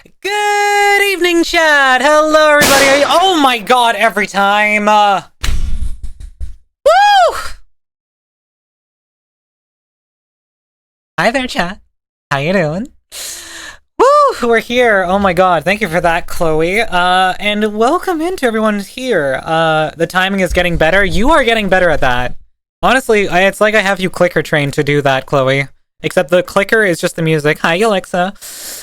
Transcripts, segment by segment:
Good evening, chat. Hello, everybody. Oh my god, every time. Woo! Hi there, chat. How you doing? Woo! We're here. Oh my god, thank you for that, Chloe. And welcome into everyone here. The timing is getting better. You are getting better at that. Honestly, it's like I have you clicker trained to do that, Chloe. Except the clicker is just the music. Hi, Alexa.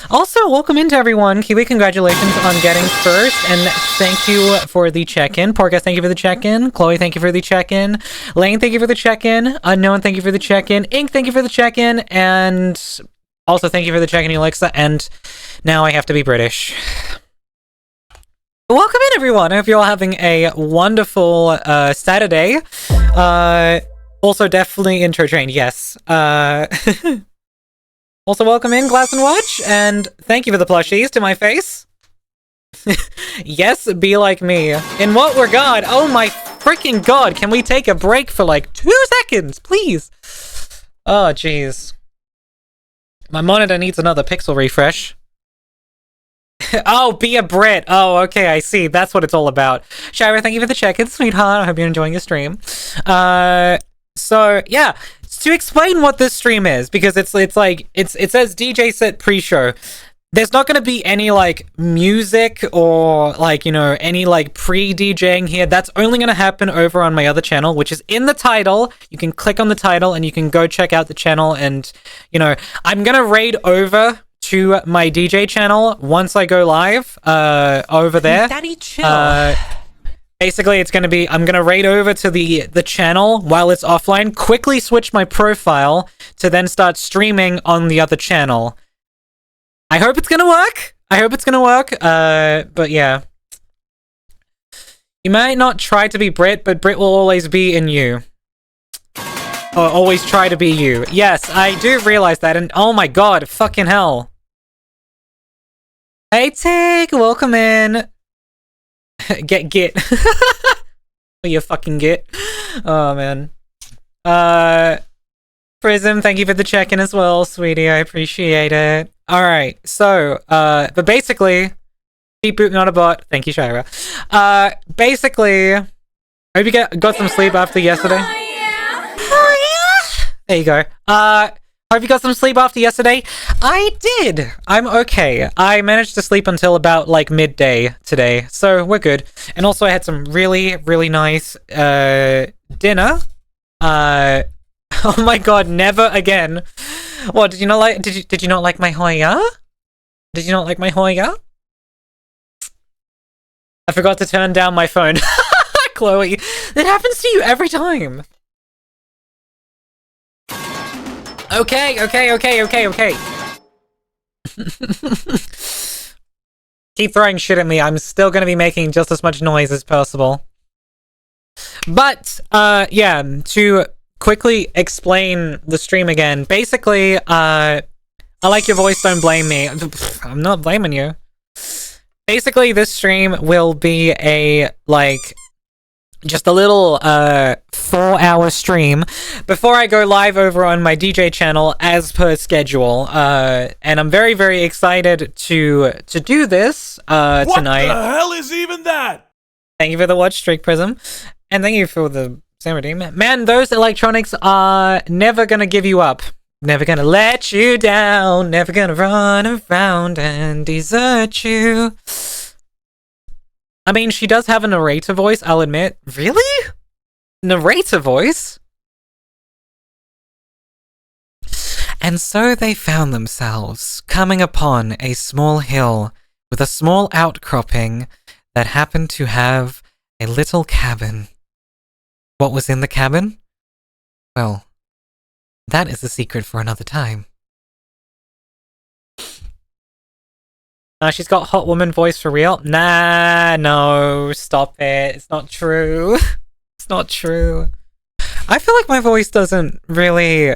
Also, welcome into everyone. Kiwi, congratulations on getting first, and thank you for the check-in. Porgus, thank you for the check-in. Chloe, thank you for the check-in. Lane, thank you for the check-in. Unknown, thank you for the check-in. Ink, thank you for the check-in. And also, thank you for the check-in, Alexa. And now I have to be British. Welcome in, everyone. I hope you're all having a wonderful Saturday. Also, definitely intro trained, yes. Also, welcome in, Glass and Watch, and thank you for the plushies to my face. Yes, be like me. In what regard? Oh my freaking god, can we take a break for like 2 seconds, please? Oh, jeez. My monitor needs another pixel refresh. Oh, be a Brit. Oh, okay, I see. That's what it's all about. Shira, thank you for the check-in, sweetheart. I hope you're enjoying your stream. So yeah, to explain what this stream is, because it says DJ set pre-show. There's not going to be any like music or like, you know, any like pre-DJing here. That's only going to happen over on my other channel, which is in the title. You can click on the title and you can go check out the channel. And, you know, I'm going to raid over to my DJ channel once I go live over there. Daddy, chill. Basically, it's going to be, I'm going to raid over to the channel while it's offline, quickly switch my profile to then start streaming on the other channel. I hope it's going to work. But yeah. You might not try to be Brit, but Brit will always be in you. Or always try to be you. Yes, I do realize that, and oh my god, fucking hell. Hey, Tig, welcome in. Get. You fucking get. Oh, man. Prism, thank you for the check-in as well, sweetie. I appreciate it. Alright, so, but basically, keep boot, not a bot. Thank you, Shira. Basically, I hope you got some sleep after yesterday. Oh, yeah. There you go. Hope you got some sleep after yesterday. I did. I'm okay. I managed to sleep until about like midday today, so we're good. And also, I had some really, really nice dinner. Oh my god, never again. What, did you not like? Did you not like my Hoya? Did you not like my Hoya? I forgot to turn down my phone. Chloe, it happens to you every time. Okay. Keep throwing shit at me. I'm still gonna be making just as much noise as possible. But, yeah, to quickly explain the stream again. Basically, I like your voice, don't blame me. I'm not blaming you. Basically, this stream will be a, like, just a little 4-hour stream before I go live over on my DJ channel as per schedule. And I'm very, very excited to do this tonight. What the hell is even that? Thank you for the watch streak, Prism. And thank you for the Sam Man, those electronics are never gonna give you up. Never gonna let you down. Never gonna run around and desert you. I mean, she does have a narrator voice, I'll admit. Really? Narrator voice? And so they found themselves coming upon a small hill with a small outcropping that happened to have a little cabin. What was in the cabin? Well, that is a secret for another time. She's got hot woman voice for real? Nah, no, stop it. It's not true. It's not true. I feel like my voice doesn't really...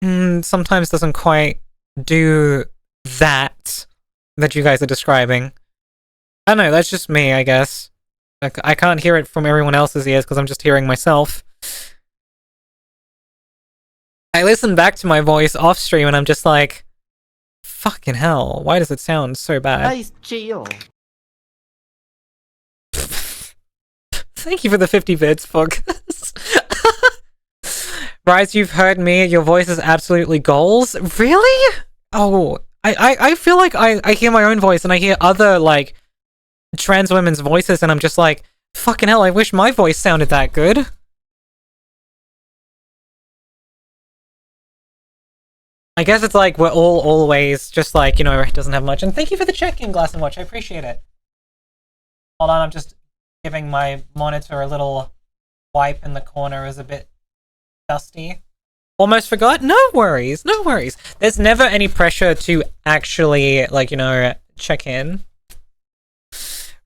sometimes doesn't quite do that you guys are describing. I don't know, that's just me, I guess. Like, I can't hear it from everyone else's ears because I'm just hearing myself. I listen back to my voice off stream and I'm just like... Fucking hell, why does it sound so bad? Nice chill. Thank you for the 50 bits, Focus. Rise, you've heard me. Your voice is absolutely goals. Really? Oh, I feel like I hear my own voice and I hear other, like, trans women's voices and I'm just like, fucking hell, I wish my voice sounded that good. I guess it's like we're all always just like, you know, it doesn't have much. And thank you for the check-in, Glass and Watch. I appreciate it. Hold on, I'm just giving my monitor a little wipe in the corner. Is a bit dusty. Almost forgot? No worries, no worries. There's never any pressure to actually, like, you know, check in.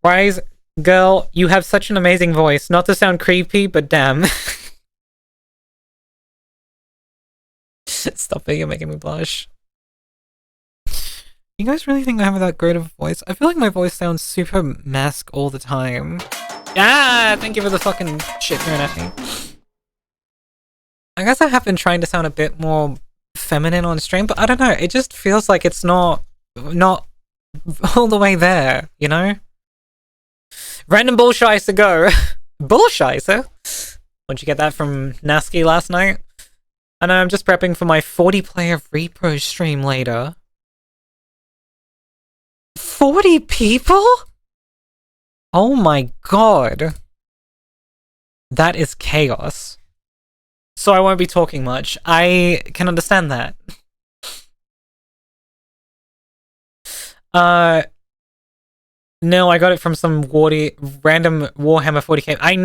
Rise, girl, you have such an amazing voice. Not to sound creepy, but damn. Stop it, you're making me blush. You guys really think I have that great of a voice? I feel like my voice sounds super mask all the time. Ah, thank you for the fucking shit thrown at me. I guess I have been trying to sound a bit more feminine on stream, but I don't know, it just feels like it's not all the way there, you know? Random bullshicer go. Bullshicer? Where'd you get that from Nasky last night? I know, I'm just prepping for my 40-player repro stream later. 40 people? Oh my god. That is chaos. So I won't be talking much. I can understand that. No, I got it from some random Warhammer 40k. I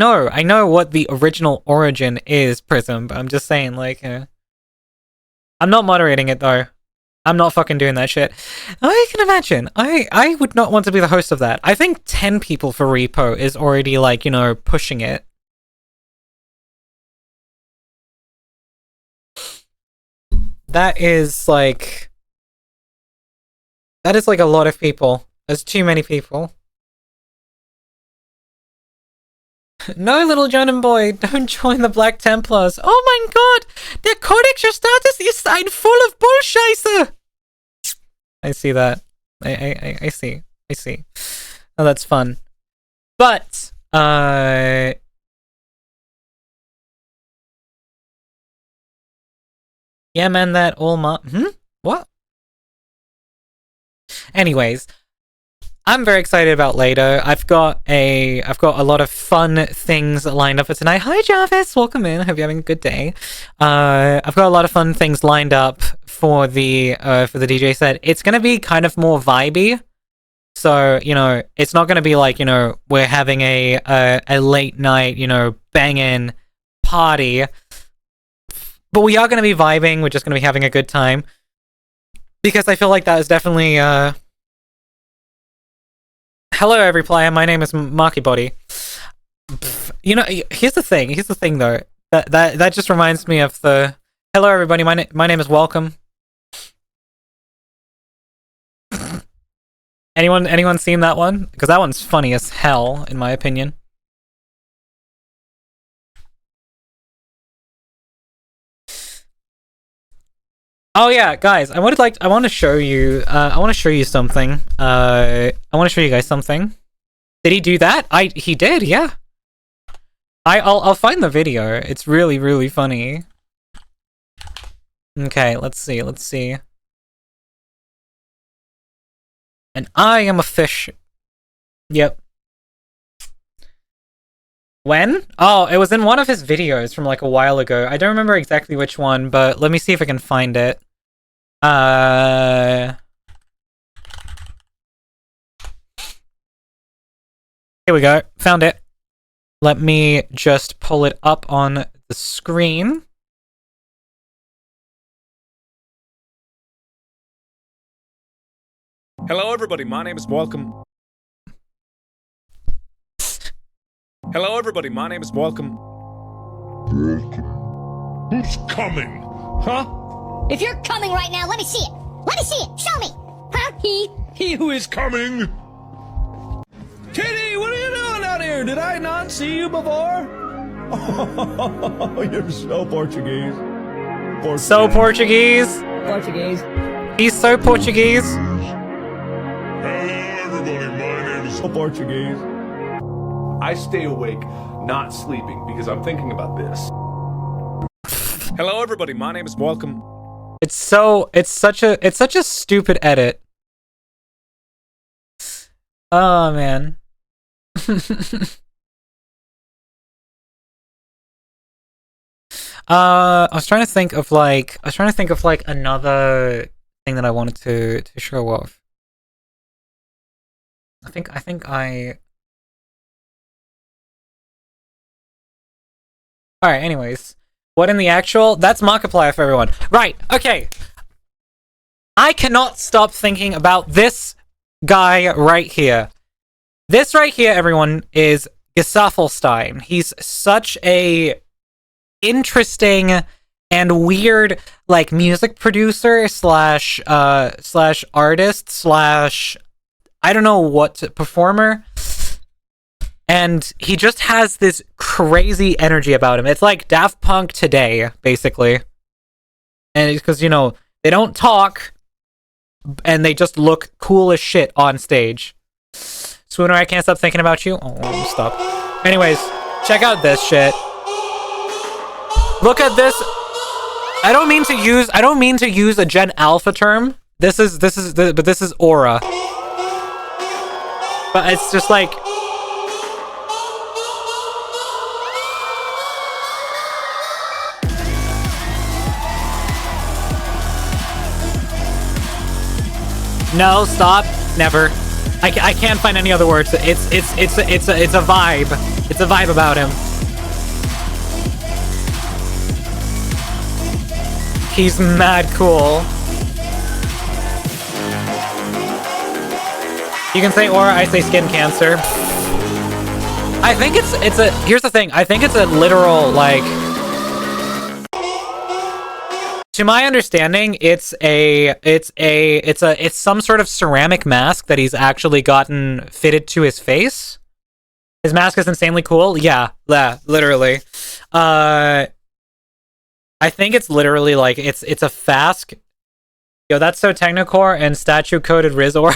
know what the original origin is, Prism, but I'm just saying, like, I'm not moderating it, though. I'm not fucking doing that shit. I can imagine. I would not want to be the host of that. I think 10 people for Repo is already, like, you know, pushing it. That is, like a lot of people. There's too many people. No, little Jonan boy, don't join the Black Templars. Oh my god! Der Codex Justatus ist ein full of bullscheiße! I see that. I see. Oh, that's fun. But, yeah, man, that all what? Anyways, I'm very excited about later. I've got a lot of fun things lined up for tonight. Hi Jarvis, welcome in. Hope you're having a good day. I've got a lot of fun things lined up for the DJ set. It's gonna be kind of more vibey. So, you know, it's not gonna be like, you know, we're having a late night, you know, banging party. But we are gonna be vibing, we're just gonna be having a good time. Because I feel like that is definitely hello, every player. My name is Marky Body. You know, here's the thing, though. That just reminds me of the hello, everybody. My name is Welcome. Anyone seen that one? Because that one's funny as hell, in my opinion. Oh yeah, guys, I want to show you something. I want to show you guys something. Did he do that? He did, yeah. I'll find the video. It's really, really funny. Okay, let's see. And I am a fish. Yep. When? Oh, it was in one of his videos from like a while ago. I don't remember exactly which one, but let me see if I can find it. Here we go. Found it. Let me just pull it up on the screen. Hello, everybody. My name is Welcome. Hello, everybody. My name is Welcome. Who's coming? Huh? If you're coming right now, let me see it. Let me see it. Show me. Huh? He who is coming. Kitty, what are you doing out here? Did I not see you before? Oh, you're so Portuguese. So Portuguese. Portuguese. He's so Portuguese. Hello, everybody. My name is Portuguese. I stay awake, not sleeping, because I'm thinking about this. Hello, everybody. My name is Welcome. It's such a stupid edit. Oh man. I was trying to think of like another thing that I wanted to show off. I think I. All right. Anyways, what in the actual? That's Markiplier for everyone. Right. Okay. I cannot stop thinking about this guy right here. This right here, everyone, is Gesaffelstein. He's such a interesting and weird like music producer slash artist slash I don't know what performer, and he just has this crazy energy about him. It's like Daft Punk today, basically, and it's because, you know, they don't talk and they just look cool as shit on stage. Swooner, I can't stop thinking about you. Oh, stop. Anyways, check out this shit. Look at this. I don't mean to use a Gen Alpha term. This is aura. But it's just like no, stop, never. I can't find any other words. It's a vibe. It's a vibe about him. He's mad cool. You can say aura, I say skin cancer. I think it's a here's the thing. I think it's a literal, like, to my understanding, it's some sort of ceramic mask that he's actually gotten fitted to his face. His mask is insanely cool. Yeah, literally. I think it's literally like it's a Fask. Yo, that's so Technocore and statue coded Rizor.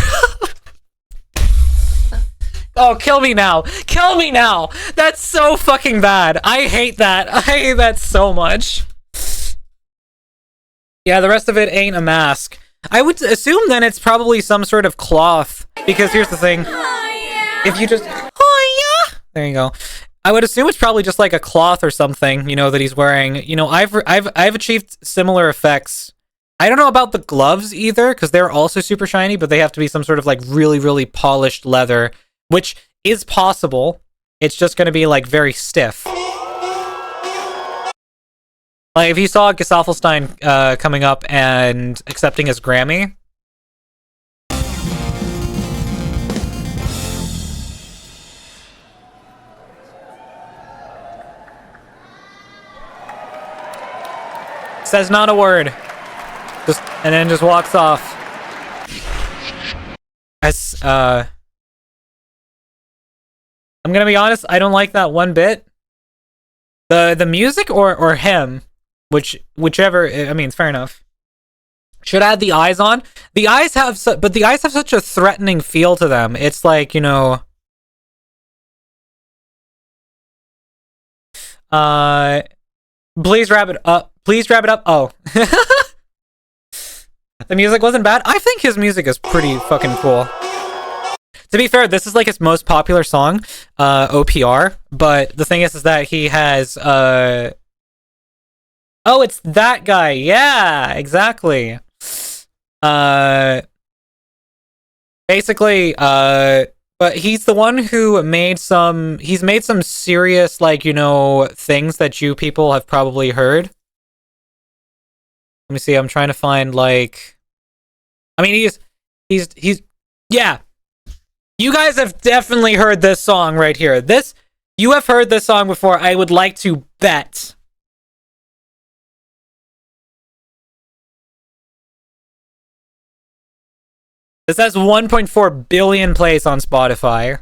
Oh, kill me now. Kill me now. That's so fucking bad. I hate that. I hate that so much. Yeah, the rest of it ain't a mask. I would assume then it's probably some sort of cloth, because here's the thing. If you just, oh yeah, there you go. I would assume it's probably just like a cloth or something, you know, that he's wearing. You know, I've achieved similar effects. I don't know about the gloves either, because they're also super shiny, but they have to be some sort of like really, really polished leather, which is possible. It's just going to be like very stiff. Like if you saw Gesaffelstein coming up and accepting his Grammy. Says not a word. And then just walks off. As I'm gonna be honest, I don't like that one bit. The music or him, whichever. I mean, it's fair enough. Should add the eyes on. The eyes have, but the eyes have such a threatening feel to them. It's like, you know. Please wrap it up. Please wrap it up. Oh. The music wasn't bad. I think his music is pretty fucking cool. To be fair, this is like his most popular song, OPR, but the thing is that he has, oh, it's that guy. Yeah, exactly. Basically, but he's the one who he's made some serious, like, you know, things that you people have probably heard. Let me see, I'm trying to find, like, I mean, he's, yeah. You guys have definitely heard this song right here. You have heard this song before, I would like to bet. This has 1.4 billion plays on Spotify.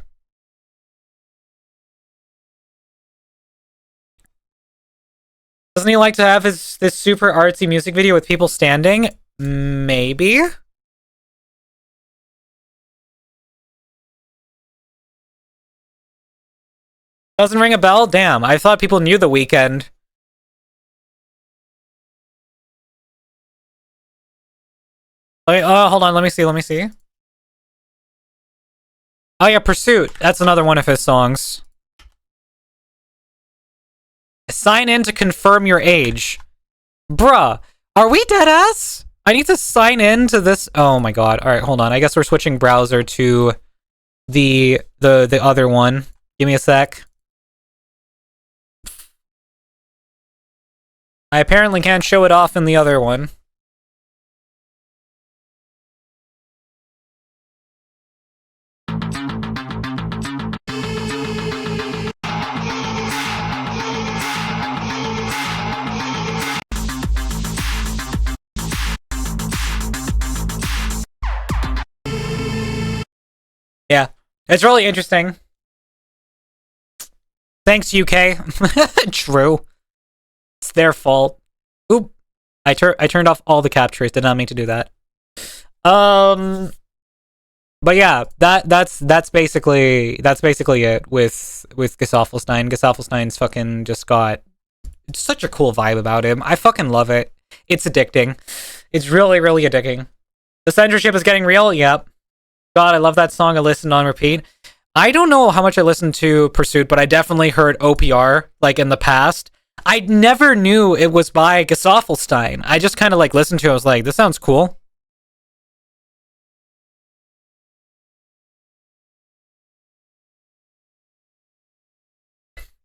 Doesn't he like to have this super artsy music video with people standing? Maybe. Doesn't ring a bell? Damn, I thought people knew The Weeknd. Wait, hold on, let me see. Oh yeah, Pursuit. That's another one of his songs. Sign in to confirm your age. Bruh, are we deadass? I need to sign in to this. Oh my god. Alright, hold on. I guess we're switching browser to the other one. Give me a sec. I apparently can't show it off in the other one. Yeah, it's really interesting. Thanks, UK. True. It's their fault. Oop. I turned off all the captures. Did not mean to do that. But yeah, that's basically it with Gesaffelstein. Gesaffelstein's fucking just got such a cool vibe about him. I fucking love it. It's addicting. It's really, really addicting. The censorship is getting real. Yep. God, I love that song. I listened on repeat. I don't know how much I listened to Pursuit, but I definitely heard OPR, like, in the past. I never knew it was by Gesaffelstein. I just kind of, like, listened to it. I was like, this sounds cool.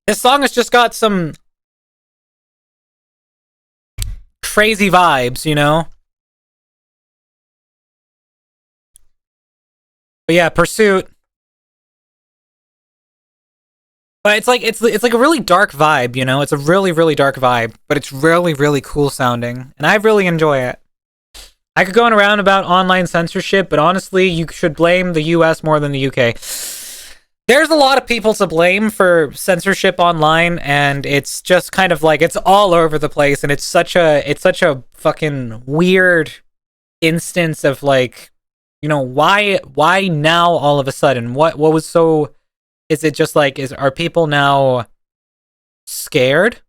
This song has just got some crazy vibes, you know? But yeah, Pursuit. But it's like a really dark vibe, you know? It's a really, really dark vibe, but it's really, really cool sounding, and I really enjoy it. I could go on around about online censorship, but honestly, you should blame the US more than the UK. There's a lot of people to blame for censorship online, and it's just kind of like it's all over the place, and it's such a fucking weird instance of, like, you know, why now all of a sudden? What was so? Is it just like are people now scared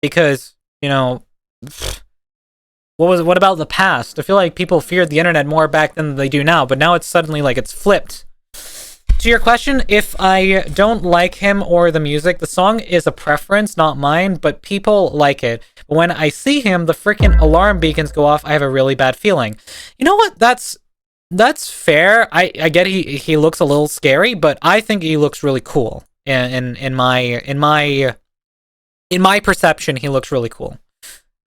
because, you know, what about the past? I feel like people feared the internet more back then than they do now, but now it's suddenly like it's flipped. To your question, if I don't like him or the music, the song is a preference, not mine, but people like it. When I see him, the freaking alarm beacons go off. I have a really bad feeling. You know what? That's fair. I get he looks a little scary, but I think he looks really cool. In my perception, he looks really cool.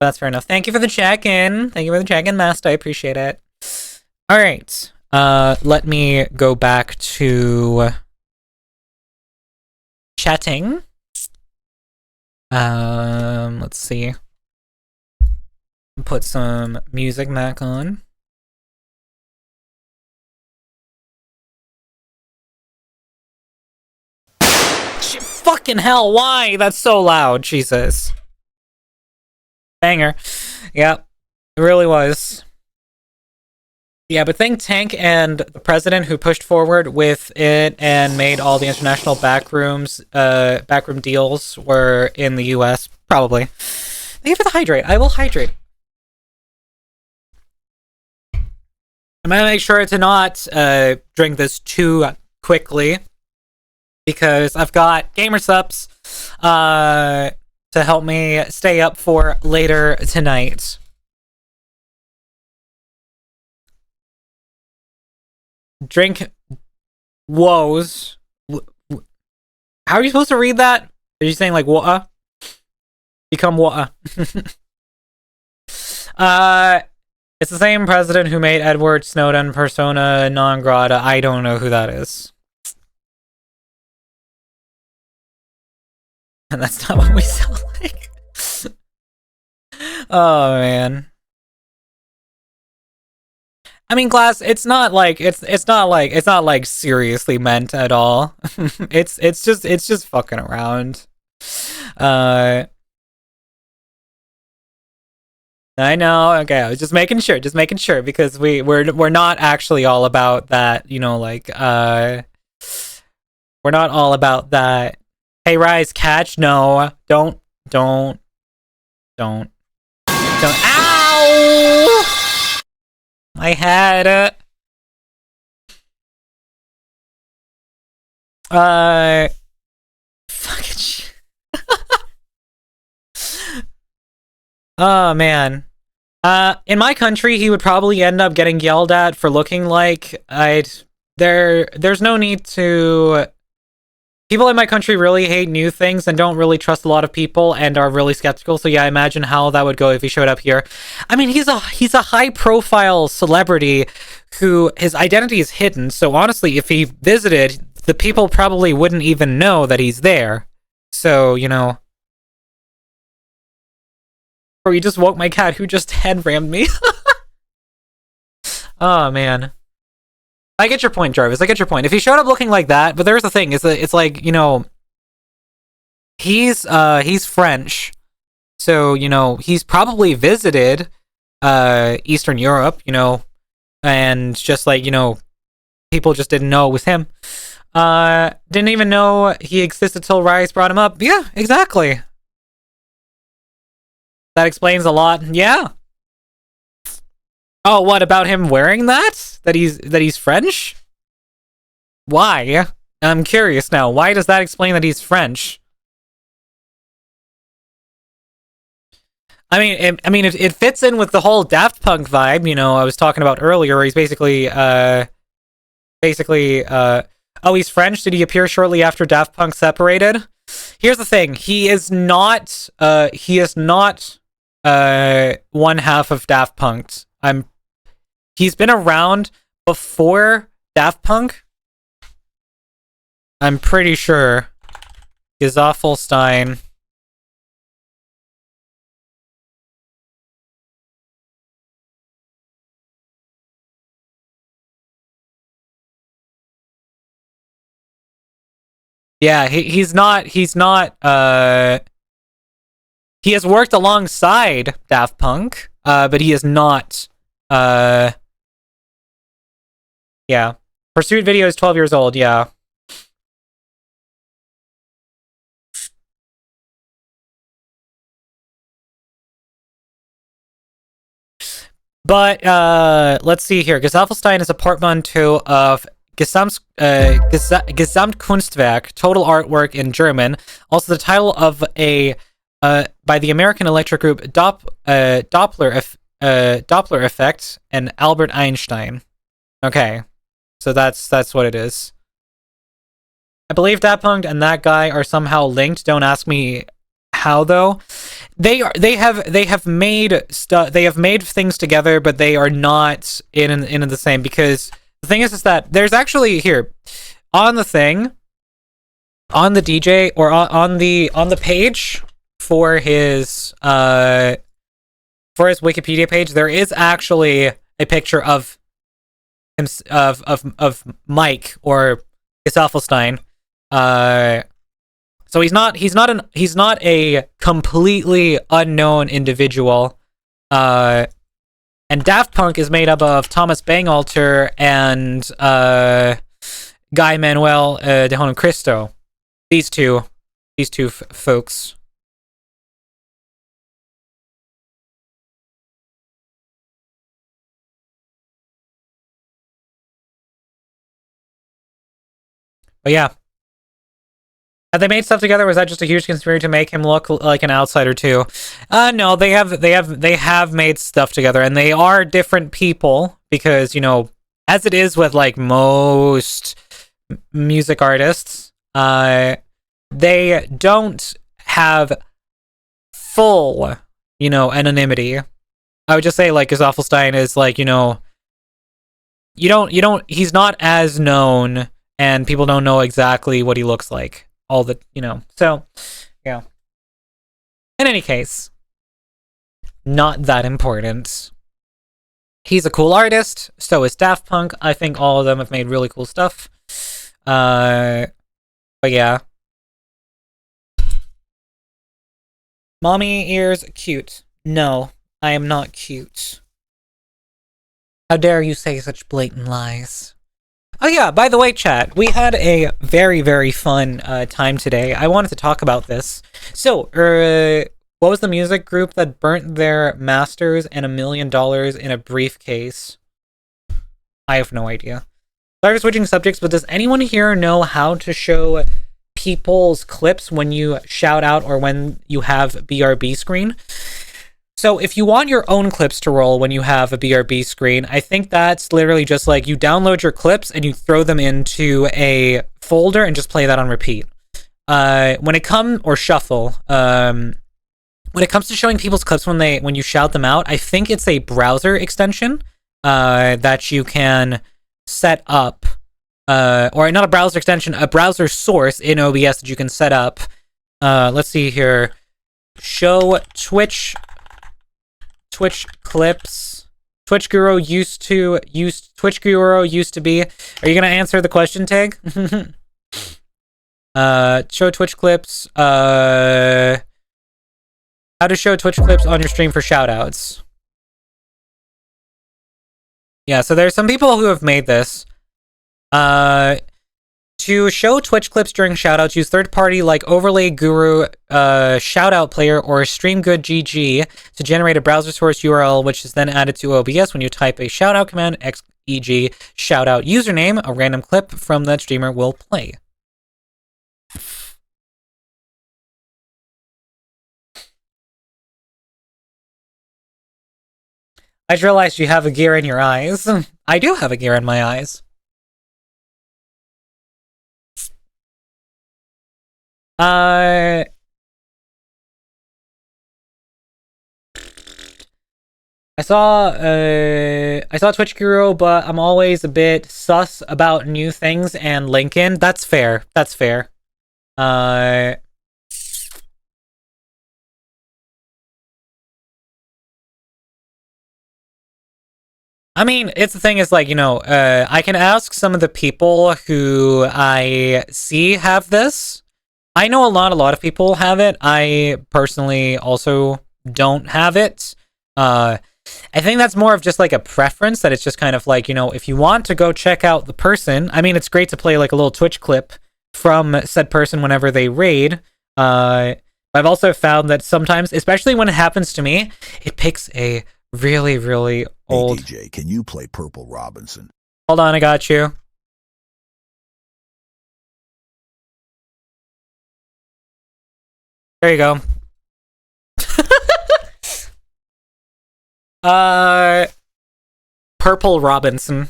That's fair enough. Thank you for the check-in. Thank you for the check-in, Master. I appreciate it. All right. Let me go back to chatting. Let's see. Put some music back on. Fucking hell, why? That's so loud, Jesus. Banger. Yep, it really was. Yeah, but think Tank and the president who pushed forward with it and made all the international backroom deals were in the US, probably. Thank you for the hydrate. I will hydrate. I'm gonna make sure to not drink this too quickly, because I've got gamer subs to help me stay up for later tonight. Drink woes. How are you supposed to read that? Are you saying like water? Become water. It's the same president who made Edward Snowden persona non grata. I don't know who that is. And that's not what we sound like. Oh man. I mean, Glass, it's not like seriously meant at all. it's just fucking around. I know. Okay, I was just making sure, because we're not actually all about that, you know, like we're not all about that. Hey, Rise, catch. No, don't. Ow! My head. Fucking shit. Oh man. In my country, he would probably end up getting yelled at for looking like there's no need to. People in my country really hate new things and don't really trust a lot of people and are really skeptical. So yeah, imagine how that would go if he showed up here. I mean, he's a high profile celebrity who his identity is hidden. So honestly, if he visited, the people probably wouldn't even know that he's there. So, you know. Or you just woke my cat who just head rammed me. Oh man. I get your point, Jarvis. I get your point. If he showed up looking like that, but there's the thing, is that it's like, you know, he's French. So, you know, he's probably visited Eastern Europe, you know, and just like, you know, people just didn't know it was him. Didn't even know he existed till Rise brought him up. Yeah, exactly. That explains a lot. Yeah. Oh, what about him wearing that? That he's French? Why? I'm curious now. Why does that explain that he's French? I mean, it fits in with the whole Daft Punk vibe. You know, I was talking about earlier. He's basically, oh, he's French. Did he appear shortly after Daft Punk separated? Here's the thing. He is not one half of Daft Punk. He's been around before Daft Punk. I'm pretty sure. Gesaffelstein. Yeah, he's not he has worked alongside Daft Punk, but he is not yeah. Pursuit video is 12 years old, yeah. But let's see here. Gesaffelstein is a portmanteau of Gesamtkunstwerk, total artwork in German. Also the title of a by the American electric group Doppler Effect and Albert Einstein. Okay. So that's what it is. I believe Daft Punk and that guy are somehow linked. Don't ask me how though. They have made things together, but they are not in the same, because the thing is that there's actually here on the thing, on the DJ or on the page for his Wikipedia page, there is actually a picture of him of Mike or Gesaffelstein. So he's not a completely unknown individual. And Daft Punk is made up of Thomas Bangalter and Guy Manuel de Honor Cristo. These two folks. But yeah. Have they made stuff together? Was that just a huge conspiracy to make him look like an outsider too? No, they have made stuff together, and they are different people, because, you know, as it is with like most music artists, they don't have full, you know, anonymity. I would just say like Gesaffelstein is like, you know, he's not as known, and people don't know exactly what he looks like. All the, you know, so, yeah. In any case, not that important. He's a cool artist, so is Daft Punk. I think all of them have made really cool stuff. But yeah. Mommy ears, cute. No. I am not cute. How dare you say such blatant lies? Oh yeah, by the way, chat, we had a very, very fun time today. I wanted to talk about this. So, what was the music group that burnt their masters and $1 million in a briefcase? I have no idea. Sorry for switching subjects, but does anyone here know how to show people's clips when you shout out or when you have BRB screen? So if you want your own clips to roll when you have a BRB screen, I think that's literally just like you download your clips and you throw them into a folder and just play that on repeat. When it comes to showing people's clips when you shout them out, I think it's a browser extension that you can set up, or not a browser extension, a browser source in OBS that you can set up. Let's see here. Show Twitch clips. Twitch Guru used to be. Are you gonna answer the question tag? Show Twitch clips. How to show Twitch clips on your stream for shoutouts. Yeah, so there's some people who have made this. To show Twitch clips during shoutouts, use third-party like Overlay Guru, Shoutout Player, or StreamGood GG to generate a browser source URL, which is then added to OBS when you type a shoutout command, XEG shoutout username. A random clip from that streamer will play. I just realized you have a gear in your eyes. I do have a gear in my eyes. I saw Twitch Guru, but I'm always a bit sus about new things and Lincoln. That's fair. That's fair. I mean, it's the thing is like, you know, I can ask some of the people who I see have this. I know a lot of people have it. I personally also don't have it. I think that's more of just like a preference, that it's just kind of like, you know, if you want to go check out the person, I mean, it's great to play like a little Twitch clip from said person whenever they raid. I've also found that sometimes, especially when it happens to me, it picks a really, really old... Hey DJ, can you play Purple Robinson? Hold on, I got you. There you go. Purple Robinson.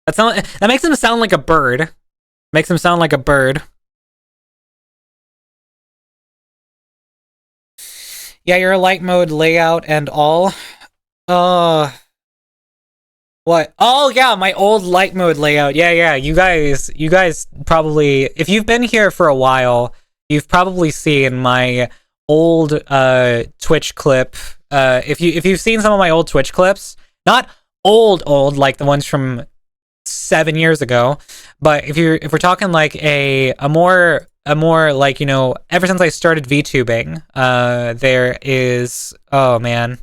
That makes him sound like a bird. Makes him sound like a bird. Yeah, your light mode layout and all. What? Oh yeah, my old light mode layout. Yeah. You guys probably, if you've been here for a while, you've probably seen my old Twitch clip. If you've seen some of my old Twitch clips, not old like the ones from 7 years ago, but if we're talking like a more like, you know, ever since I started VTubing, there is, oh man.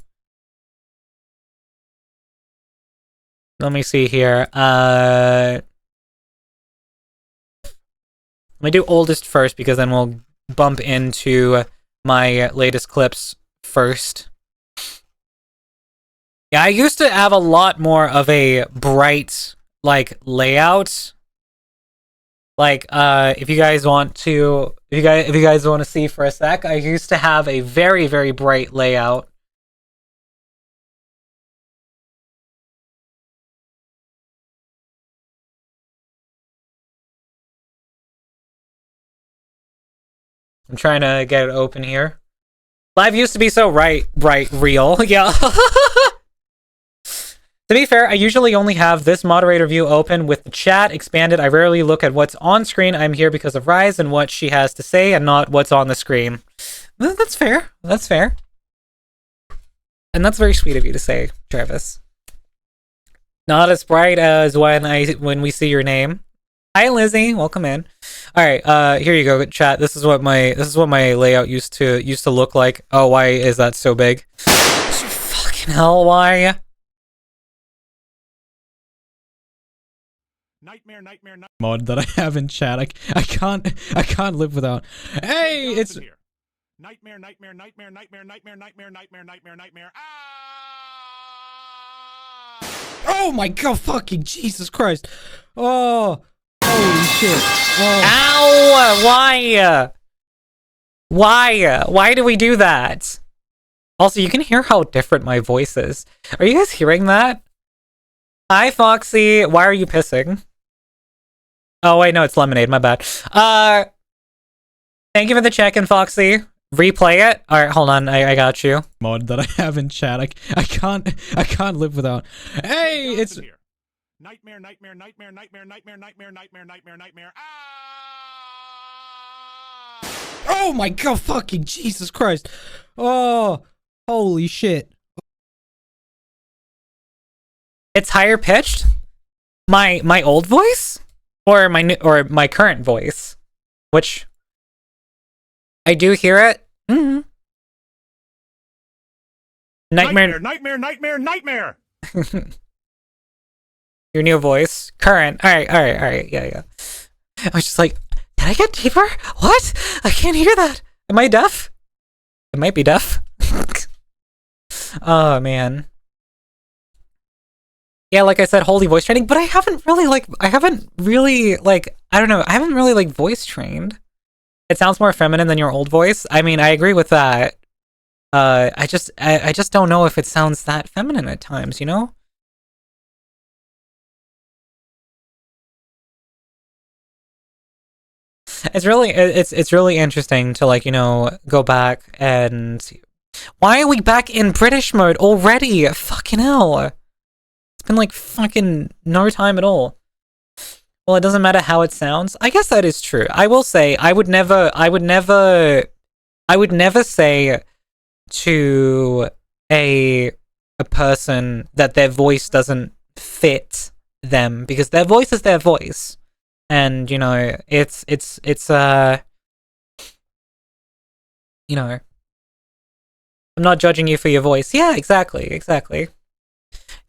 Let me see here. Let me do oldest first, because then we'll bump into my latest clips first. Yeah, I used to have a lot more of a bright, like, layout. Like, if you guys want to see for a sec, I used to have a very, very bright layout. I'm trying to get it open here. Live used to be so bright, real. Yeah. To be fair, I usually only have this moderator view open with the chat expanded. I rarely look at what's on screen. I'm here because of Rise and what she has to say, and not what's on the screen. That's fair. That's fair. And that's very sweet of you to say, Travis. Not as bright as when we see your name. Hi, Lizzie. Welcome in. All right, here you go, chat. This is what my layout used to look like. Oh, why is that so big? Fucking hell, why? Nightmare. Mod that I have in chat. I can't live without. Hey, it's Nightmare. oh my god, fucking Jesus Christ. Oh, holy shit. Oh. Ow! Why? Why? Why do we do that? Also, you can hear how different my voice is. Are you guys hearing that? Hi, Foxy. Why are you pissing? Oh, wait, no, it's lemonade. My bad. Thank you for the check-in, Foxy. Replay it. All right, hold on. I got you. Mod that I have in chat. I can't live without. Hey, it's Nightmare. oh my god, fucking Jesus Christ. Oh, holy shit. It's higher pitched? My old voice? Or my current voice? Which I do hear it. Mm-hmm. Nightmare. Your new voice. Current. Alright. Yeah. I was just like, did I get deeper? What? I can't hear that. Am I deaf? It might be deaf. Oh, man. Yeah, like I said, holy voice training, but I haven't really voice trained. It sounds more feminine than your old voice. I mean, I agree with that. I just don't know if it sounds that feminine at times, you know? It's really interesting to, like, you know, go back and why are we back in British mode already? Fucking hell. It's been like fucking no time at all. Well, it doesn't matter how it sounds. I guess that is true. I will say I would never say to a person that their voice doesn't fit them, because their voice is their voice. And, you know, it's you know, I'm not judging you for your voice. Yeah, exactly.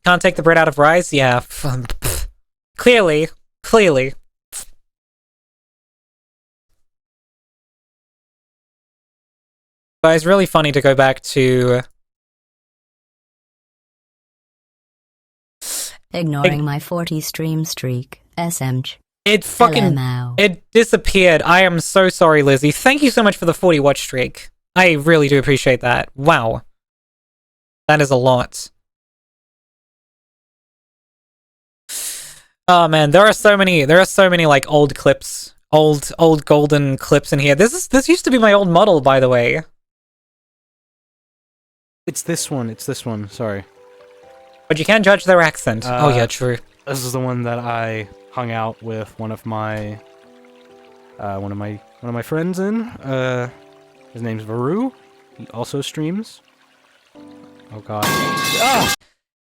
Can't take the bread out of rice? Yeah. Clearly. But it's really funny to go back to ignoring my 40 stream streak. SMG. It disappeared. I am so sorry, Lizzie. Thank you so much for the 40 watch streak. I really do appreciate that. Wow. That is a lot. Oh man, there are so many like old clips, old golden clips in here. This used to be my old model, by the way. It's this one, sorry. But you can't judge their accent. Oh yeah, true. This is the one that I hung out with one of my friends in. His name's Varu. He also streams. Oh god. Ah!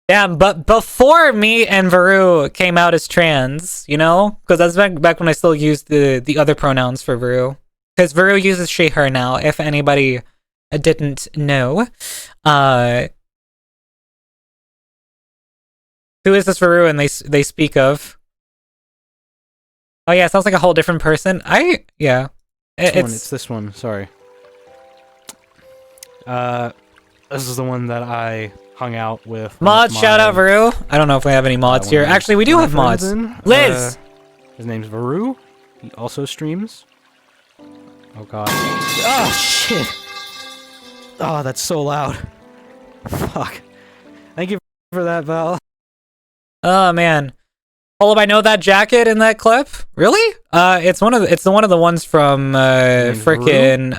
Damn, but before me and Varu came out as trans, you know? Because that's back when I still used the other pronouns for Varu. Because Varu uses she, her now, if anybody didn't know. Who is this Varu and they speak of? Oh yeah, it sounds like a whole different person. Yeah. It's this one, sorry. This is the one that I hung out with. Mods, shout out Varu. I don't know if we have any mods here. Actually, we do have mods. Liz! His name's Varu. He also streams. Oh god. Oh shit! Oh, that's so loud. Fuck. Thank you for that, Val. Oh man. Hold up, I know that jacket in that clip. Really? It's one of the ones from frickin'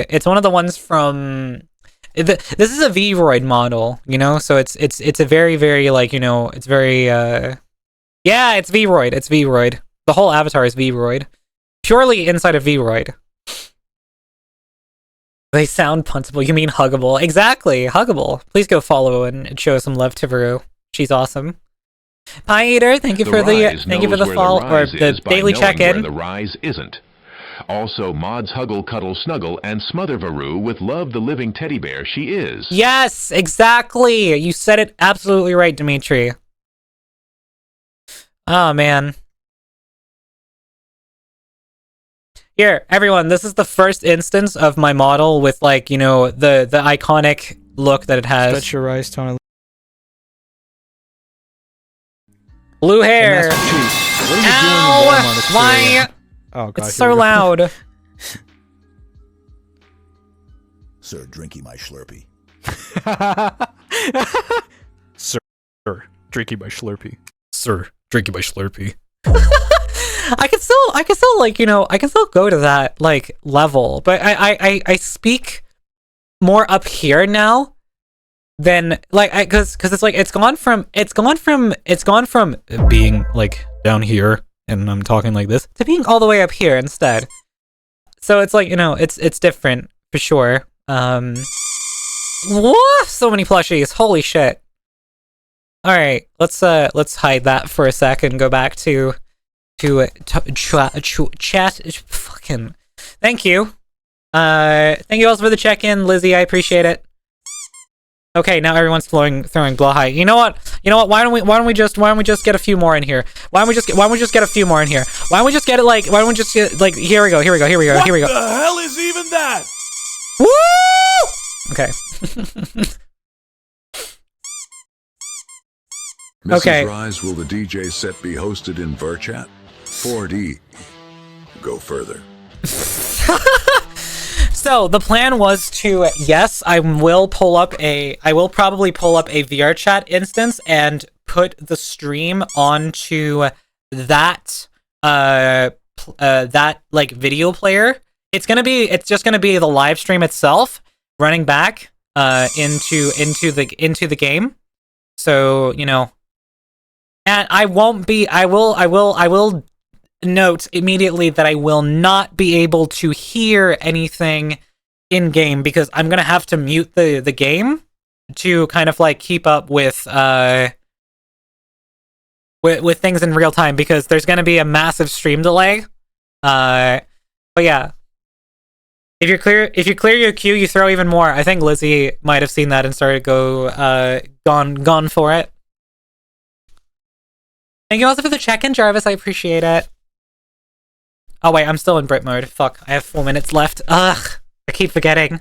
it's one of the ones from this is a V-Roid model, you know? So it's a very, very, like, you know, it's very yeah, it's V-Roid. It's V-Roid. The whole avatar is V-Roid. Purely inside of V-Roid. They sound puntable. You mean huggable. Exactly, huggable. Please go follow and show some love to Varu. She's awesome. Pie Eater, thank you for the follow or the daily check-in. The rise isn't. Also, mods Huggle, Cuddle, Snuggle, and Smother Varoo with Love the Living Teddy Bear she is. Yes, exactly. You said it absolutely right, Dimitri. Oh, man. Here, everyone, this is the first instance of my model with, like, you know, the iconic look that it has. Stretch your eyes, Tony. Blue hair. Master Chief, what are you Ow! doing in Walmart? It's 3 Why? a.m. Oh, God. It's here so we go. loud. Sir, drinky my Slurpee. Sir, drinking my Slurpee. Sir, drinking my Slurpee. I can still like, you know, I can still go to that like level, but I speak more up here now than like because it's like it's gone from being like down here and I'm talking like this to being all the way up here instead. So it's like, you know, it's different for sure. Whoa, so many plushies, holy shit. All right, let's hide that for a second. Go back to chat. Fucking thank you. Thank you also for the check-in, Lizzie. I appreciate it. Okay, now everyone's throwing blah high. You know what? Why don't we just get a few more in here? Why don't we just get a few more in here? Why don't we just get it like? Why don't we just get like? Here we go. What the hell is even that? Woo! Okay. Mrs. Okay. Rise, will the DJ set be hosted in VRChat? 4D. Go further. So the plan was to, yes, I will probably pull up a VRChat instance and put the stream onto that that like video player. It's just gonna be the live stream itself running back into the game. So, you know, and I will note immediately that I will not be able to hear anything in game because I'm gonna have to mute the game to kind of like keep up with things in real time because there's gonna be a massive stream delay. But yeah, if you clear your queue, you throw even more. I think Lizzie might have seen that and started gone for it. Thank you also for the check-in, Jarvis. I appreciate it. Oh wait, I'm still in Brit mode. Fuck, I have 4 minutes left. Ugh, I keep forgetting.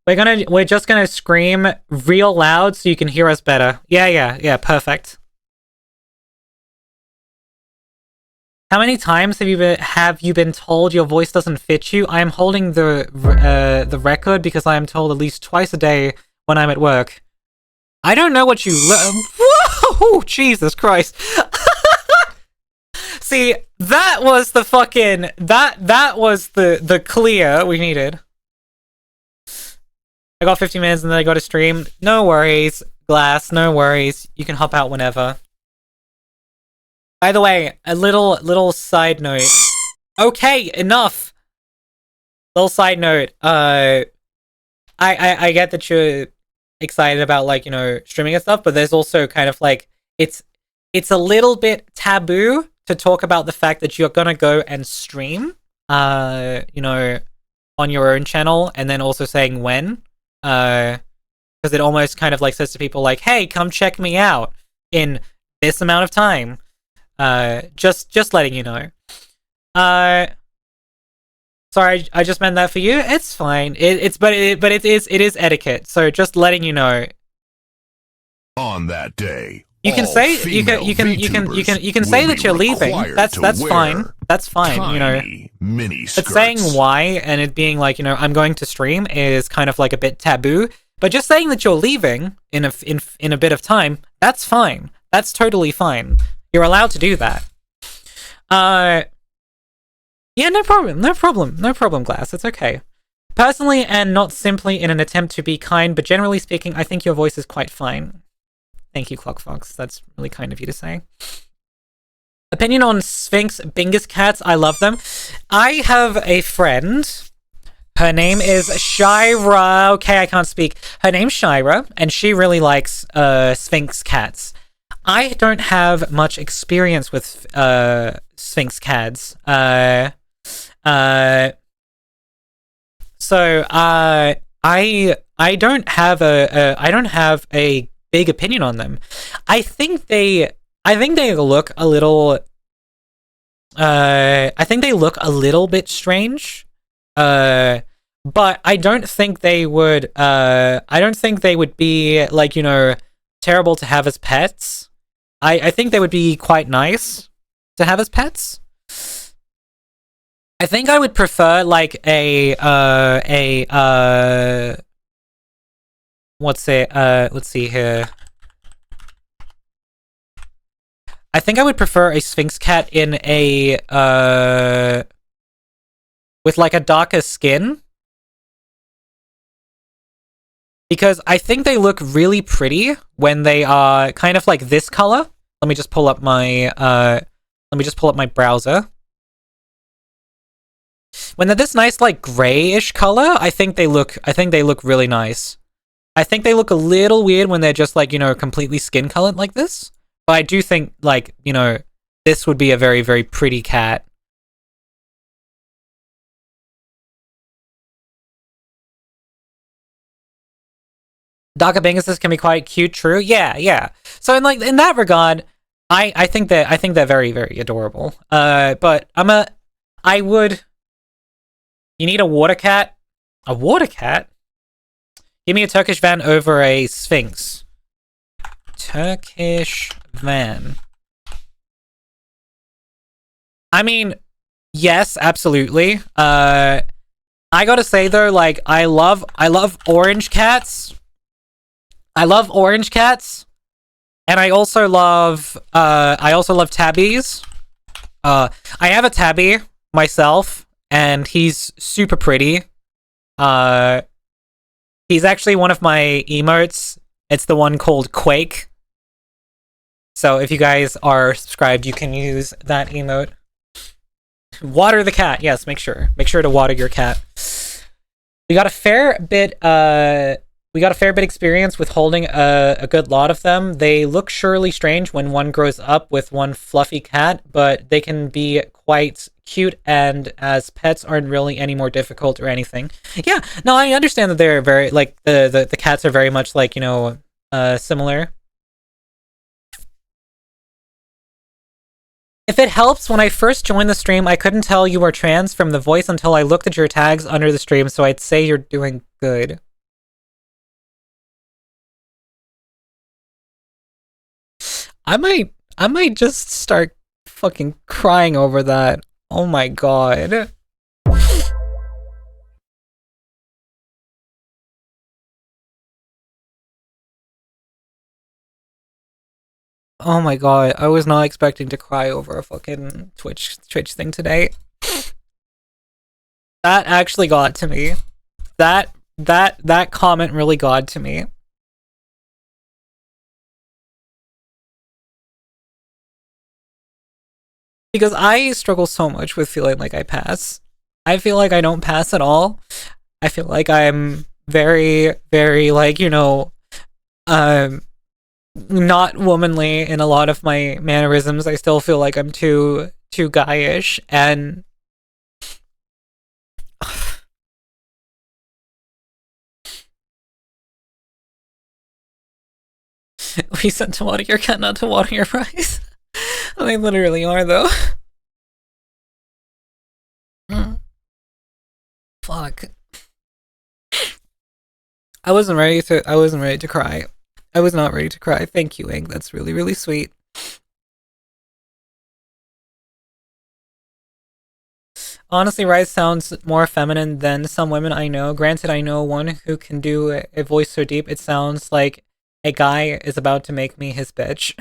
We're just gonna scream real loud so you can hear us better. Yeah, perfect. How many times have you been told your voice doesn't fit you? I am holding the record because I am told at least twice a day when I'm at work. I don't know what you whoa, Jesus Christ. See, that was the fucking that was the clear we needed. I got 50 minutes and then I got to stream. No worries, Glass, no worries. You can hop out whenever. By the way, a little side note. Okay, enough. Little side note. I get that you're excited about like, you know, streaming and stuff, but there's also kind of like it's a little bit taboo to talk about the fact that you're gonna go and stream, you know, on your own channel, and then also saying when, because it almost kind of like says to people like, hey, come check me out in this amount of time. Just letting you know. Sorry, I just meant that for you. It's fine. It is etiquette. So just letting you know. On that day, you can say you can say that you're leaving. That's fine. That's fine. You know. Mini But saying skirts. why and it being like, you know, I'm going to stream is kind of like a bit taboo. But just saying that you're leaving in a bit of time, that's fine. That's totally fine. You're allowed to do that. Yeah, no problem, Glass. It's okay. Personally, and not simply in an attempt to be kind, but generally speaking, I think your voice is quite fine. Thank you, Clock Fox. That's really kind of you to say. Opinion on Sphinx Bingus cats. I love them. I have a friend. Her name is Shira. Okay, I can't speak. Her name's Shira, and she really likes Sphinx cats. I don't have much experience with Sphinx cats. I don't have a big opinion on them. I think they look a little bit strange. But I don't think they would be like, you know, terrible to have as pets. I think they would be quite nice to have as pets. I think I would prefer like let's see here. I think I would prefer a Sphinx cat in a with like a darker skin. Because I think they look really pretty when they are kind of like this color. Let me just pull up my browser. When they're this nice like grayish color, I think they look really nice. I think they look a little weird when they're just like, you know, completely skin colored like this. But I do think like, you know, this would be a very, very pretty cat. Darker Binguses can be quite cute, true. Yeah. So in that regard, I think they're very, very adorable. But you need a water cat? A water cat? Give me a Turkish van over a Sphinx. Turkish van. I mean, yes, absolutely. I gotta say though, like, I love orange cats. And I also love tabbies. I have a tabby myself, and he's super pretty. He's actually one of my emotes. It's the one called Quake. So if you guys are subscribed, you can use that emote. Water the cat. Yes, make sure to water your cat. We got a fair bit experience with holding a good lot of them. They look surely strange when one grows up with one fluffy cat, but they can be quite cute, and as pets aren't really any more difficult or anything. Yeah, no, I understand that they're very, like, the cats are very much, like, you know, similar. If it helps, when I first joined the stream, I couldn't tell you were trans from the voice until I looked at your tags under the stream, so I'd say you're doing good. I might just start fucking crying over that. Oh my god. Oh my god, I was not expecting to cry over a fucking Twitch thing today. That actually got to me. That comment really got to me. Because I struggle so much with feeling like I pass. I feel like I don't pass at all. I feel like I'm very, very, like, you know, not womanly in a lot of my mannerisms. I still feel like I'm too guyish, and we said to water your cat, not to water your fries. They literally are, though. Fuck. I wasn't ready to cry. I was not ready to cry. Thank you, Ing. That's really, really sweet. Honestly, Rise sounds more feminine than some women I know. Granted, I know one who can do a voice so deep it sounds like a guy is about to make me his bitch.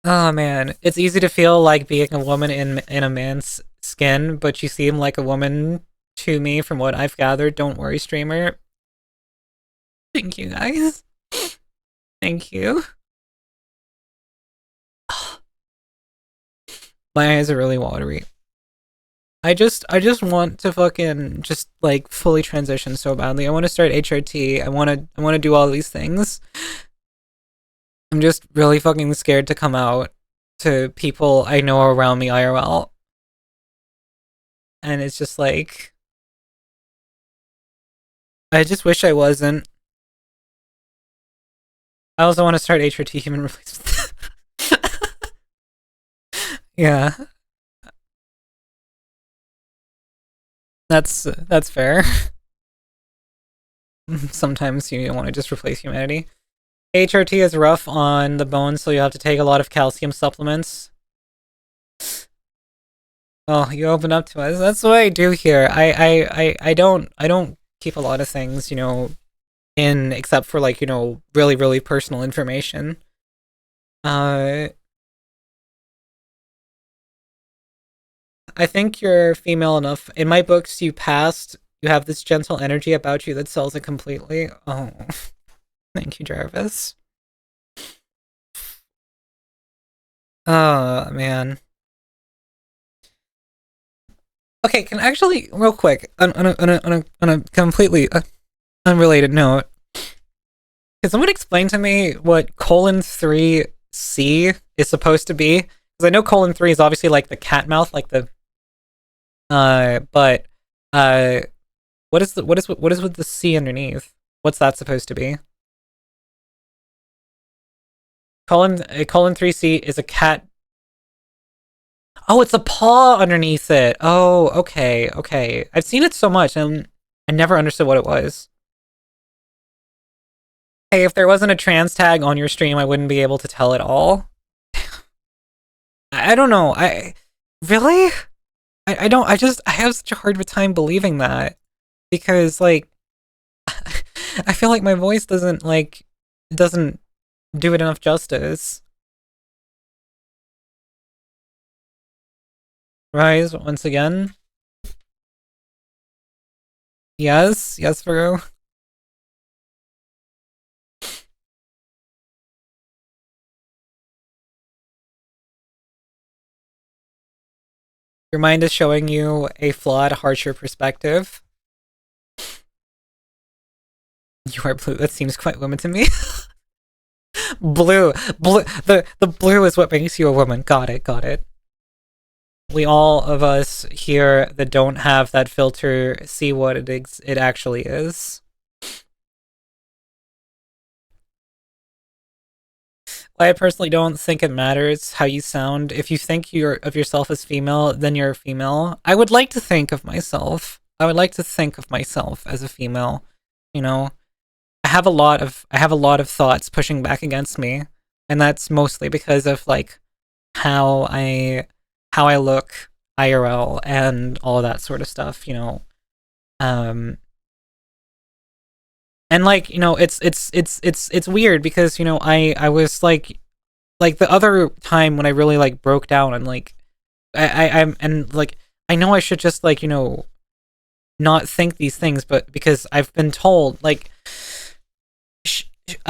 Oh man, it's easy to feel like being a woman in a man's skin, but you seem like a woman to me from what I've gathered. Don't worry, streamer. Thank you, guys. Thank you. My eyes are really watery. I just want to fucking just like fully transition so badly. I want to start HRT. I want to do all these things. I'm just really fucking scared to come out to people I know around me IRL. and it's just like, I just wish I wasn't. I also want to start HRT human replacement. Yeah. That's fair. Sometimes you want to just replace humanity. HRT is rough on the bones, so you have to take a lot of calcium supplements. Oh, you open up to us. That's what I do here. I don't keep a lot of things, you know, in except for like, you know, really, really personal information. I think you're female enough. In my books, you passed. You have this gentle energy about you that sells it completely. Oh, thank you, Jarvis. Oh, man. Okay, can actually, real quick, on a completely unrelated note, can someone explain to me what :3C is supposed to be? Because I know :3 is obviously like the cat mouth, like the but what is with the C underneath? What's that supposed to be? :3C is a cat. Oh, it's a paw underneath it. Oh, okay, okay. I've seen it so much and I never understood what it was. Hey, if there wasn't a trans tag on your stream, I wouldn't be able to tell it all. I don't know. Really? I have such a hard time believing that. Because, like, I feel like my voice doesn't do it enough justice. Rise, once again. Yes, Virgo. Your mind is showing you a flawed, harsher perspective. You are blue. That seems quite woman to me. Blue. The blue is what makes you a woman. Got it. We all of us here that don't have that filter see what it actually is. I personally don't think it matters how you sound. If you think of yourself as female, then you're a female. I would like to think of myself. As a female. You know, I have a lot of thoughts pushing back against me, and that's mostly because of like how I look IRL and all of that sort of stuff, you know. And like, you know, it's weird because, you know, I was like the other time when I really like broke down and like I'm and like I know I should just like, you know, not think these things, but because I've been told like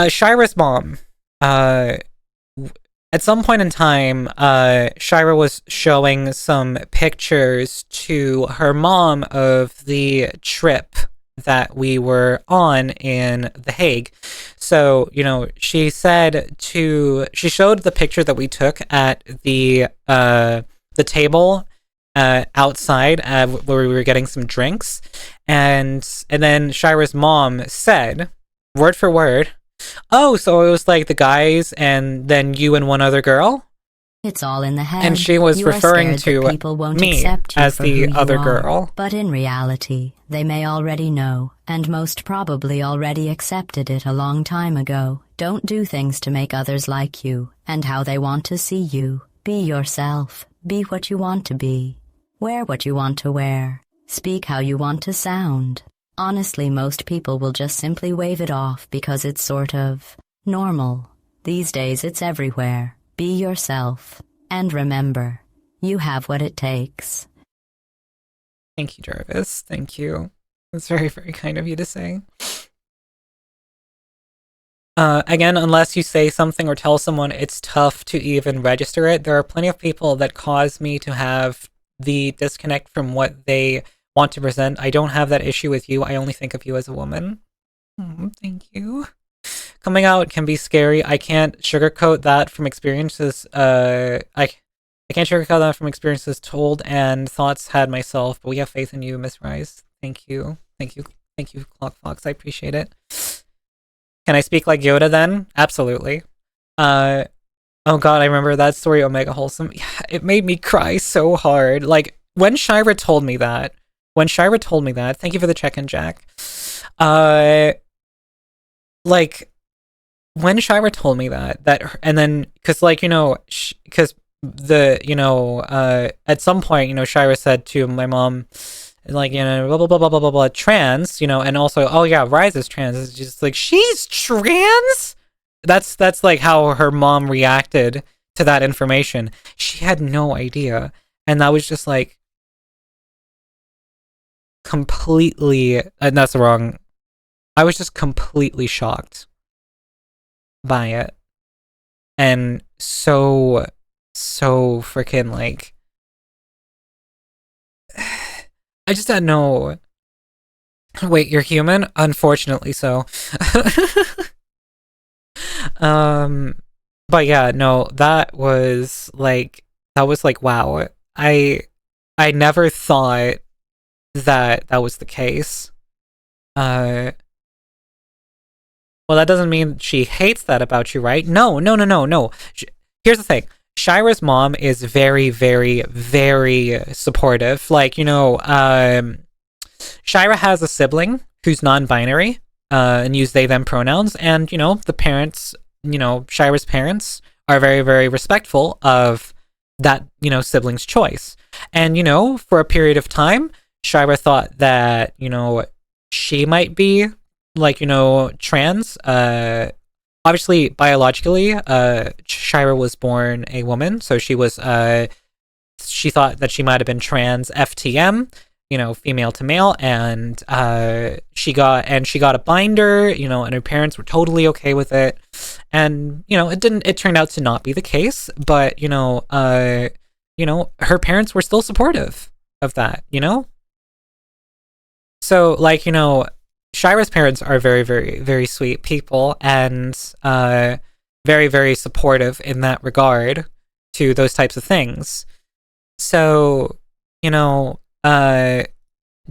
Shira's mom at some point in time, Shira was showing some pictures to her mom of the trip that we were on in The Hague. So, you know, she showed the picture that we took at the table outside where we were getting some drinks, and then Shira's mom said, word for word, "Oh, so it was like the guys and then you and one other girl?" It's all in the head. And she was referring to people won't me accept you as for the who you other are. girl. But in reality, they may already know, and most probably already accepted it a long time ago. Don't do things to make others like you, and how they want to see you. Be yourself. Be what you want to be. Wear what you want to wear. Speak how you want to sound. Honestly, most people will just simply wave it off because it's sort of normal. These days it's everywhere. Be yourself. And remember, you have what it takes. Thank you, Jarvis. Thank you. That's very, very kind of you to say. Again, unless you say something or tell someone, it's tough to even register it. There are plenty of people that cause me to have the disconnect from what they want to present. I don't have that issue with you. I only think of you as a woman. Thank you. Coming out can be scary. I can't sugarcoat that from experiences. I can't sugarcoat that from experiences told and thoughts had myself, but we have faith in you, Miss Rice. Thank you. Thank you. Thank you, Clock Fox. I appreciate it. Can I speak like Yoda then? Absolutely. Oh god, I remember that story, Omega Wholesome. Yeah, it made me cry so hard. Like, when Shira told me that, thank you for the check-in, Jack. Like, when Shira told me that, and then, cause like, you know, cause the, you know, at some point, you know, Shira said to my mom, like, you know, blah, blah, blah, blah, blah, blah, blah, trans, you know, and also, oh yeah, Rise is trans. It's just like, she's trans? That's like how her mom reacted to that information. She had no idea. And that was just like, completely, and that's wrong. I was just completely shocked by it. And so freaking like, I just had no. Wait, you're human? Unfortunately so. But yeah, no, that was like wow. I never thought that was the case. Well, that doesn't mean she hates that about you, right? No. Here's the thing. Shira's mom is very, very, very supportive. Like, you know, Shira has a sibling who's non-binary, and use they, them pronouns, and, you know, the parents, you know, Shira's parents are very, very respectful of that, you know, sibling's choice. And, you know, for a period of time, Shira thought that, you know, she might be, like, you know, trans. Obviously, biologically, Shira was born a woman, so she was, she thought that she might have been trans FTM, you know, female to male, and she got a binder, you know, and her parents were totally okay with it. And, you know, it turned out to not be the case, but, you know, her parents were still supportive of that, you know? So, like, you know, Shira's parents are very, very, very sweet people, and very, very supportive in that regard to those types of things. So, you know,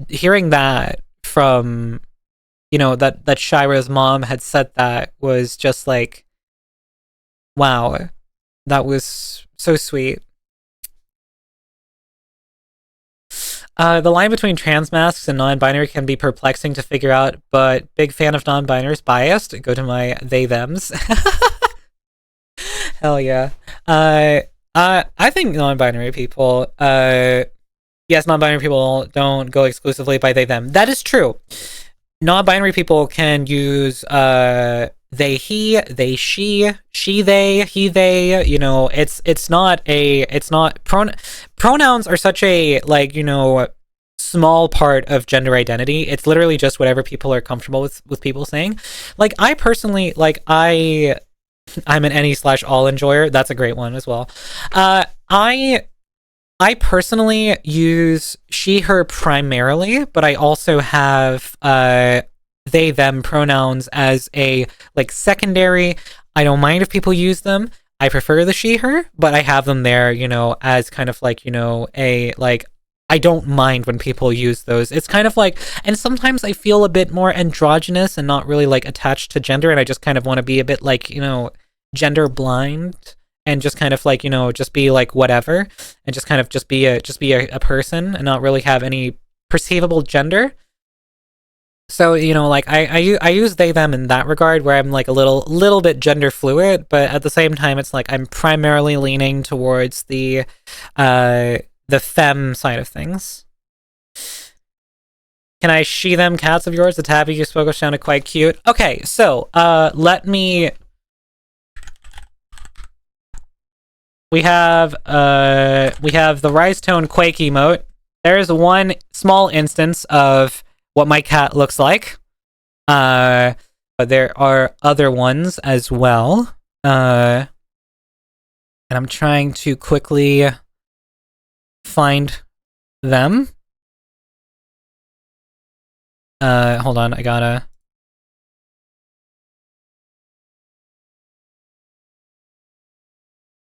hearing that from, you know, that Shira's mom had said that was just like, wow, that was so sweet. The line between trans masks and non-binary can be perplexing to figure out, but big fan of non-binaries. Biased. Go to my they-thems. Hell yeah. I think non-binary people, yes, non-binary people don't go exclusively by they-them. That is true. Non-binary people can use they, he, they, she, they, he, they. You know, pronouns are such a, like, you know, small part of gender identity. It's literally just whatever people are comfortable with people saying. Like, I personally, like, I'm an any/all enjoyer. That's a great one as well. I personally use she, her primarily, but I also have they, them pronouns as a, like, secondary. I don't mind if people use them. I prefer the she, her, but I have them there, you know, as kind of like, you know, a, like, I don't mind when people use those. It's kind of like, and sometimes I feel a bit more androgynous and not really, like, attached to gender, and I just kind of want to be a bit, like, you know, gender blind, and just kind of, like, you know, just be like whatever, and just kind of just be a person and not really have any perceivable gender. So, you know, like, I use they, them in that regard, where I'm, like, a little bit gender fluid, but at the same time, it's like I'm primarily leaning towards the femme side of things. Can I she, them cats of yours? The tabby you spoke of sounded quite cute. Okay, so, we have the Rise Tone Quake emote. There's one small instance of what my cat looks like. But there are other ones as well. And I'm trying to quickly find them. Hold on, I gotta...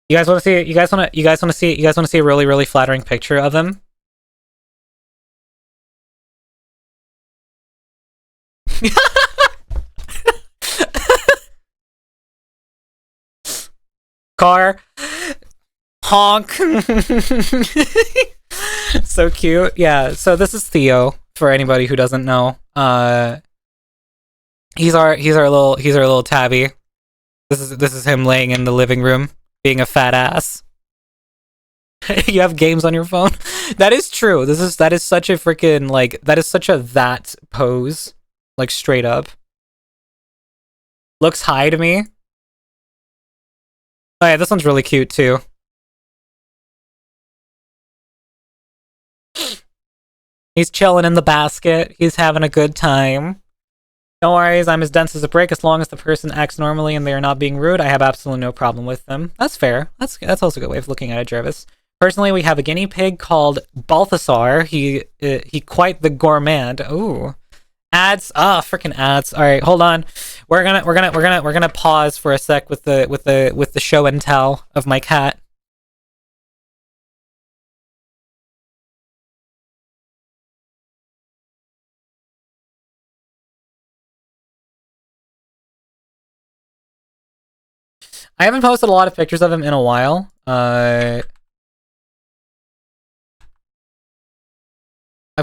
You guys want to see it? You guys want to see it? You guys want to see a really, really flattering picture of him? Car. Honk. So cute. Yeah, so this is Theo, for anybody who doesn't know. He's our little tabby. This is him laying in the living room, being a fat ass. You have games on your phone? That is true. That is such a freaking, like, that is such a that pose. Like, straight up. Looks high to me. Oh yeah, this one's really cute too. He's chilling in the basket. He's having a good time. No worries, I'm as dense as a brick. As long as the person acts normally and they are not being rude, I have absolutely no problem with them. That's fair. That's also a good way of looking at it, Jervis. Personally, we have a guinea pig called Balthasar. He quite the gourmand. Ooh. Ads. Freaking ads. All right, hold on. We're gonna pause for a sec with the show and tell of my cat. I haven't posted a lot of pictures of him in a while. I've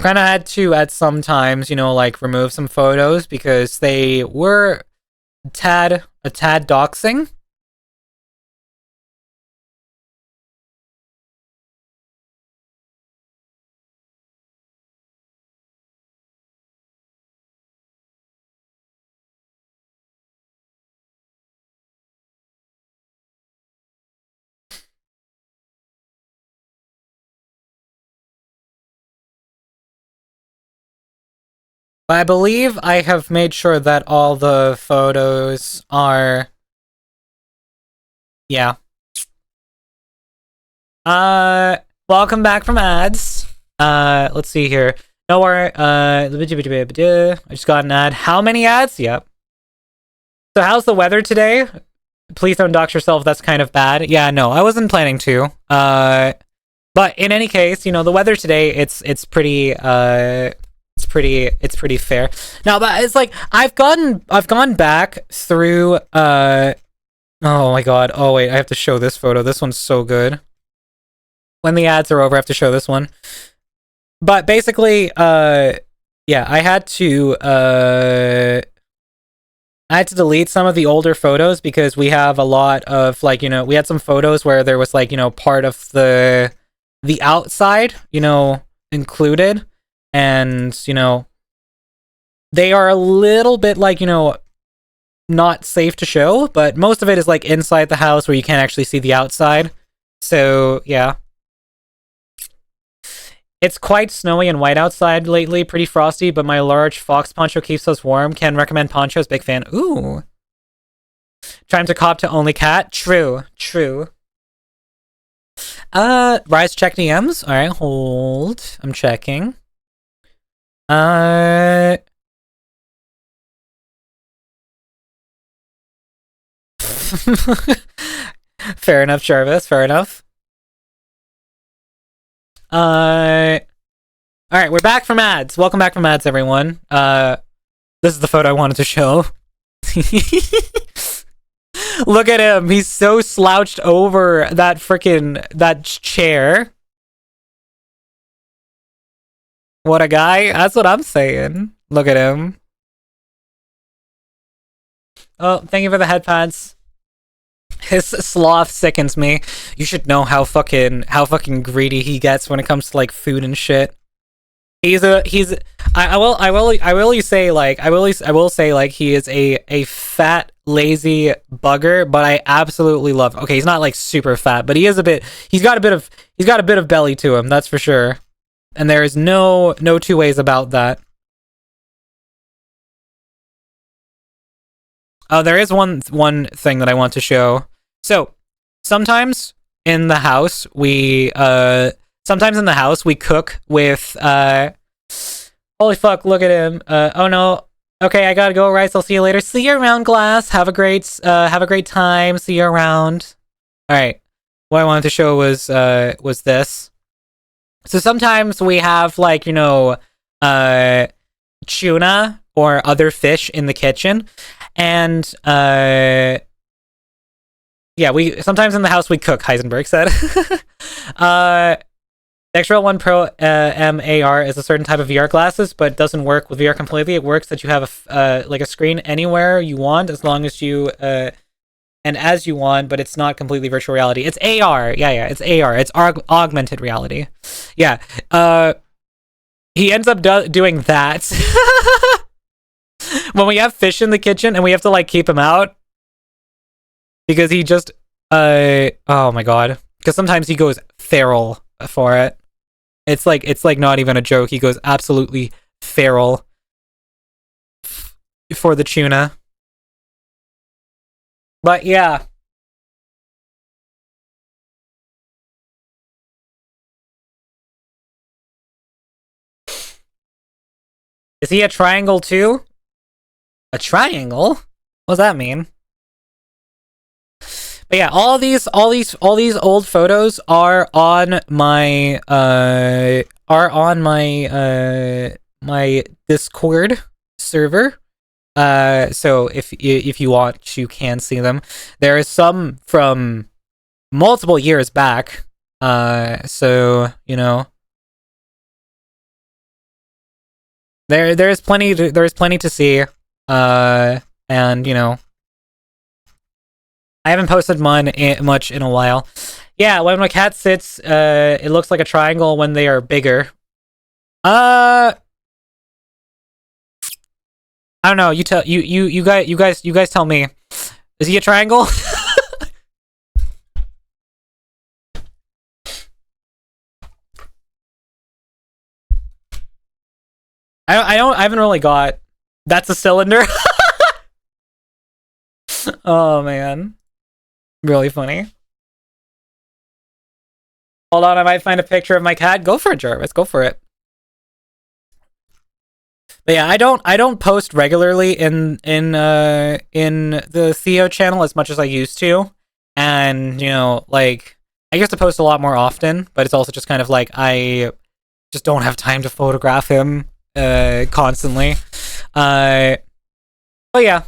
kind of had to, at some times, you know, like, remove some photos because they were a tad doxing. But I believe I have made sure that all the photos are... Yeah. Welcome back from ads. Let's see here. No worry, I just got an ad. How many ads? Yep. So how's the weather today? Please don't dox yourself, that's kind of bad. Yeah, no, I wasn't planning to. But in any case, you know, the weather today, it's pretty fair. Now, but it's like I've gone back through oh my god. Oh wait, I have to show this photo. This one's so good. When the ads are over, I have to show this one. But basically, yeah, I had to delete some of the older photos because we have a lot of, like, you know, we had some photos where there was, like, you know, part of the outside, you know, included. And, you know, they are a little bit, like, you know, not safe to show, but most of it is, like, inside the house where you can't actually see the outside. So, yeah. It's quite snowy and white outside lately, pretty frosty, but my large fox poncho keeps us warm. Can recommend ponchos, big fan. Ooh. Time to cop to only cat. True. Rise, check DMs. Alright, hold. I'm checking. Fair enough, Jarvis. Fair enough. Alright, we're back from ads. Welcome back from ads, everyone. This is the photo I wanted to show. Look at him. He's so slouched over that chair. What a guy. That's what I'm saying. Look at him. Oh, thank you for the headpads. His sloth sickens me. You should know how fucking greedy he gets when it comes to, like, food and shit. I will say like he is a fat, lazy bugger, but I absolutely love him. Okay, he's not like super fat, but he's got a bit of belly to him, that's for sure. And there is no two ways about that. Oh, there is one thing that I want to show. So, sometimes in the house we cook with holy fuck, look at him. Oh no. Okay, I gotta go, Rice. I'll see you later. See you around, Glass. Have a great time. See you around. Alright. what I wanted to show was this. So sometimes we have like, you know, tuna or other fish in the kitchen, and yeah, we sometimes in the house we cook, Heisenberg said. The XRL 1 Pro MAR is a certain type of VR glasses, but it doesn't work with VR completely. It works that you have like a screen anywhere you want, as long as you and as you want, but it's not completely virtual reality. It's AR. Yeah, it's AR. It's augmented reality. Yeah. He ends up doing that when we have fish in the kitchen and we have to like keep him out because he just oh my god, because sometimes he goes feral for it. It's like not even a joke. He goes absolutely feral for the tuna. But yeah. Is he a triangle too? A triangle? What does that mean? But yeah, all these old photos are on my my Discord server. So if you want, you can see them. There is some from multiple years back. So you know, there's plenty to see. And you know, I haven't posted much in a while. Yeah, when my cat sits, it looks like a triangle when they are bigger. I don't know. You guys tell me. Is he a triangle? I haven't really got. That's a cylinder. Oh man. Really funny. Hold on, I might find a picture of my cat. Go for it, Jarvis. Go for it. But yeah, I don't post regularly in the Theo channel as much as I used to. And, you know, like I used to post a lot more often, but it's also just kind of like I just don't have time to photograph him constantly. But yeah.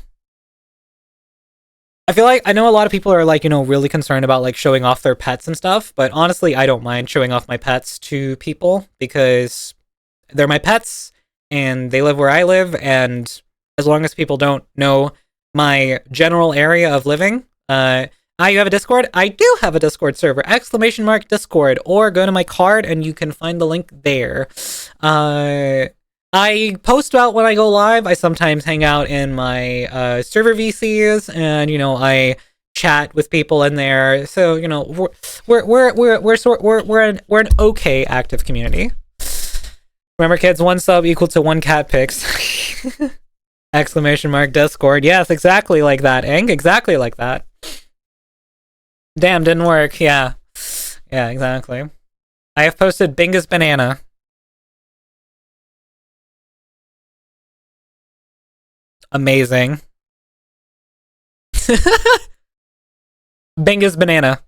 I feel like I know a lot of people are like, you know, really concerned about like showing off their pets and stuff, but honestly, I don't mind showing off my pets to people because they're my pets and they live where I live, and as long as people don't know my general area of living, you have a Discord? I do have a Discord server, !Discord, or go to my card and you can find the link there. I post about when I go live. I sometimes hang out in my server VCs, and you know I chat with people in there. So you know we're an okay active community. Remember, kids, 1 sub equal to 1 cat pics. !Discord. Yes, exactly like that, Eng. Exactly like that. Damn, didn't work. Yeah, exactly. I have posted Bingus Banana. Amazing. Bingus Banana.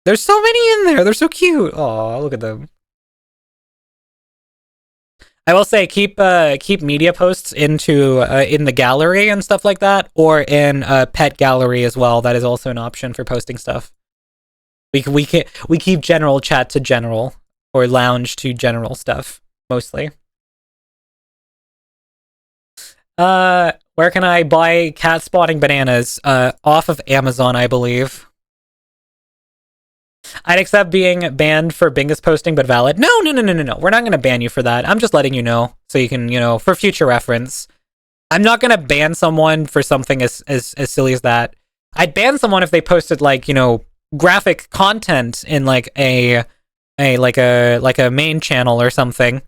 There's so many in there. They're so cute. Oh, look at them. I will say keep media posts into in the gallery and stuff like that, or in pet gallery as well. That is also an option for posting stuff. We keep general chat to general, or lounge to general stuff mostly. Where can I buy cat spotting bananas? Off of Amazon, I believe. I'd accept being banned for Bingus posting, but valid. No. We're not gonna ban you for that. I'm just letting you know, so you can, you know, for future reference. I'm not gonna ban someone for something as silly as that. I'd ban someone if they posted like, you know, graphic content in like a main channel or something.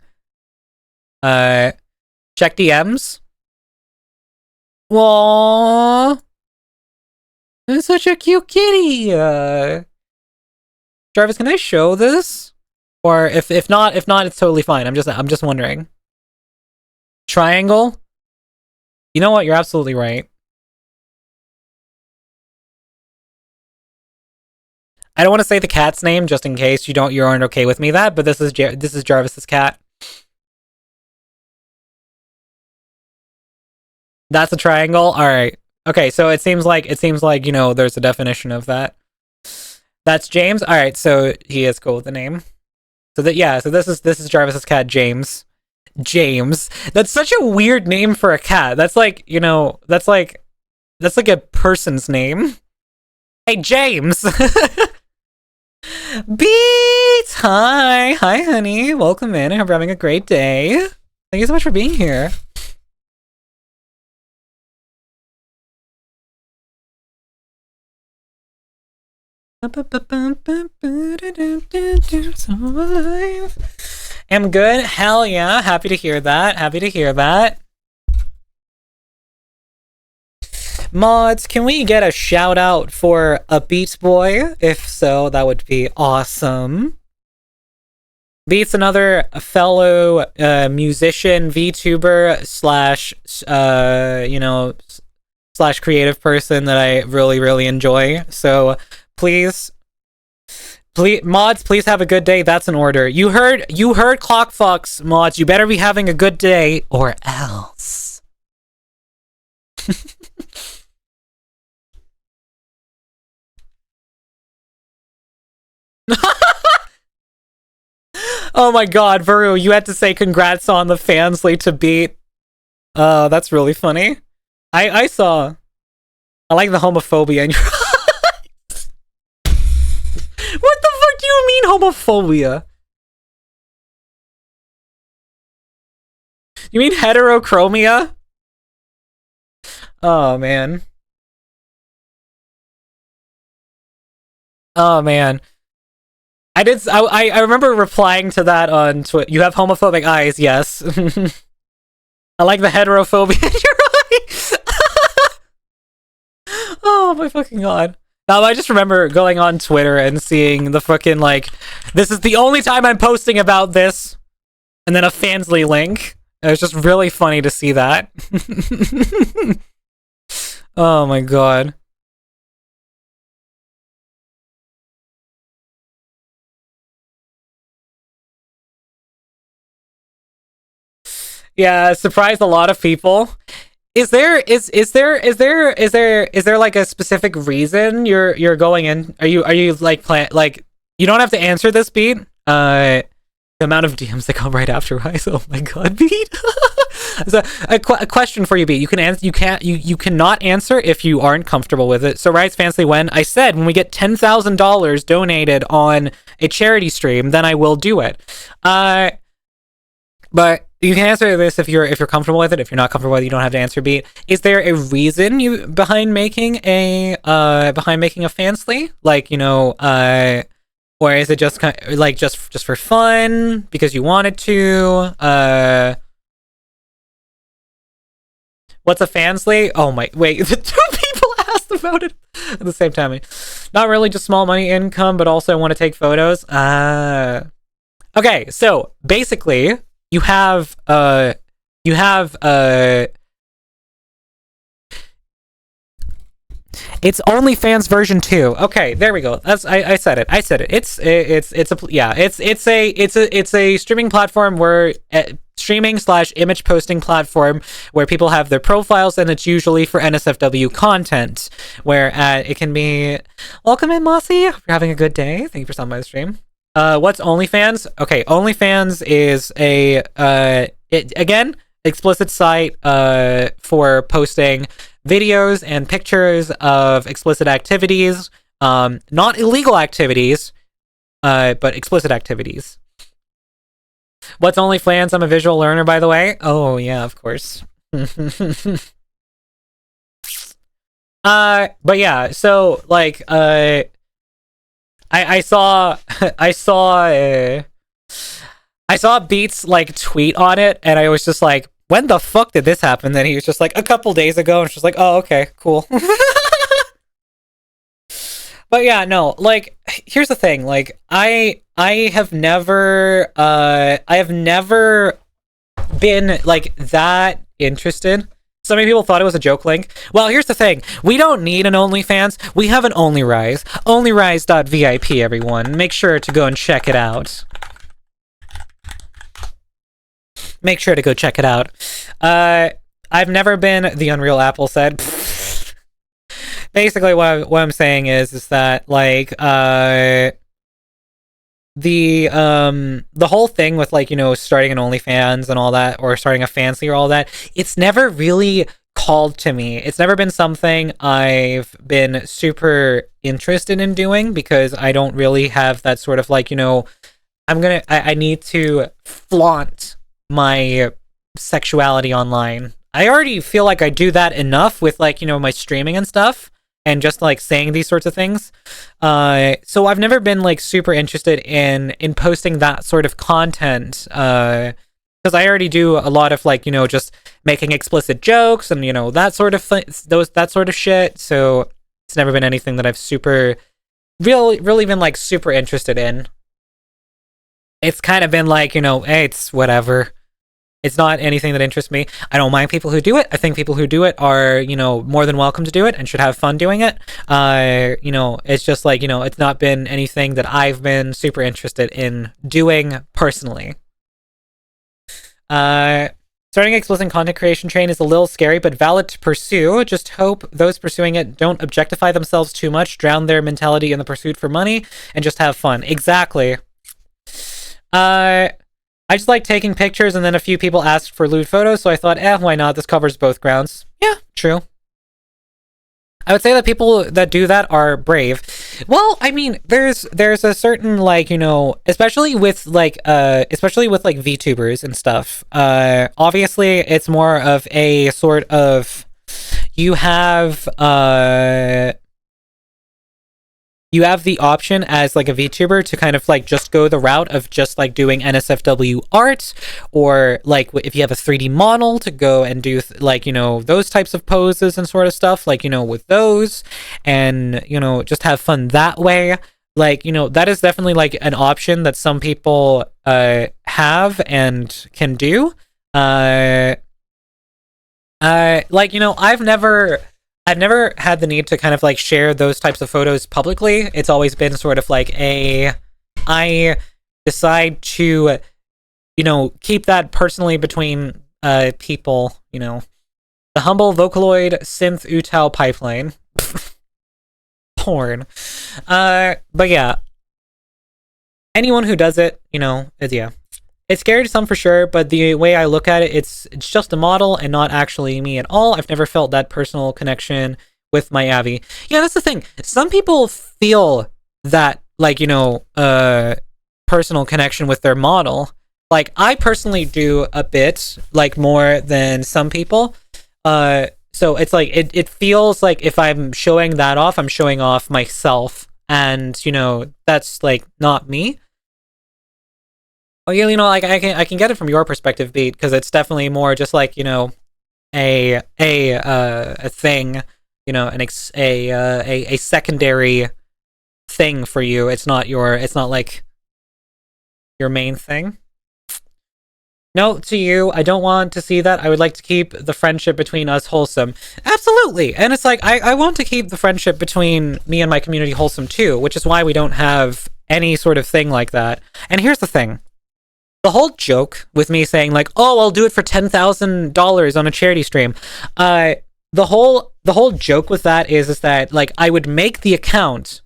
Check DMs. Aww. It's such a cute kitty. Jarvis, can I show this? Or if not, it's totally fine. I'm just wondering. Triangle? You know what? You're absolutely right. I don't want to say the cat's name just in case you aren't okay with me that, but this is Jarvis's cat. That's a triangle. All right. Okay, so it seems like you know there's a definition of that. That's James. All right, so he is cool with the name. So this is Jarvis's cat, James. James. That's such a weird name for a cat. That's like, you know, that's like a person's name. Hey, James. Beats. Hi, honey. Welcome in. I hope you're having a great day. Thank you so much for being here. So alive. I'm good. Hell yeah. Happy to hear that. Happy to hear that. Mods, can we get a shout out for a Beats Boy? If so, that would be awesome. Beats, another fellow musician, VTuber slash creative person that I really, really enjoy. So please, mods, please have a good day. That's an order. You heard Clockfox, mods. You better be having a good day or else. Oh my god, Varu, you had to say congrats on the Fansly to beat. That's really funny. I like the homophobia in your eyes. What the fuck do you mean homophobia? You mean heterochromia? Oh man. Oh man. I remember replying to that on Twitter. You have homophobic eyes, yes. I like the heterophobia in your eyes. Oh my fucking god. Now I just remember going on Twitter and seeing the fucking like, this is the only time I'm posting about this, and then a Fansly link. It was just really funny to see that. Oh my god. Yeah, surprised a lot of people. Is there like a specific reason you're going in? Are you like you don't have to answer this, Beat? The amount of DMs that come right after Rise. Oh my god, Beat. So a question for you, Beat. You cannot answer if you aren't comfortable with it. So Rise Fansly, when we get $10,000 donated on a charity stream, then I will do it. But you can answer this if you're comfortable with it. If you're not comfortable with it, you don't have to answer, Beat. Is there a reason behind making a Fansly? Like, you know, or is it just kind of, like just for fun because you wanted to? What's a Fansly? Oh my, wait, the two people asked about it at the same time. Not really just small money income, but also want to take photos. Okay, so basically, you have it's OnlyFans version 2. Okay, there we go. I said it. It's a streaming platform where streaming/image posting platform where people have their profiles, and it's usually for NSFW content. Where it can be, welcome in, Mossy. Hope you're having a good day. Thank you for stopping by the stream. What's OnlyFans? Okay, OnlyFans is again, explicit site for posting videos and pictures of explicit activities, not illegal activities, but explicit activities. What's OnlyFans? I'm a visual learner, by the way. Oh yeah, of course. But yeah, so like I saw Beats like tweet on it, and I was just like, when the fuck did this happen? Then he was just like, a couple days ago, and just like, oh, okay, cool. But yeah, no, like, here's the thing, like, I have never been like that interested. So many people thought it was a joke link. Well, here's the thing. We don't need an OnlyFans. We have an OnlyRise. OnlyRise.vip, everyone. Make sure to go and check it out. Make sure to go check it out. I've never been, the Unreal Apple said. Basically, what I'm saying is that, like, the whole thing with, like, you know, starting an OnlyFans and all that, or starting a Fansly or all that, it's never really called to me. It's never been something I've been super interested in doing, because I don't really have that sort of, like, you know, I need to flaunt my sexuality online. I already feel like I do that enough with, like, you know, my streaming and stuff, and just, like, saying these sorts of things. So I've never been, like, super interested in posting that sort of content, because I already do a lot of, like, you know, just making explicit jokes and, you know, that sort of that sort of shit. So it's never been anything that I've really been, like, super interested in. It's kind of been like, you know, hey, it's whatever. It's not anything that interests me. I don't mind people who do it. I think people who do it are, you know, more than welcome to do it and should have fun doing it. You know, it's just like, you know, it's not been anything that I've been super interested in doing personally. Starting explicit content creation train is a little scary, but valid to pursue. Just hope those pursuing it don't objectify themselves too much, drown their mentality in the pursuit for money, and just have fun. Exactly. I just like taking pictures, and then a few people asked for lewd photos, so I thought, why not? This covers both grounds. Yeah, true. I would say that people that do that are brave. Well, I mean, there's a certain, like, you know, especially with VTubers and stuff. Obviously, it's more of a sort of, you have the option as, like, a VTuber to kind of, like, just go the route of just, like, doing NSFW art, or, like, if you have a 3D model, to go and do like, you know, those types of poses and sort of stuff, like, you know, with those, and, you know, just have fun that way. Like, you know, that is definitely, like, an option that some people have and can do. Like, you know, I've never had the need to kind of, like, share those types of photos publicly. It's always been sort of like I decide to, you know, keep that personally between people, you know. The humble Vocaloid synth Utao pipeline. Porn. But yeah. Anyone who does it, you know, yeah. It's scary to some for sure, but the way I look at it, it's just a model and not actually me at all. I've never felt that personal connection with my Avi. Yeah, that's the thing. Some people feel that, like, you know, personal connection with their model. Like, I personally do a bit, like, more than some people. So it's like, it feels like if I'm showing that off, I'm showing off myself. And, you know, that's, like, not me. Well, yeah, you know, like, I can get it from your perspective, Beat, because it's definitely more just like, you know, a thing, you know, a secondary thing for you. It's not like your main thing. Note to you, I don't want to see that. I would like to keep the friendship between us wholesome. Absolutely. And it's like, I want to keep the friendship between me and my community wholesome too, which is why we don't have any sort of thing like that. And here's the thing. The whole joke with me saying, like, oh, I'll do it for $10,000 on a charity stream. The whole joke with that is that, like, I would make the account,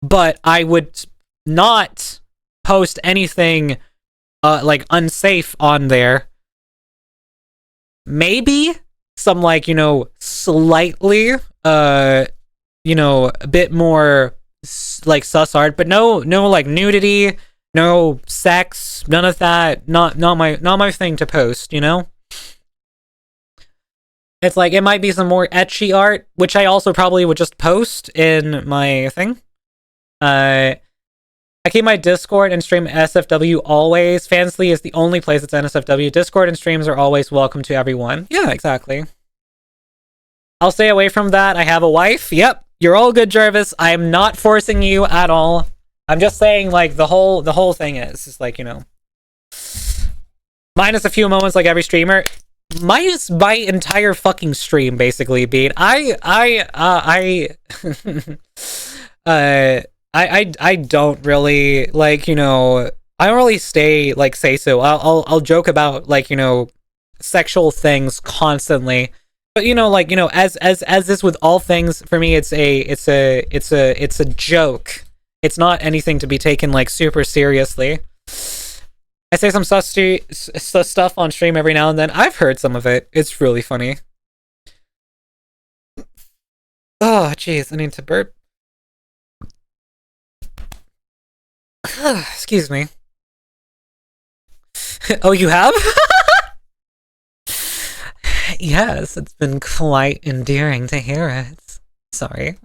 but I would not post anything like unsafe on there. Maybe some, like, you know, slightly you know, a bit more like sus art, but no like nudity, no sex, none of that. Not my thing to post, you know? It's like, it might be some more ecchi art, which I also probably would just post in my thing. I keep my Discord and stream SFW always. Fansly is the only place that's NSFW. Discord and streams are always welcome to everyone. Yeah, exactly. I'll stay away from that. I have a wife. Yep, you're all good, Jarvis. I'm not forcing you at all. I'm just saying, like, the whole thing is like, you know, minus a few moments like every streamer. minus my entire fucking stream basically being I don't really like, you know, I don't really say so. I'll joke about like, you know, sexual things constantly. But you know, like, you know, as is with all things, for me it's a joke. It's not anything to be taken like super seriously. I say some stuff on stream every now and then. I've heard some of it. It's really funny. Oh, jeez, I need to burp. Excuse me. Oh, you have? Yes, it's been quite endearing to hear it. Sorry.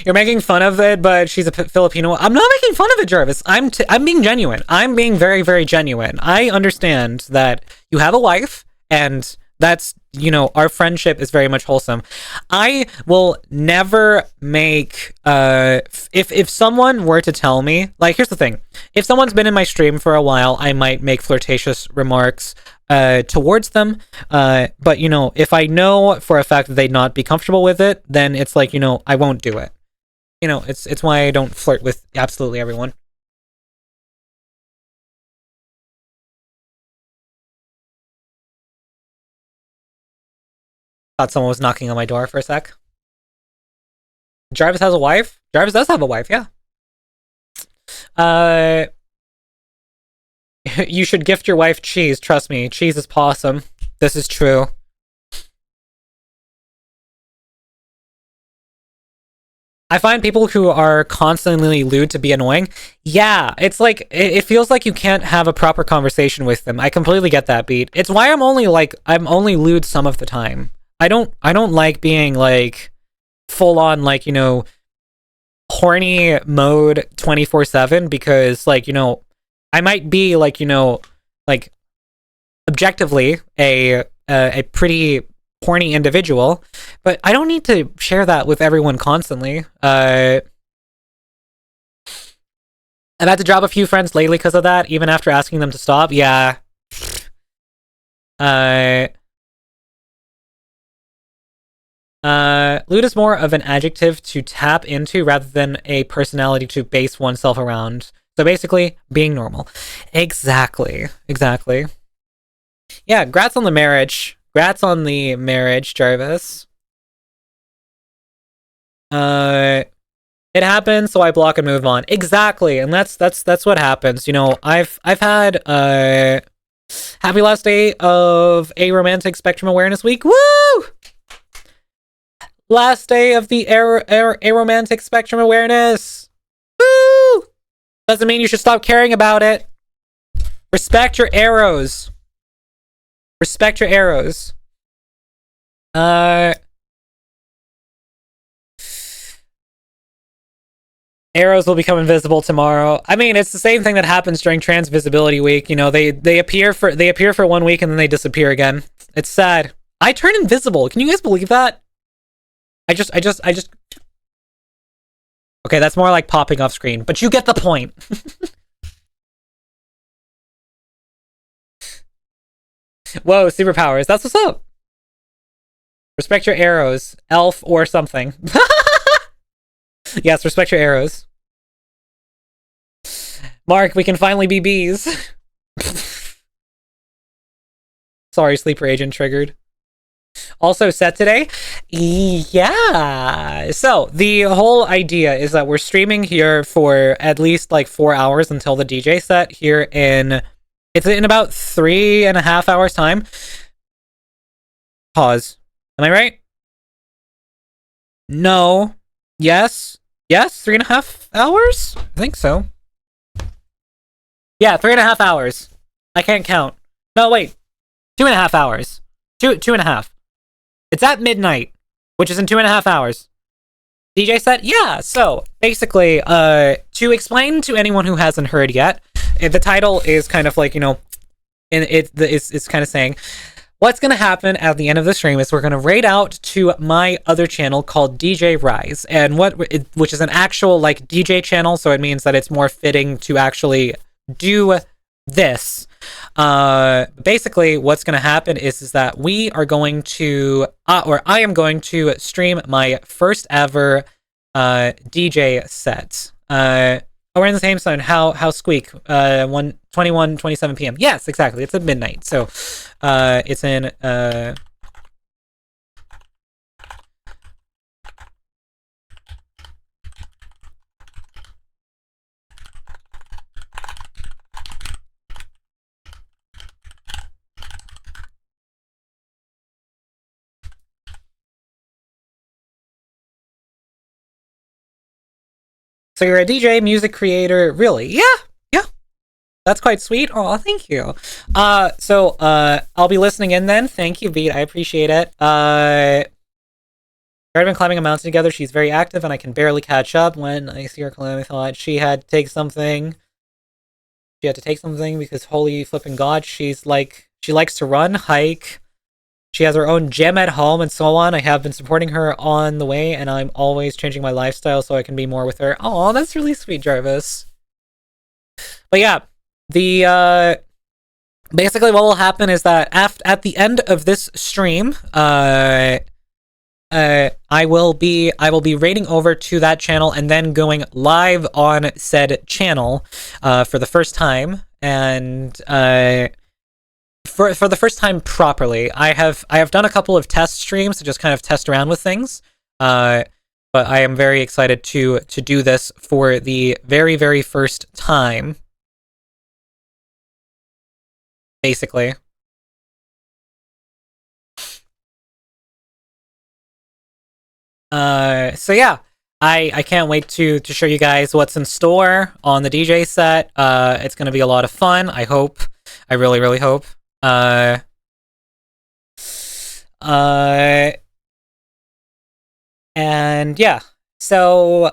You're making fun of it, but she's a Filipino. I'm not making fun of it, Jarvis. I'm being genuine. I'm being very, very genuine. I understand that you have a wife, and that's, you know, our friendship is very much wholesome. I will never make, if someone were to tell me, like, here's the thing. If someone's been in my stream for a while, I might make flirtatious remarks towards them. But, you know, if I know for a fact that they'd not be comfortable with it, then it's like, you know, I won't do it. You know, it's why I don't flirt with absolutely everyone. Thought someone was knocking on my door for a sec. Jarvis has a wife? Jarvis does have a wife, yeah. You should gift your wife cheese, trust me. Cheese is pawsome. This is true. I find people who are constantly lewd to be annoying. Yeah, it's like, it feels like you can't have a proper conversation with them. I completely get that beat. It's why I'm only lewd some of the time. I don't like being like full on, like, you know, horny mode 24/7, because, like, you know, I might be like, you know, like objectively a pretty horny individual, but I don't need to share that with everyone constantly. I've had to drop a few friends lately because of that, even after asking them to stop. Yeah. Lewd is more of an adjective to tap into rather than a personality to base oneself around. So basically, being normal. Exactly. Yeah, grats on the marriage. Grats on the marriage, Jarvis. It happens, so I block and move on. Exactly, and that's what happens. You know, I've had happy last day of a romantic spectrum awareness week. Woo! Last day of the aromantic spectrum awareness. Woo! Doesn't mean you should stop caring about it. Respect your arrows. Respect your arrows. Arrows will become invisible tomorrow. I mean, it's the same thing that happens during Trans Visibility Week. You know, they appear for 1 week and then they disappear again. It's sad. I turn invisible. Can you guys believe that? I just. Okay, that's more like popping off screen, but you get the point. Whoa, superpowers. That's what's up. Respect your arrows, elf or something. Yes, respect your arrows. Mark, we can finally be bees. Sorry, sleeper agent triggered. Also set today? Yeah. So, the whole idea is that we're streaming here for at least like 4 hours until the DJ set here in... It's in about 3.5 hours time. Pause. Am I right? No. Yes. Yes, 3.5 hours? I think so. Yeah, 3.5 hours. I can't count. No, wait. 2.5 hours. 2.5. It's at midnight, which is in 2.5 hours. DJ set? Yeah, so basically, to explain to anyone who hasn't heard yet, the title is kind of like, you know, it's kind of saying, what's going to happen at the end of the stream is we're going to raid out to my other channel called DJ Rise, and which is an actual like DJ channel, so it means that it's more fitting to actually do this. Basically, what's going to happen is that we are going to, or I am going to stream my first ever DJ set. Oh, we're in the same zone. How Squeak? 27 p.m. Yes, exactly. It's at midnight. So, it's in So you're a DJ, music creator, really? Yeah. That's quite sweet. Oh, thank you. So I'll be listening in then. Thank you, Beat. I appreciate it. We've already been climbing a mountain together. She's very active, and I can barely catch up. When I see her climb, I thought she had to take something. She had to take something because holy flipping god, she likes to run, hike. She has her own gym at home and so on. I have been supporting her on the way, and I'm always changing my lifestyle so I can be more with her. Oh, that's really sweet, Jarvis. But yeah, the basically what will happen is that at the end of this stream, I will be raiding over to that channel and then going live on said channel for the first time, and for the first time properly. I have done a couple of test streams to just kind of test around with things, but I am very excited to do this for the very, very first time, basically. So yeah, I can't wait to show you guys what's in store on the DJ set. It's gonna be a lot of fun. I hope. I really, really hope. And yeah, so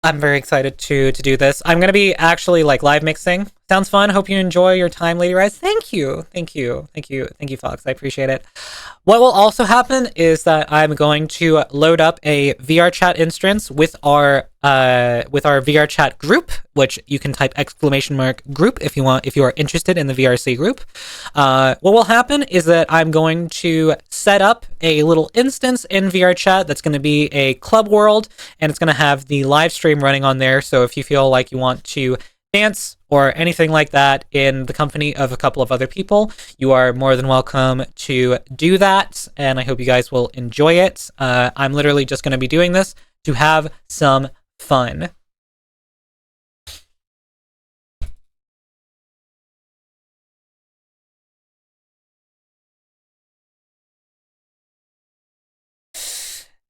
I'm very excited to do this. I'm gonna be actually like live mixing. Sounds fun. Hope you enjoy your time, Lady Rise. Thank you, Fox. I appreciate it. What will also happen is that I'm going to load up a VR chat instance with our VR chat group, which you can type !group if you are interested in the VRC group. What will happen is that I'm going to set up a little instance in VR chat that's going to be a club world, and it's going to have the live stream running on there. So if you feel like you want to dance or anything like that in the company of a couple of other people, you are more than welcome to do that, and I hope you guys will enjoy it. I'm literally just going to be doing this to have some fun.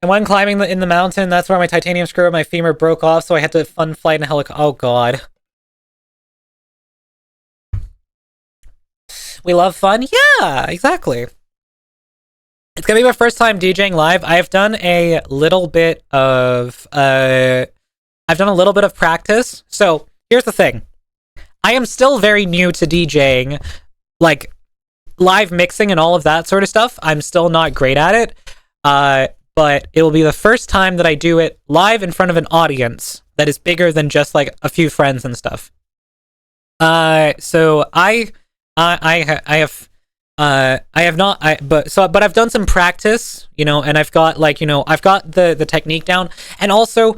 And when climbing in the mountain, that's where my titanium screw and my femur broke off, so I had to fun flight in a helicopter. Oh god. We love fun? Yeah, exactly. It's gonna be my first time DJing live. I've done a little bit of practice. So here's the thing. I am still very new to DJing, like live mixing and all of that sort of stuff. I'm still not great at it. But it will be the first time that I do it live in front of an audience that is bigger than just like a few friends and stuff. So but I've done some practice, you know, and I've got the technique down, and also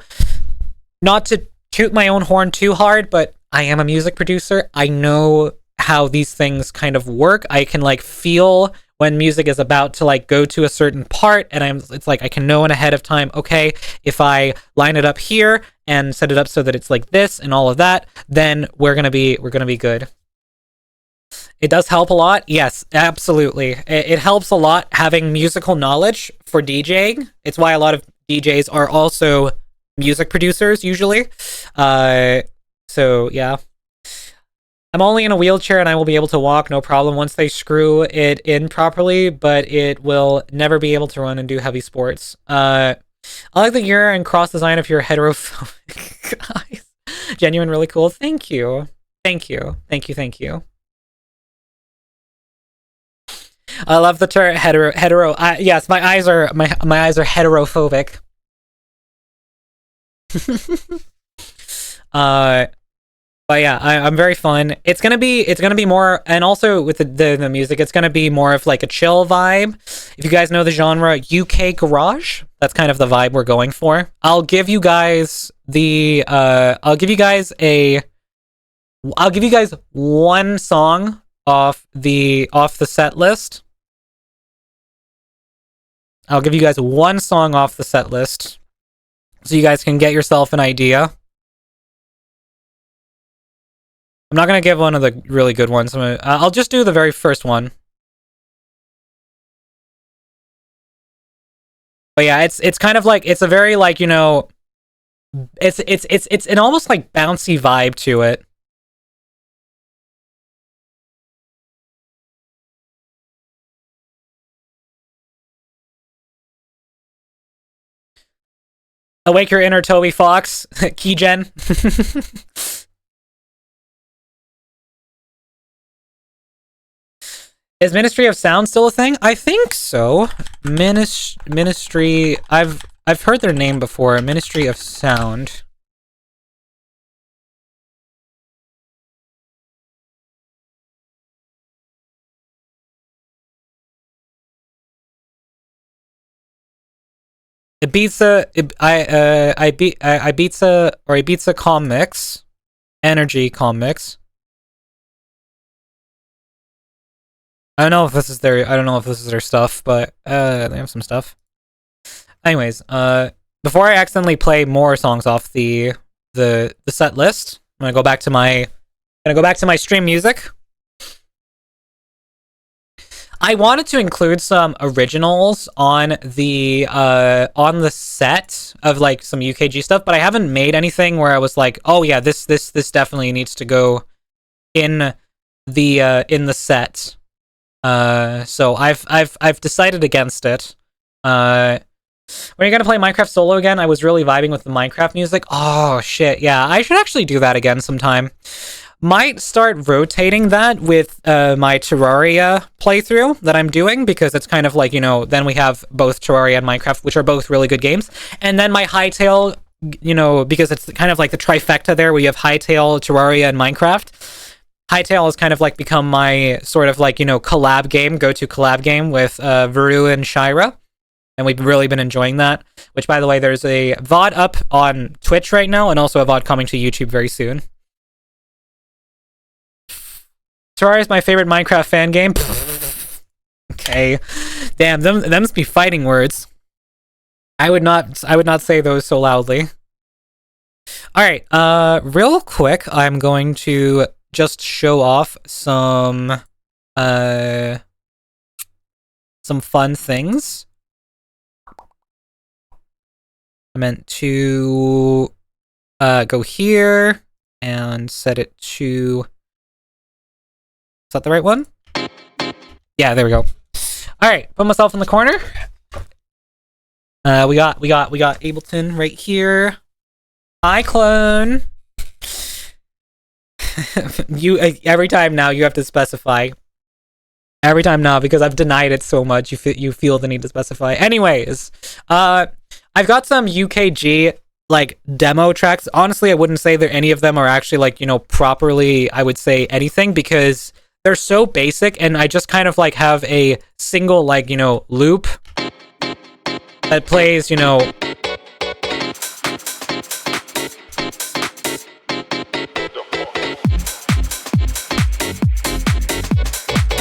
not to toot my own horn too hard, but I am a music producer. I know how these things kind of work. I can like feel when music is about to like go to a certain part, and it's like I can know in ahead of time, okay, if I line it up here and set it up so that it's like this and all of that, then we're gonna be good. It does help a lot. Yes, absolutely. It helps a lot having musical knowledge for DJing. It's why a lot of DJs are also music producers usually. So yeah. I'm only in a wheelchair and I will be able to walk, no problem, once they screw it in properly, but it will never be able to run and do heavy sports. I like the gear and cross design of your heterophobic guys. Genuine, really cool. Thank you. Thank you. Thank you. Thank you. I love the term hetero. Yes, my eyes are heterophobic. But yeah, I'm very fun. It's gonna be more, and also with the music, it's gonna be more of like a chill vibe. If you guys know the genre UK garage, that's kind of the vibe we're going for. I'll give you guys one song off the set list. I'll give you guys one song off the set list, so you guys can get yourself an idea. I'm not gonna give one of the really good ones. I'll just do the very first one. But yeah, it's kind of like, it's a very like, you know, it's an almost like bouncy vibe to it. Awake your inner Toby Fox, Keygen. Is Ministry of Sound still a thing? I think so. Ministry. I've heard their name before. Ministry of Sound. Ibiza Comics, Energy Comics. I don't know if this is their stuff, but they have some stuff. Anyways, before I accidentally play more songs off the set list, I'm gonna go back to my stream music. I wanted to include some originals on the set of like some UKG stuff, but I haven't made anything where I was like, oh yeah, this definitely needs to go in the set. So I've decided against it. When are you gonna play Minecraft solo again? I was really vibing with the Minecraft music. Oh shit, yeah, I should actually do that again sometime. Might start rotating that with my Terraria playthrough that I'm doing, because it's kind of like, you know, then we have both Terraria and Minecraft, which are both really good games, and then my Hytale, you know, because it's kind of like the trifecta there, where you have Hytale, Terraria, and Minecraft. Hytale has kind of like become my sort of like, you know, go-to collab game with Varu and Shira. And we've really been enjoying that. Which, by the way, there's a VOD up on Twitch right now, and also a VOD coming to YouTube very soon. Terraria is my favorite Minecraft fan game. Okay. Damn, them must be fighting words. I would not say those so loudly. Alright, real quick, I'm going to just show off some fun things. I meant to go here and set it to... Is that the right one? Yeah, there we go. Alright, put myself in the corner. We got Ableton right here. Hi, clone. You every time now you have to specify. Every time now, because I've denied it so much, you feel the need to specify. Anyways, I've got some UKG like demo tracks. Honestly, I wouldn't say that any of them are actually like, you know, properly, I would say, anything, because they're so basic, and I just kind of like have a single like, you know, loop that plays, you know,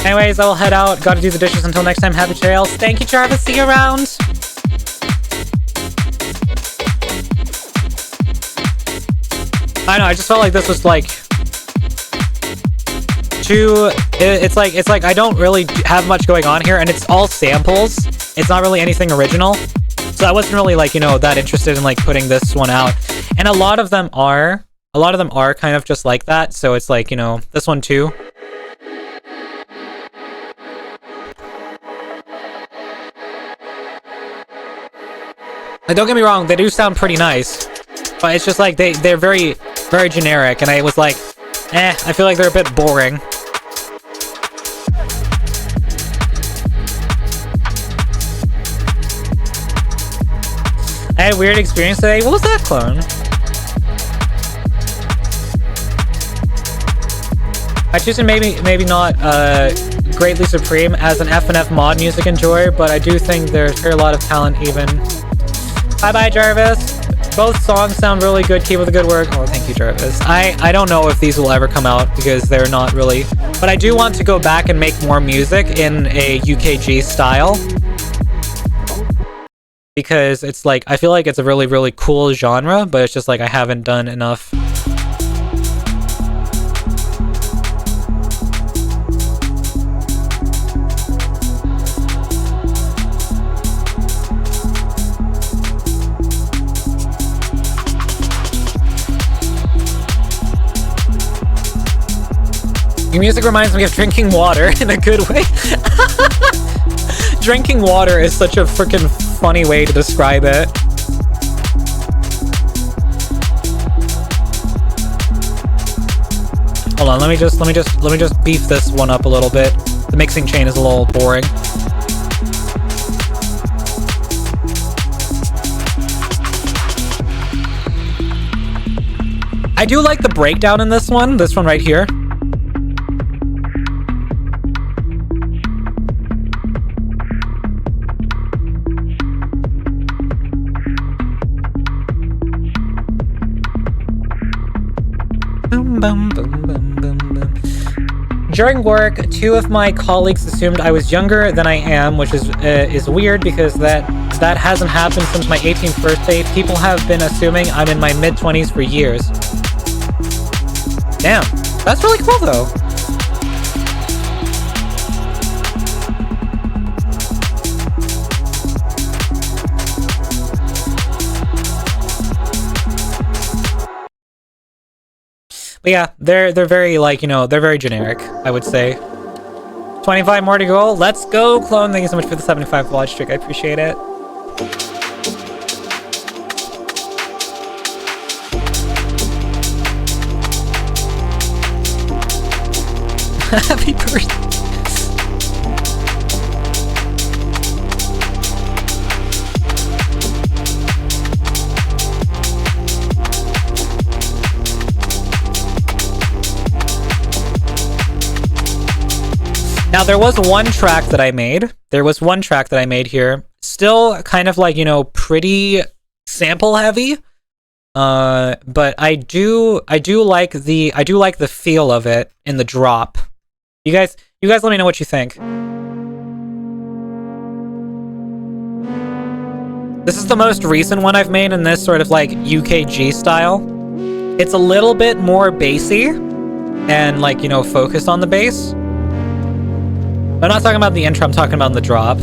anyways, I'll head out. Gotta do the dishes. Until next time, happy trails. Thank you, Jarvis. See you around. I know, I just felt like this was like too... It's like I don't really have much going on here, and it's all samples. It's not really anything original. So I wasn't really like, you know, that interested in like putting this one out. And a lot of them are kind of just like that. So it's like, you know, this one too. Like, don't get me wrong, they do sound pretty nice, but it's just like they're very, very generic, and I was like, I feel like they're a bit boring. I had a weird experience today. What was that, clone? I choose maybe not greatly supreme as an FNF mod music enjoyer, but I do think there's a lot of talent even. Bye Jarvis. Both songs sound really good. Keep up the good work. Oh, thank you, Jarvis. I don't know if these will ever come out because they're not really, but I do want to go back and make more music in a UKG style, because it's like, I feel like it's a really, really cool genre, but it's just like I haven't done enough. Your music reminds me of drinking water in a good way. Drinking water is such a freaking funny way to describe it. Hold on, let me just beef this one up a little bit. The mixing chain is a little boring. I do like the breakdown in this one right here. During work, 2 of my colleagues assumed I was younger than I am, which is weird because that hasn't happened since my 18th birthday. People have been assuming I'm in my mid-20s for years. Damn, that's really cool though. But yeah, they're very, like, you know, they're very generic, I would say. 25 more to go. Let's go, Clone. Thank you so much for the 75 watch streak. I appreciate it. Happy birthday. Now, there was one track that I made. Here. Still kind of like, you know, pretty sample heavy. But I do like the feel of it in the drop. You guys let me know what you think. This is the most recent one I've made in this sort of like UKG style. It's a little bit more bassy and, like, you know, focused on the bass. I'm not talking about the intro, I'm talking about the drop,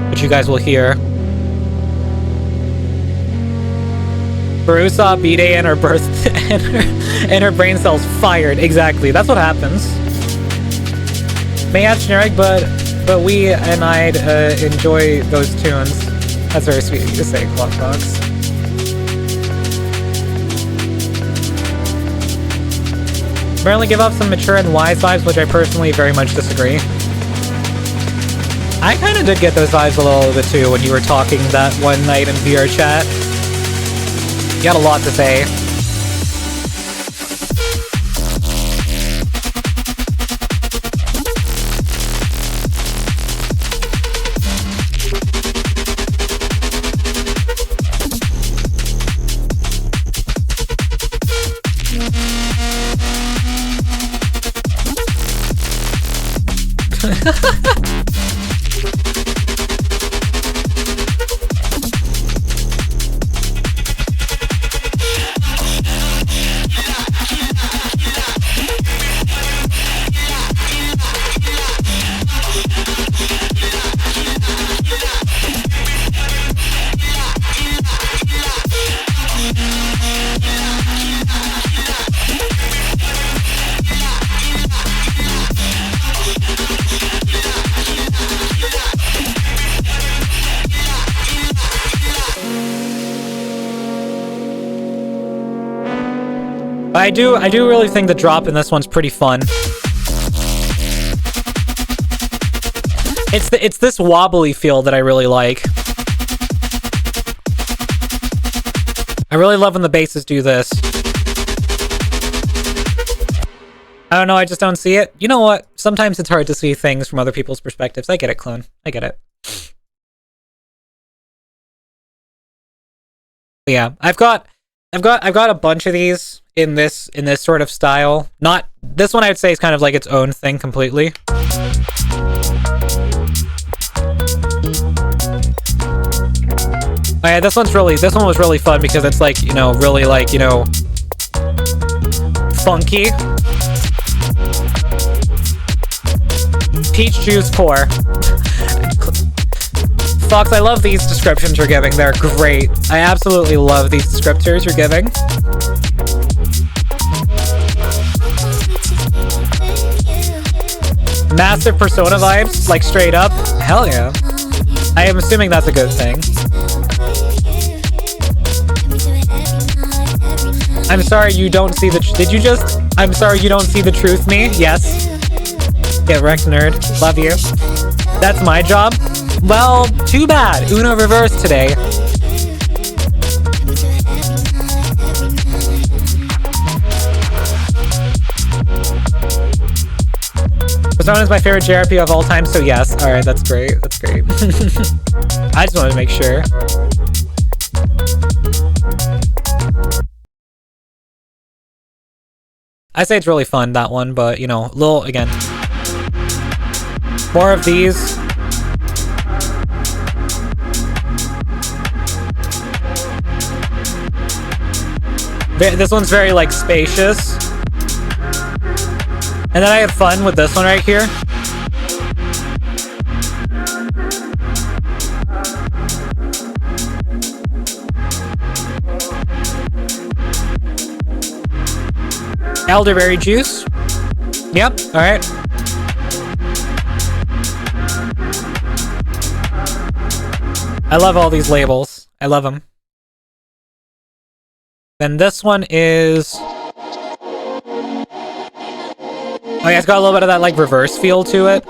which you guys will hear. Baru saw B-Day and her birth and her brain cells fired. Exactly, that's what happens. May have generic, but we and I'd enjoy those tunes. That's very sweet of you to say, Clockbox. Apparently give off some mature and wise vibes, which I personally very much disagree. I kind of did get those vibes a little bit too when you were talking that one night in VR chat. You got a lot to say. I do really think the drop in this one's pretty fun. It's this wobbly feel that I really like. I really love when the basses do this. I don't know, I just don't see it. You know what? Sometimes it's hard to see things from other people's perspectives. I get it, Clone. I get it. But yeah, I've got a bunch of these in this sort of style. Not this one, I would say is kind of like its own thing completely. Oh yeah, this one was really fun because it's like, you know, really like, you know, funky. Peach juice core. Fox, I love these descriptions you're giving. They're great. I absolutely love these descriptors you're giving. Massive Persona vibes, like straight up. Hell yeah. I am assuming that's a good thing. I'm sorry you don't see the... I'm sorry you don't see the truth, me? Yes. Get wrecked, nerd. Love you. That's my job? Well, too bad. Uno reverse today. Persona is my favorite JRPG of all time, so yes. Alright, that's great. That's great. I just wanted to make sure. I say it's really fun, that one, but, you know, little, again. More of these. This one's very, like, spacious. And then I had fun with this one right here. Elderberry juice. Yep, alright. I love all these labels. I love them. Then this one is... Oh yeah, it's got a little bit of that, like, reverse feel to it.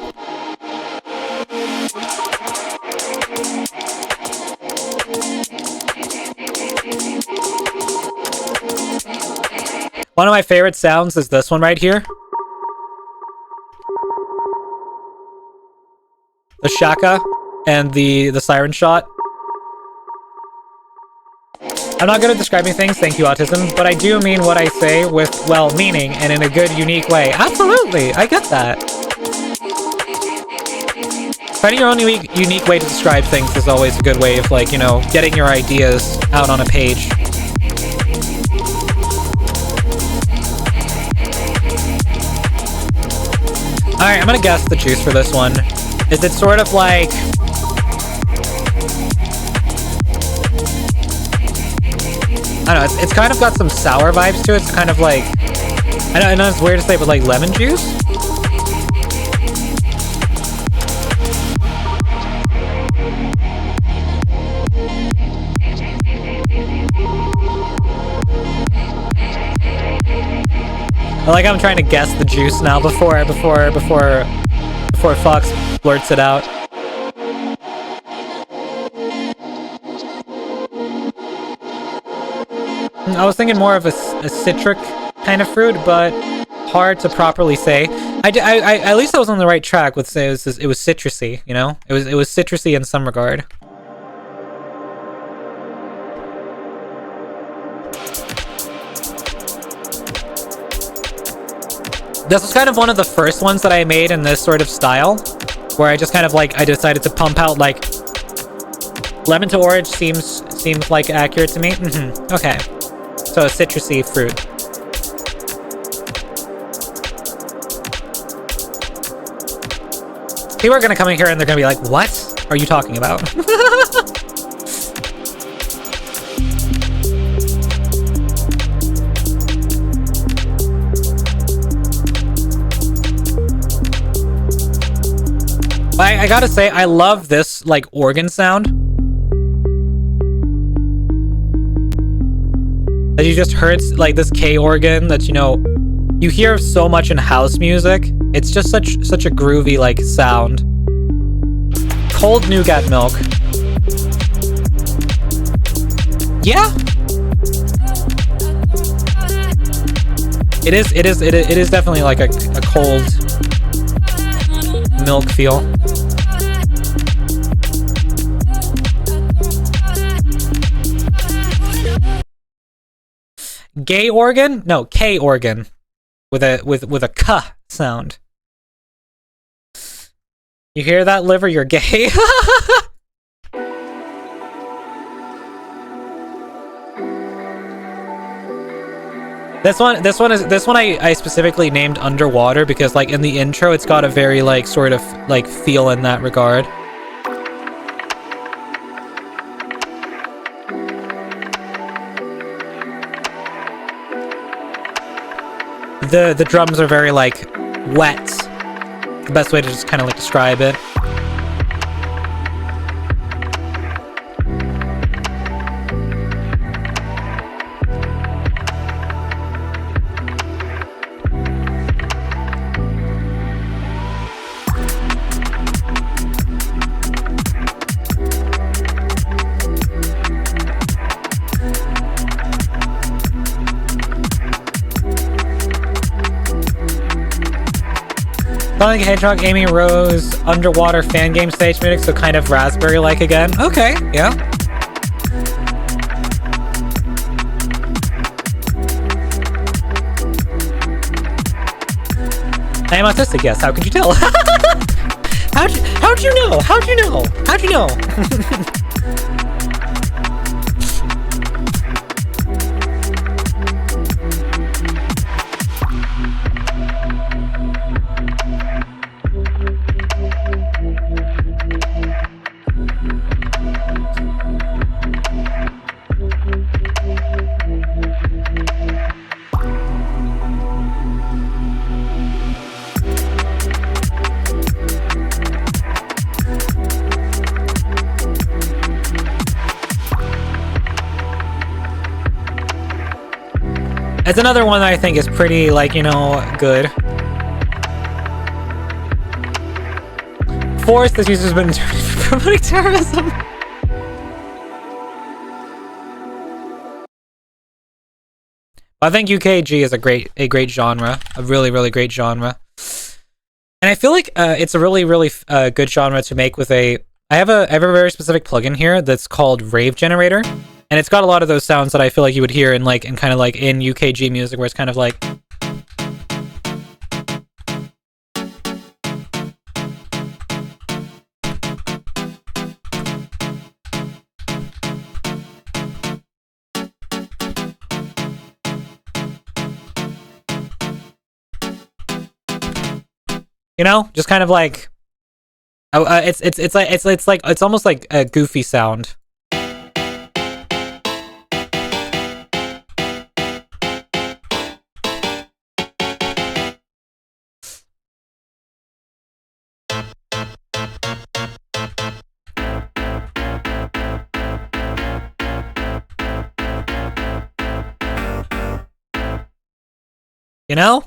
One of my favorite sounds is this one right here. The shaka and the siren shot. I'm not good at describing things, thank you, Autism, but I do mean what I say with, well, meaning and in a good, unique way. Absolutely, I get that. Finding your own unique way to describe things is always a good way of, like, you know, getting your ideas out on a page. Alright, I'm gonna guess the juice for this one. Is it sort of like... I don't know, it's kind of got some sour vibes to it. It's kind of like... I know it's weird to say, but like lemon juice? I like I'm trying to guess the juice now before Fox blurts it out. I was thinking more of a citric kind of fruit, but hard to properly say. I at least I was on the right track with say it was citrusy, you know? It was citrusy in some regard. This was kind of one of the first ones that I made in this sort of style, where I just kind of like, I decided to pump out like, lemon to orange seems like accurate to me. Okay, so a citrusy fruit. People are gonna come in here and they're gonna be like, what are you talking about? I gotta say, I love this, like, organ sound. That you just heard, like, this K organ that, you know, you hear so much in house music. It's just such a groovy, like, sound. Cold nougat milk. Yeah? It is definitely like a cold milk feel. Gay organ? No, K organ. With a K sound. You hear that, liver? You're gay. This one I specifically named Underwater because like in the intro it's got a very like sort of like feel in that regard. The drums are very like wet. The best way to just kind of like describe it. Sonic the Hedgehog, Amy Rose, Underwater fan game stage music, so kind of Raspberry-like again. Okay, yeah. I am autistic, yes. How could you tell? How'd you know? How'd you know? How'd you know? It's another one that I think is pretty, like, you know, good. Fourth, this user's been promoting terrorism. I think UKG is a great genre, a really great genre, and I feel like it's a really good genre to make with a. I have a very specific plugin here that's called Rave Generator. And it's got a lot of those sounds that I feel like you would hear in like in kind of like in UKG music, where it's kind of like you know, just kind of like it's almost like a goofy sound. You know?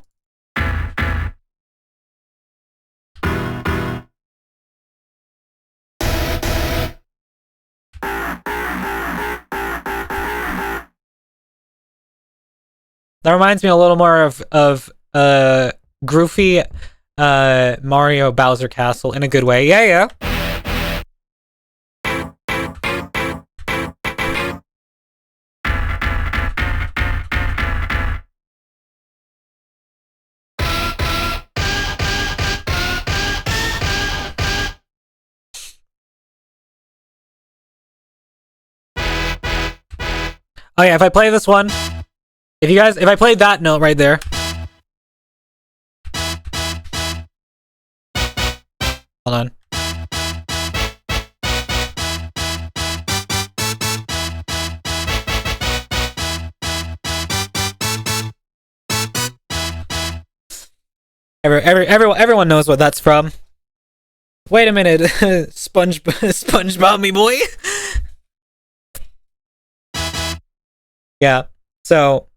That reminds me a little more of groovy Mario Bowser Castle in a good way. Yeah. Oh yeah, if I play this one, if I played that note right there. Hold on. Everyone knows what that's from. Wait a minute, SpongeBob me boy. Yeah, so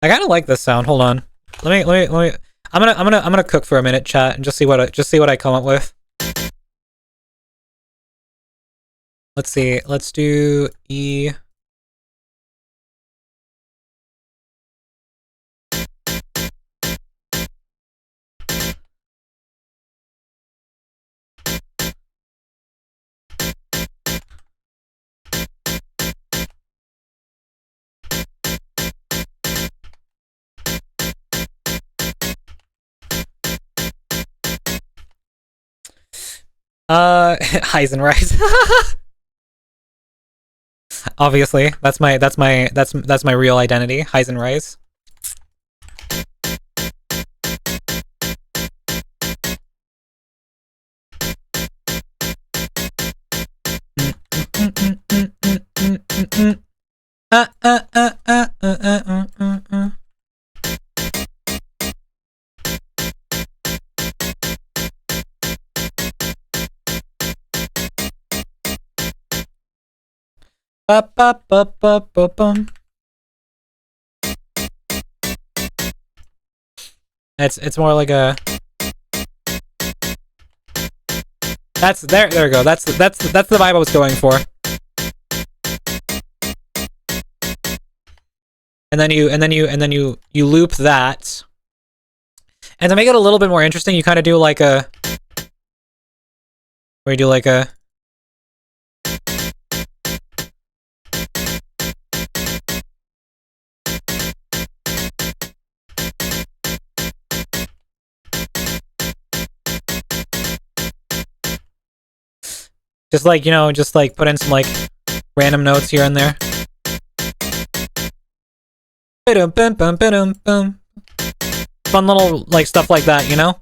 I kind of like this sound. Hold on. Let me I'm gonna cook for a minute, chat, and just see what I come up with. Let's see. Let's do E. Heisenrise. Obviously, that's my real identity, Heisenrise. Ba-ba-ba-ba-ba-bum. It's more like a there we go. That's the vibe I was going for. And then you loop that. And to make it a little bit more interesting, you kind of do like a where you do like a just like, you know, just like put in some like random notes here and there. Fun little like stuff like that, you know?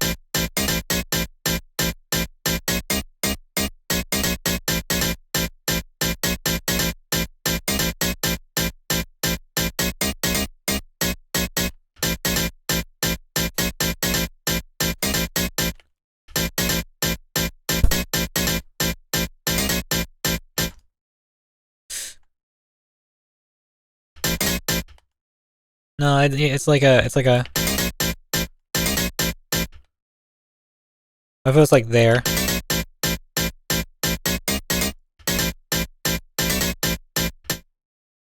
No, it's like a if it was like there.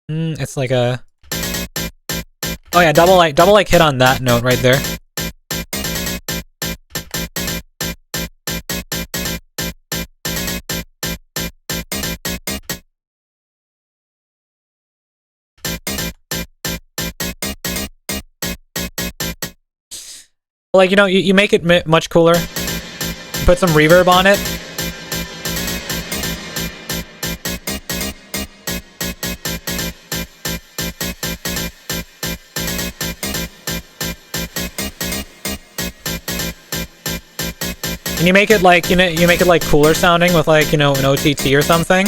It's like a oh yeah, double like hit on that note right there. Like, you know, you make it much cooler. Put some reverb on it. And you make it like, you know, you make it like cooler sounding with like, you know, an OTT or something.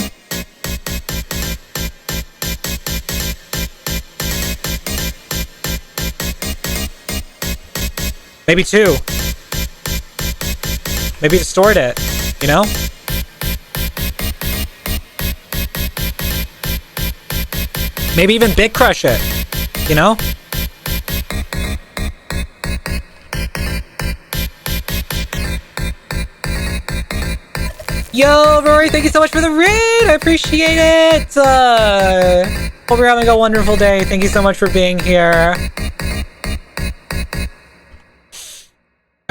Maybe two. Maybe distort it, you know? Maybe even bit crush it, you know? Yo, Rory, thank you so much for the raid! I appreciate it! Hope you're having a wonderful day. Thank you so much for being here.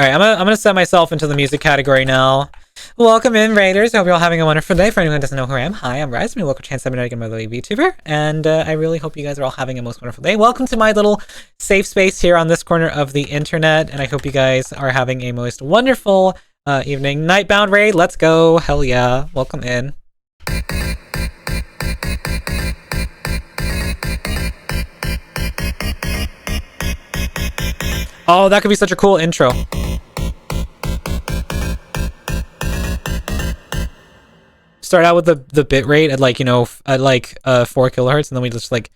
Alright, I'm gonna set myself into the music category now. Welcome in, Raiders. I hope you're all having a wonderful day. For anyone who doesn't know who I am, hi, I'm Rise. I'm a local Chance 7 again, my little VTuber. And I really hope you guys are all having a most wonderful day. Welcome to my little safe space here on this corner of the internet. And I hope you guys are having a most wonderful evening. Nightbound Raid, let's go. Hell yeah. Welcome in. Oh, that could be such a cool intro. Start out with the bit rate at like, you know, at like 4 kilohertz, and then we just like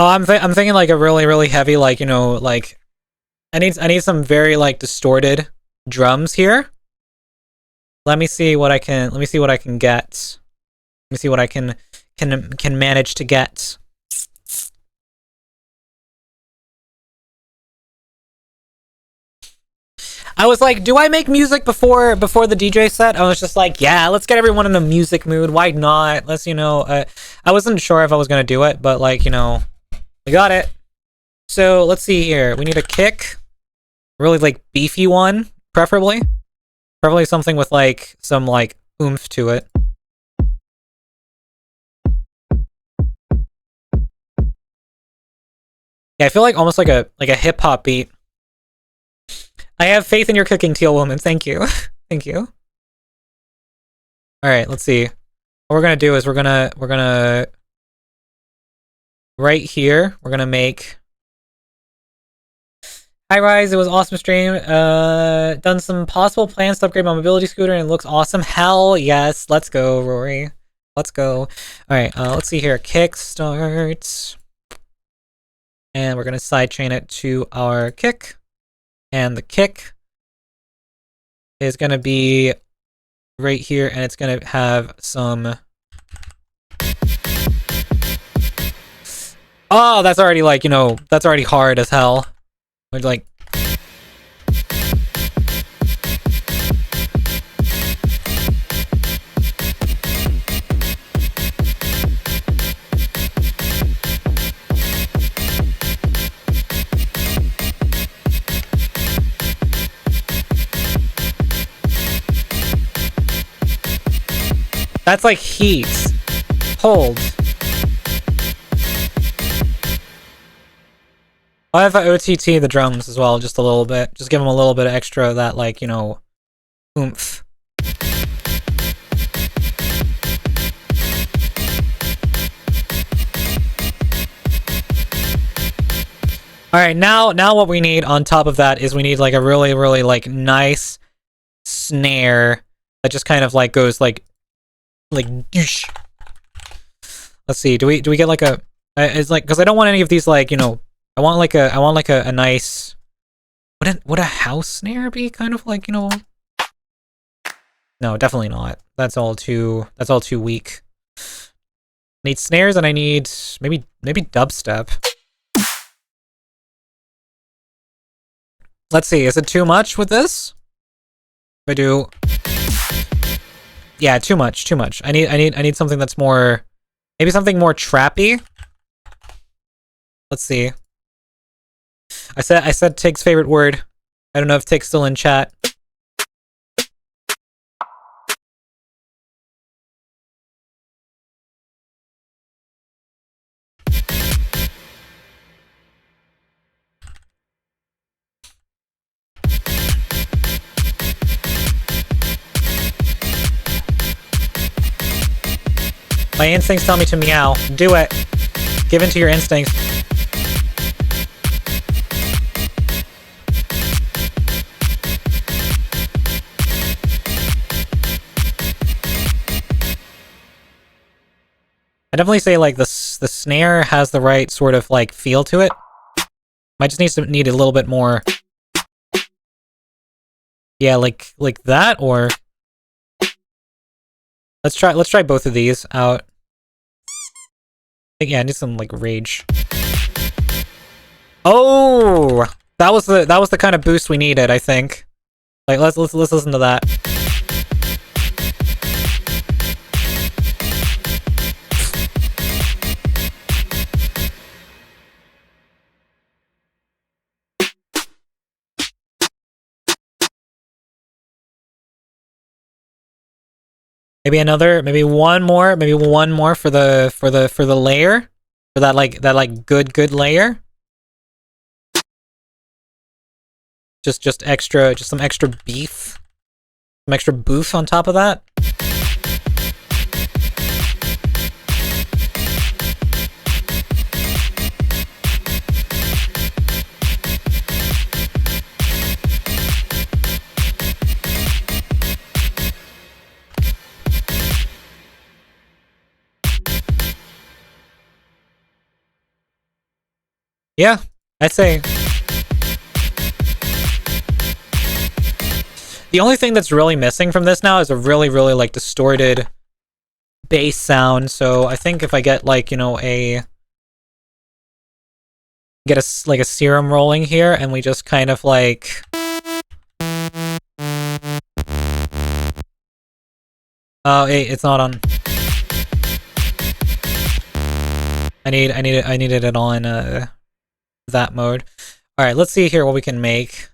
oh, I'm thinking like a really heavy, like, you know, like I need some very like distorted drums here. let me see what I can get. Let me see what I can manage to get. I was like, do I make music before the DJ set? I was just like, yeah, let's get everyone in a music mood. Why not? Let's, you know, I wasn't sure if I was gonna do it, but like, you know, we got it. So let's see here. We need a kick, really like beefy one, preferably something with like some like oomph to it. Yeah, I feel like almost like a hip hop beat. I have faith in your cooking, Teal Woman. Thank you. Thank you. All right, let's see. What we're gonna do is we're gonna right here. We're gonna make. Hi Rise, it was awesome stream. Done some possible plans to upgrade my mobility scooter and it looks awesome. Hell yes, let's go, Rory. Let's go. All right, let's see here. Kickstart, and we're gonna sidechain it to our kick. And the kick is going to be right here, and it's going to have some... Oh, that's already like, you know, that's already hard as hell. We're like... That's like heat. Hold. I have OTT the drums as well, just a little bit. Just give them a little bit of extra of that, like, you know, oomph. Alright, now what we need on top of that is we need like a really, really like nice snare that just kind of like goes like douche. Let's see, do we get like a it's like, because I don't want any of these like, you know, I want like a nice, would a house snare be kind of like, you know? No, definitely not. That's all too weak. I need snares and I need maybe dubstep. Let's see, is it too much with this? If I do, yeah, too much. I need something that's more, maybe something more trappy. Let's see. I said Tig's favorite word. I don't know if Tig's still in chat. My instincts tell me to meow. Do it. Give in to your instincts. I definitely say like the snare has the right sort of like feel to it. Might just need a little bit more. Yeah, like that, or let's try both of these out. Yeah, I need some like rage. Oh, that was the kind of boost we needed, I think. Like let's listen to that. Maybe one more for the layer, for that like good layer. Just some extra beef, some extra boof on top of that. Yeah, I'd say. The only thing that's really missing from this now is a really, really like distorted bass sound. So I think if I get like, you know, get a serum rolling here, and we just kind of like hey, it's not on. I needed it on that mode. All right, let's see here what we can make.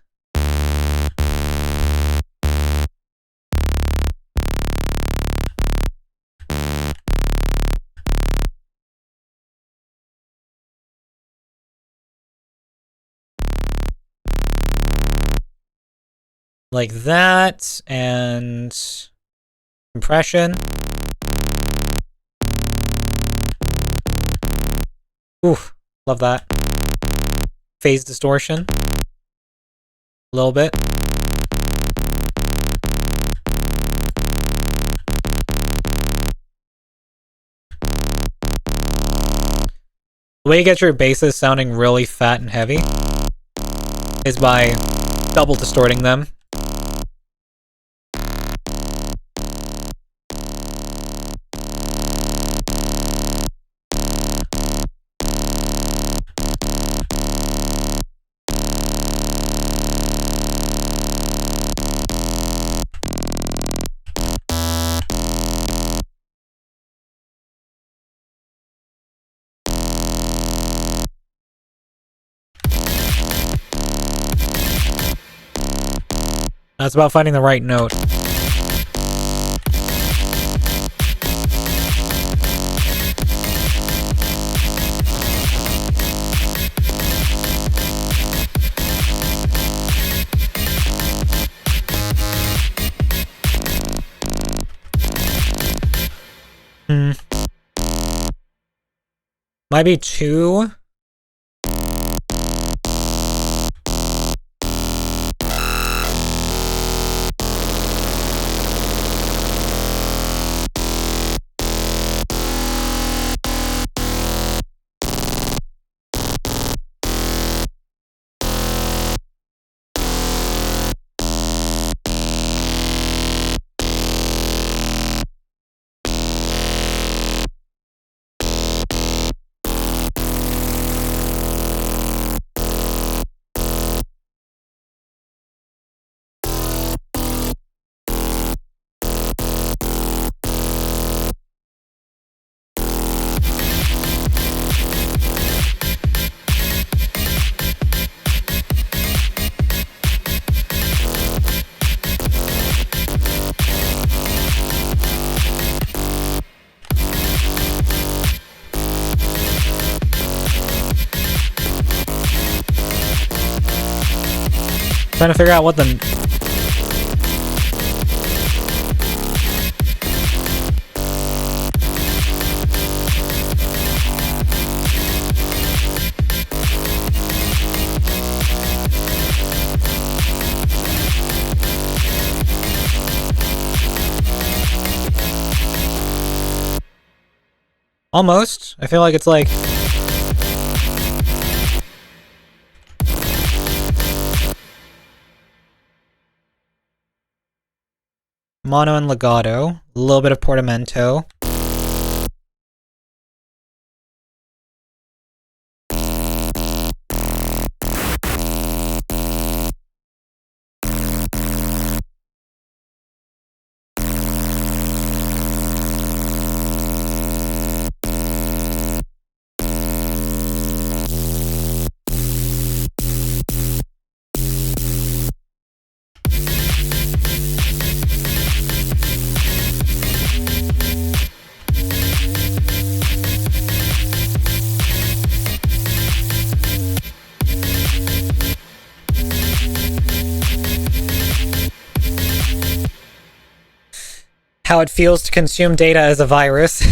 Like that, and compression. Oof, love that. Phase distortion. A little bit. The way you get your basses sounding really fat and heavy is by double distorting them. That's about finding the right note. Might be 2. Trying to figure out what the... Almost. I feel like it's like... mono and legato, a little bit of portamento. How it feels to consume data as a virus.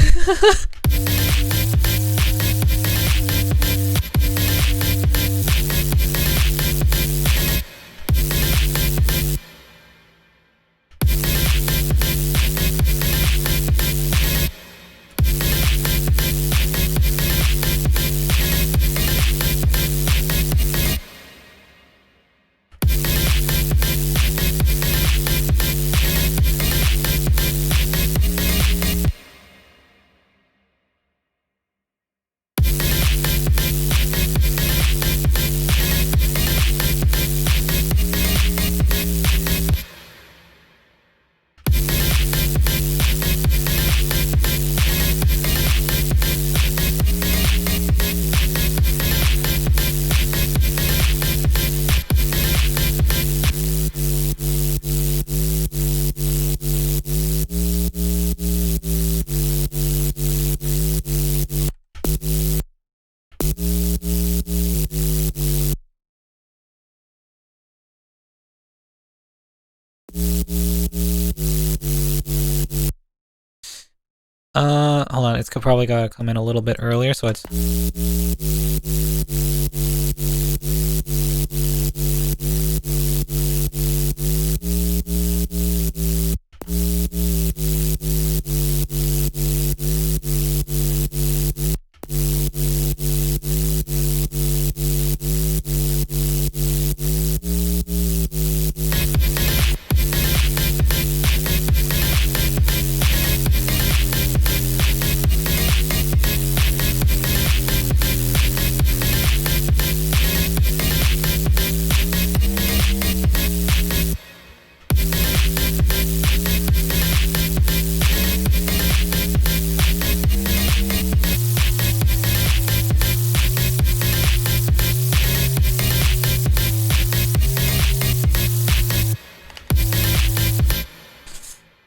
Hold on, it's probably gotta come in a little bit earlier, so it's...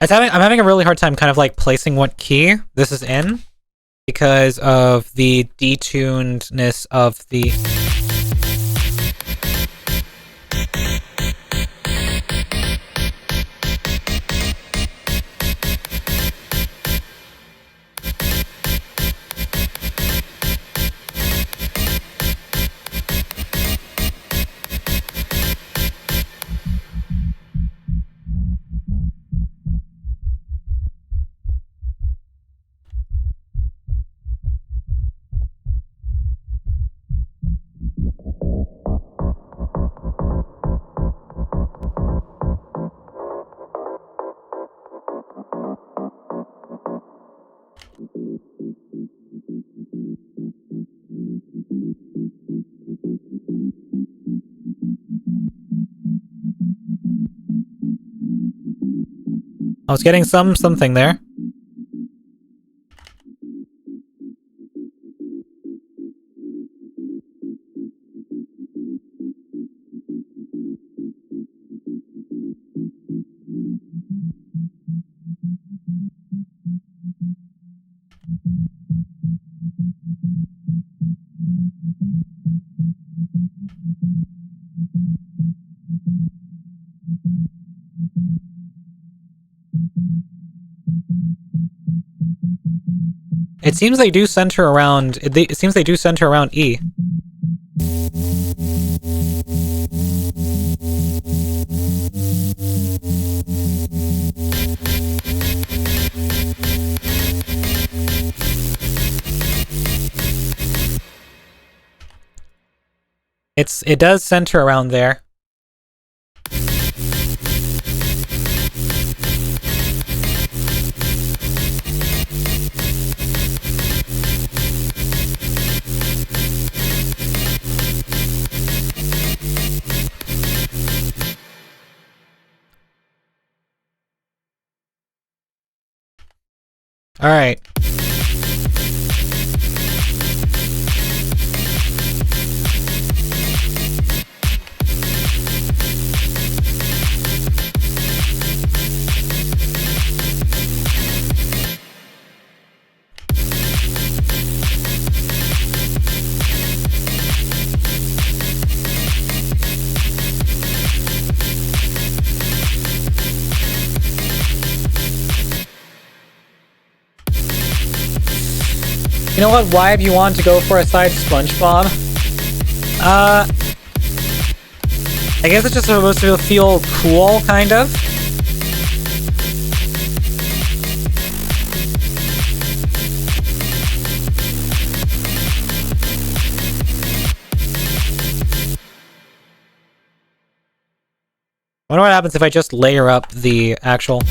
I'm having a really hard time kind of like placing what key this is in because of the detunedness of the... I was getting something there. It seems they do center around... It seems they do center around E. It does center around there. All right. You know what vibe you want to go for aside SpongeBob? I guess it's just supposed to feel cool, kind of. I wonder what happens if I just layer up the actual...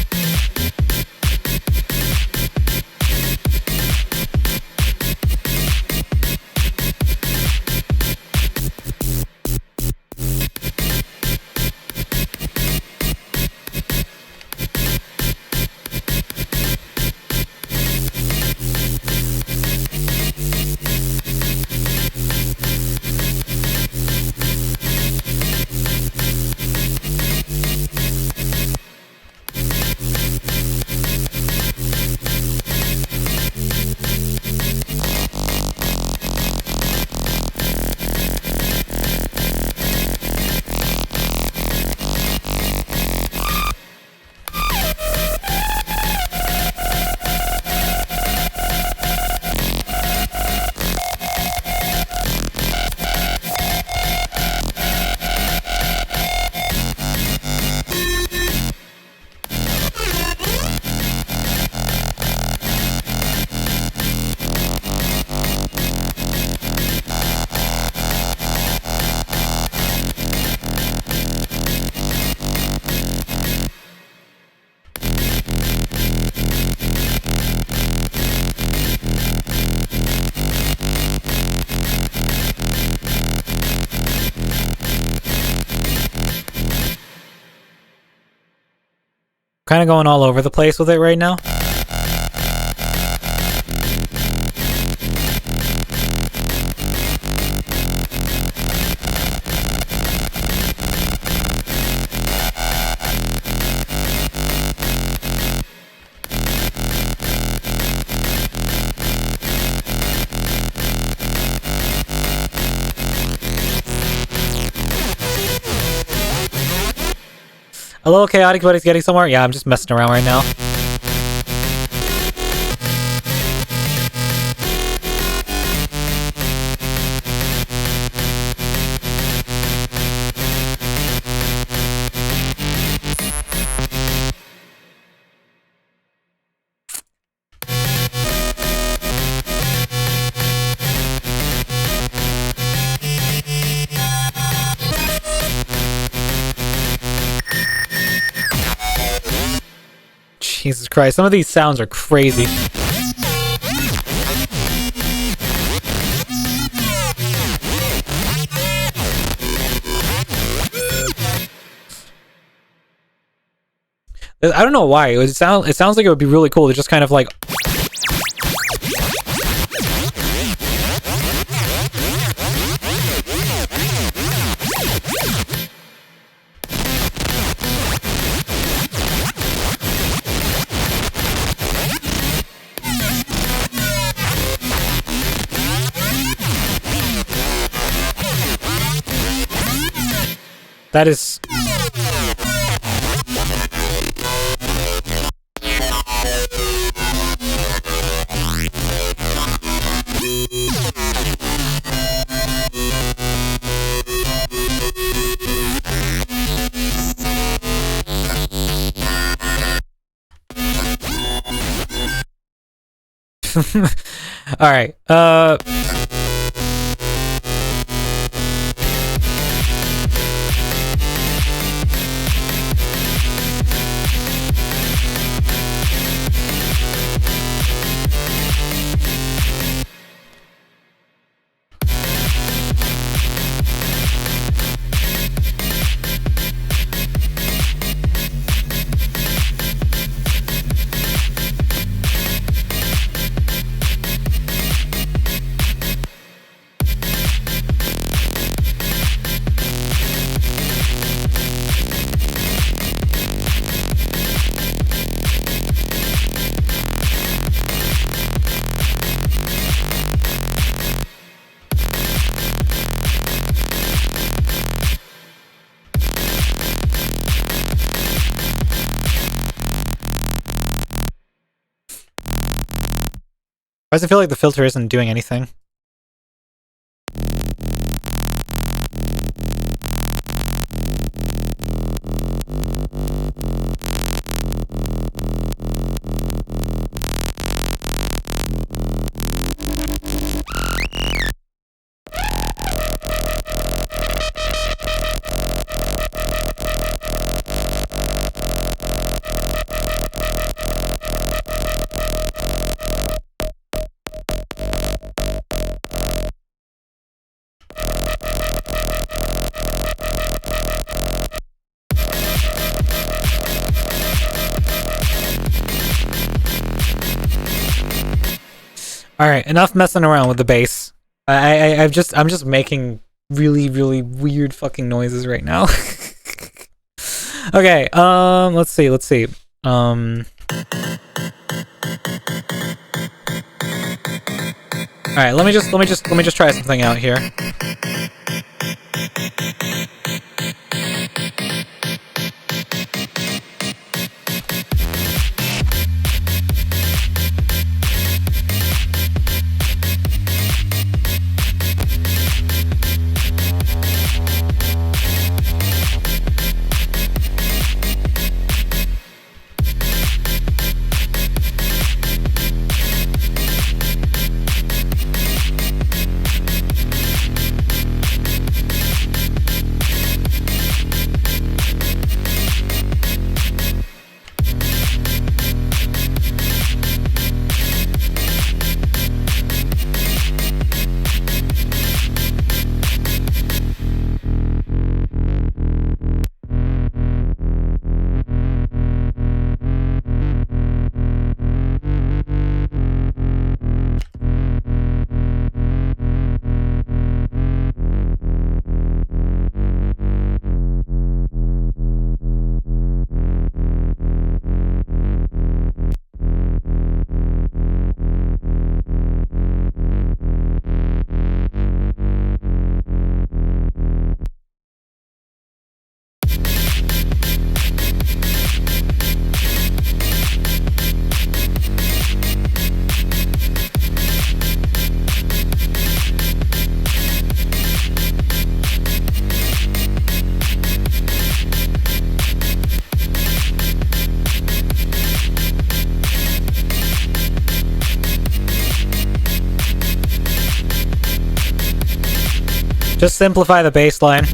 kind of going all over the place with it right now. Hello, Chaotic Buddy's getting somewhere? Yeah, I'm just messing around right now. Jesus Christ, some of these sounds are crazy. I don't know why. It sounds like it would be really cool to just kind of like that is all right. Why does it feel like the filter isn't doing anything? All right, enough messing around with the bass. I'm just making really weird fucking noises right now. Okay, let's see. All right, let me just try something out here. Just simplify the baseline.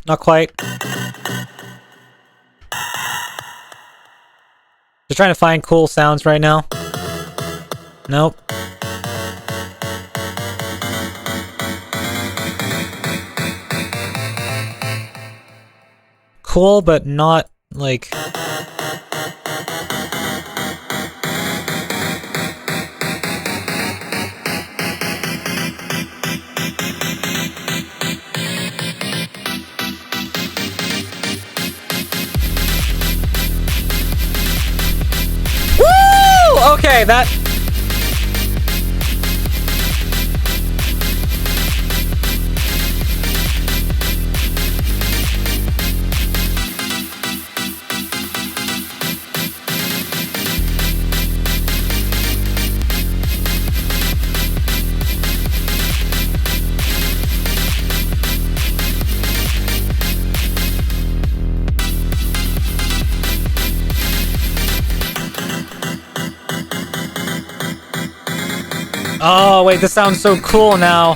Not quite. Just trying to find cool sounds right now. Nope. Cool, but not like... Okay, that... Oh, wait, this sounds so cool now.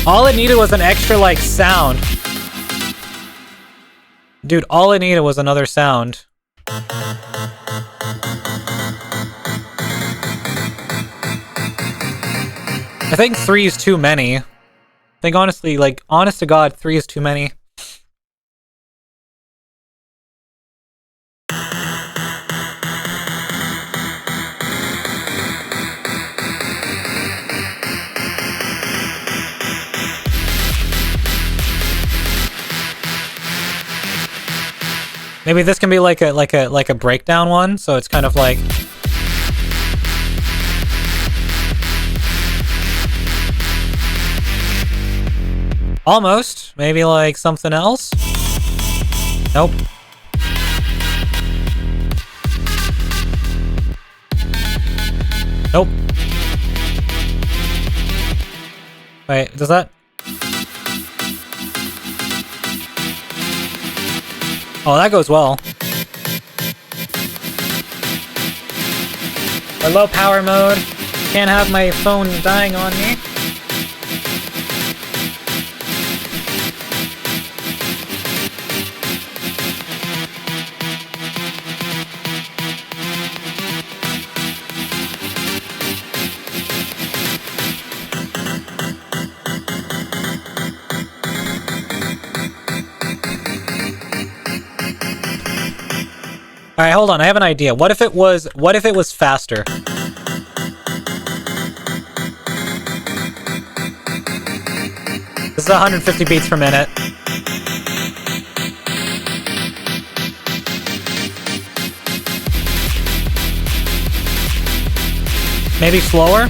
All it needed was an extra, like, sound. Dude, all it needed was another sound. I think 3 is too many. I think honestly, like, honest to God, 3 is too many. Maybe this can be like a breakdown one, so it's kind of like... Almost. Maybe like something else? Nope. Nope. Wait, does that... Oh, that goes well. For low power mode. Can't have my phone dying on me. Alright, hold on, I have an idea. What if it was faster? This is 150 beats per minute. Maybe slower?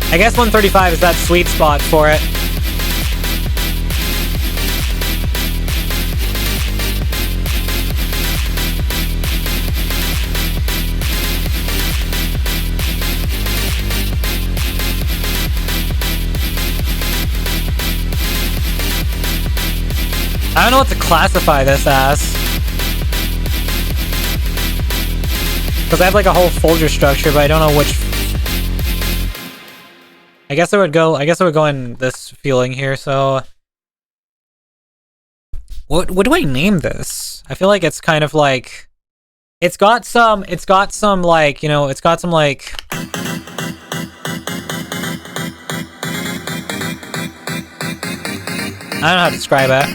I guess 135 is that sweet spot for it. I don't know what to classify this as. Because I have like a whole folder structure, but I don't know which. I guess it would go in this feeling here, so. What do I name this? I feel like it's kind of like. It's got some like, you know, it's got some like. I don't know how to describe it.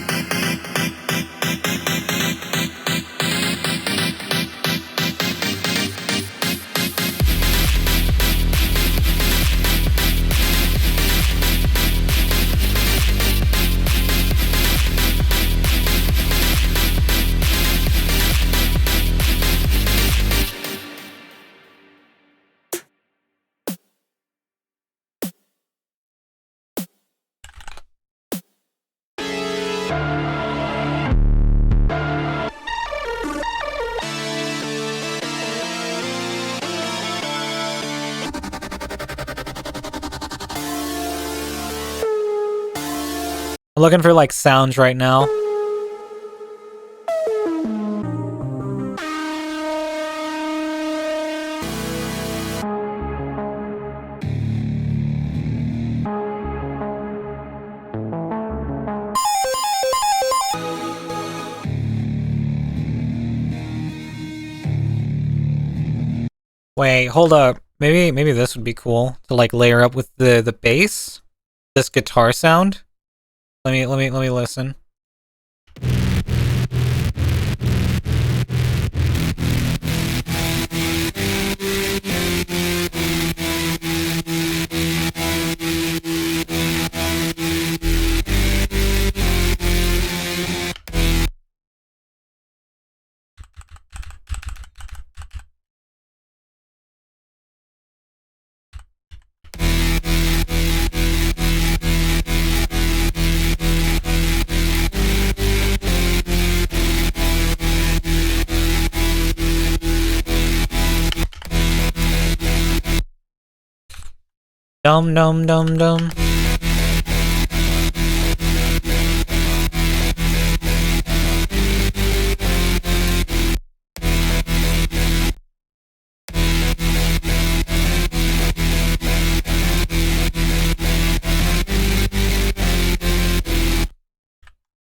I'm looking for like sounds right now. Wait, hold up. Maybe this would be cool to like layer up with the bass. This guitar sound. Let me listen. Dum dum dum dum.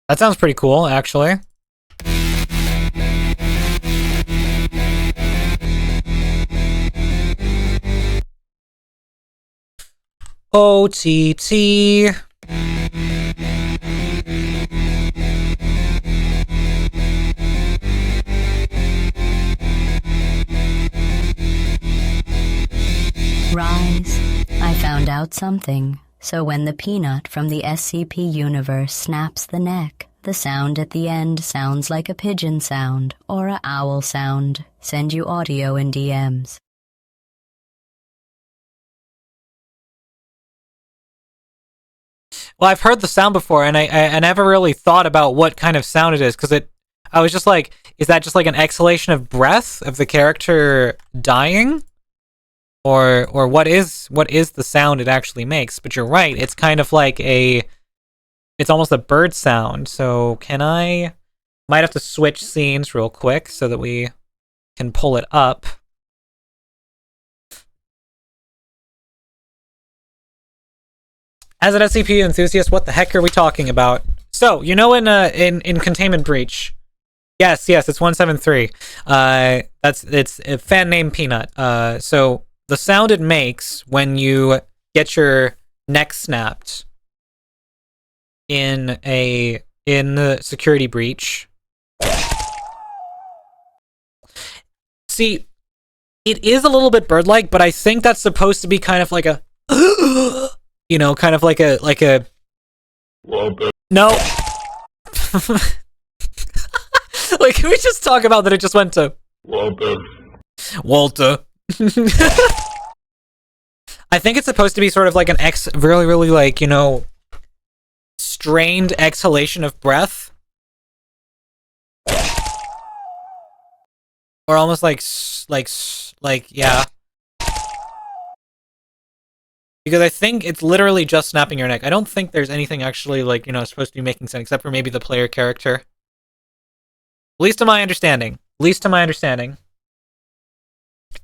That sounds pretty cool, actually. OTT. Rise. I found out something. So when the peanut from the SCP universe snaps the neck, the sound at the end sounds like a pigeon sound or a owl sound. Send you audio in DMs. Well, I've heard the sound before, and I never really thought about what kind of sound it is, because I was just like, is that just like an exhalation of breath of the character dying? Or what is the sound it actually makes? But you're right, it's kind of like it's almost a bird sound. So might have to switch scenes real quick so that we can pull it up. As an SCP enthusiast, what the heck are we talking about? So, you know, in Containment Breach, yes, it's 173. It's a fan named Peanut. So the sound it makes when you get your neck snapped in the security breach. See, it is a little bit bird-like, but I think that's supposed to be kind of like a you know, kind of like a no. Like, can we just talk about that? It just went to Walter. I think it's supposed to be sort of like an really like, you know, strained exhalation of breath. Or almost like, yeah. Because I think it's literally just snapping your neck. I don't think there's anything actually, like, you know, supposed to be making sense, except for maybe the player character. At least to my understanding.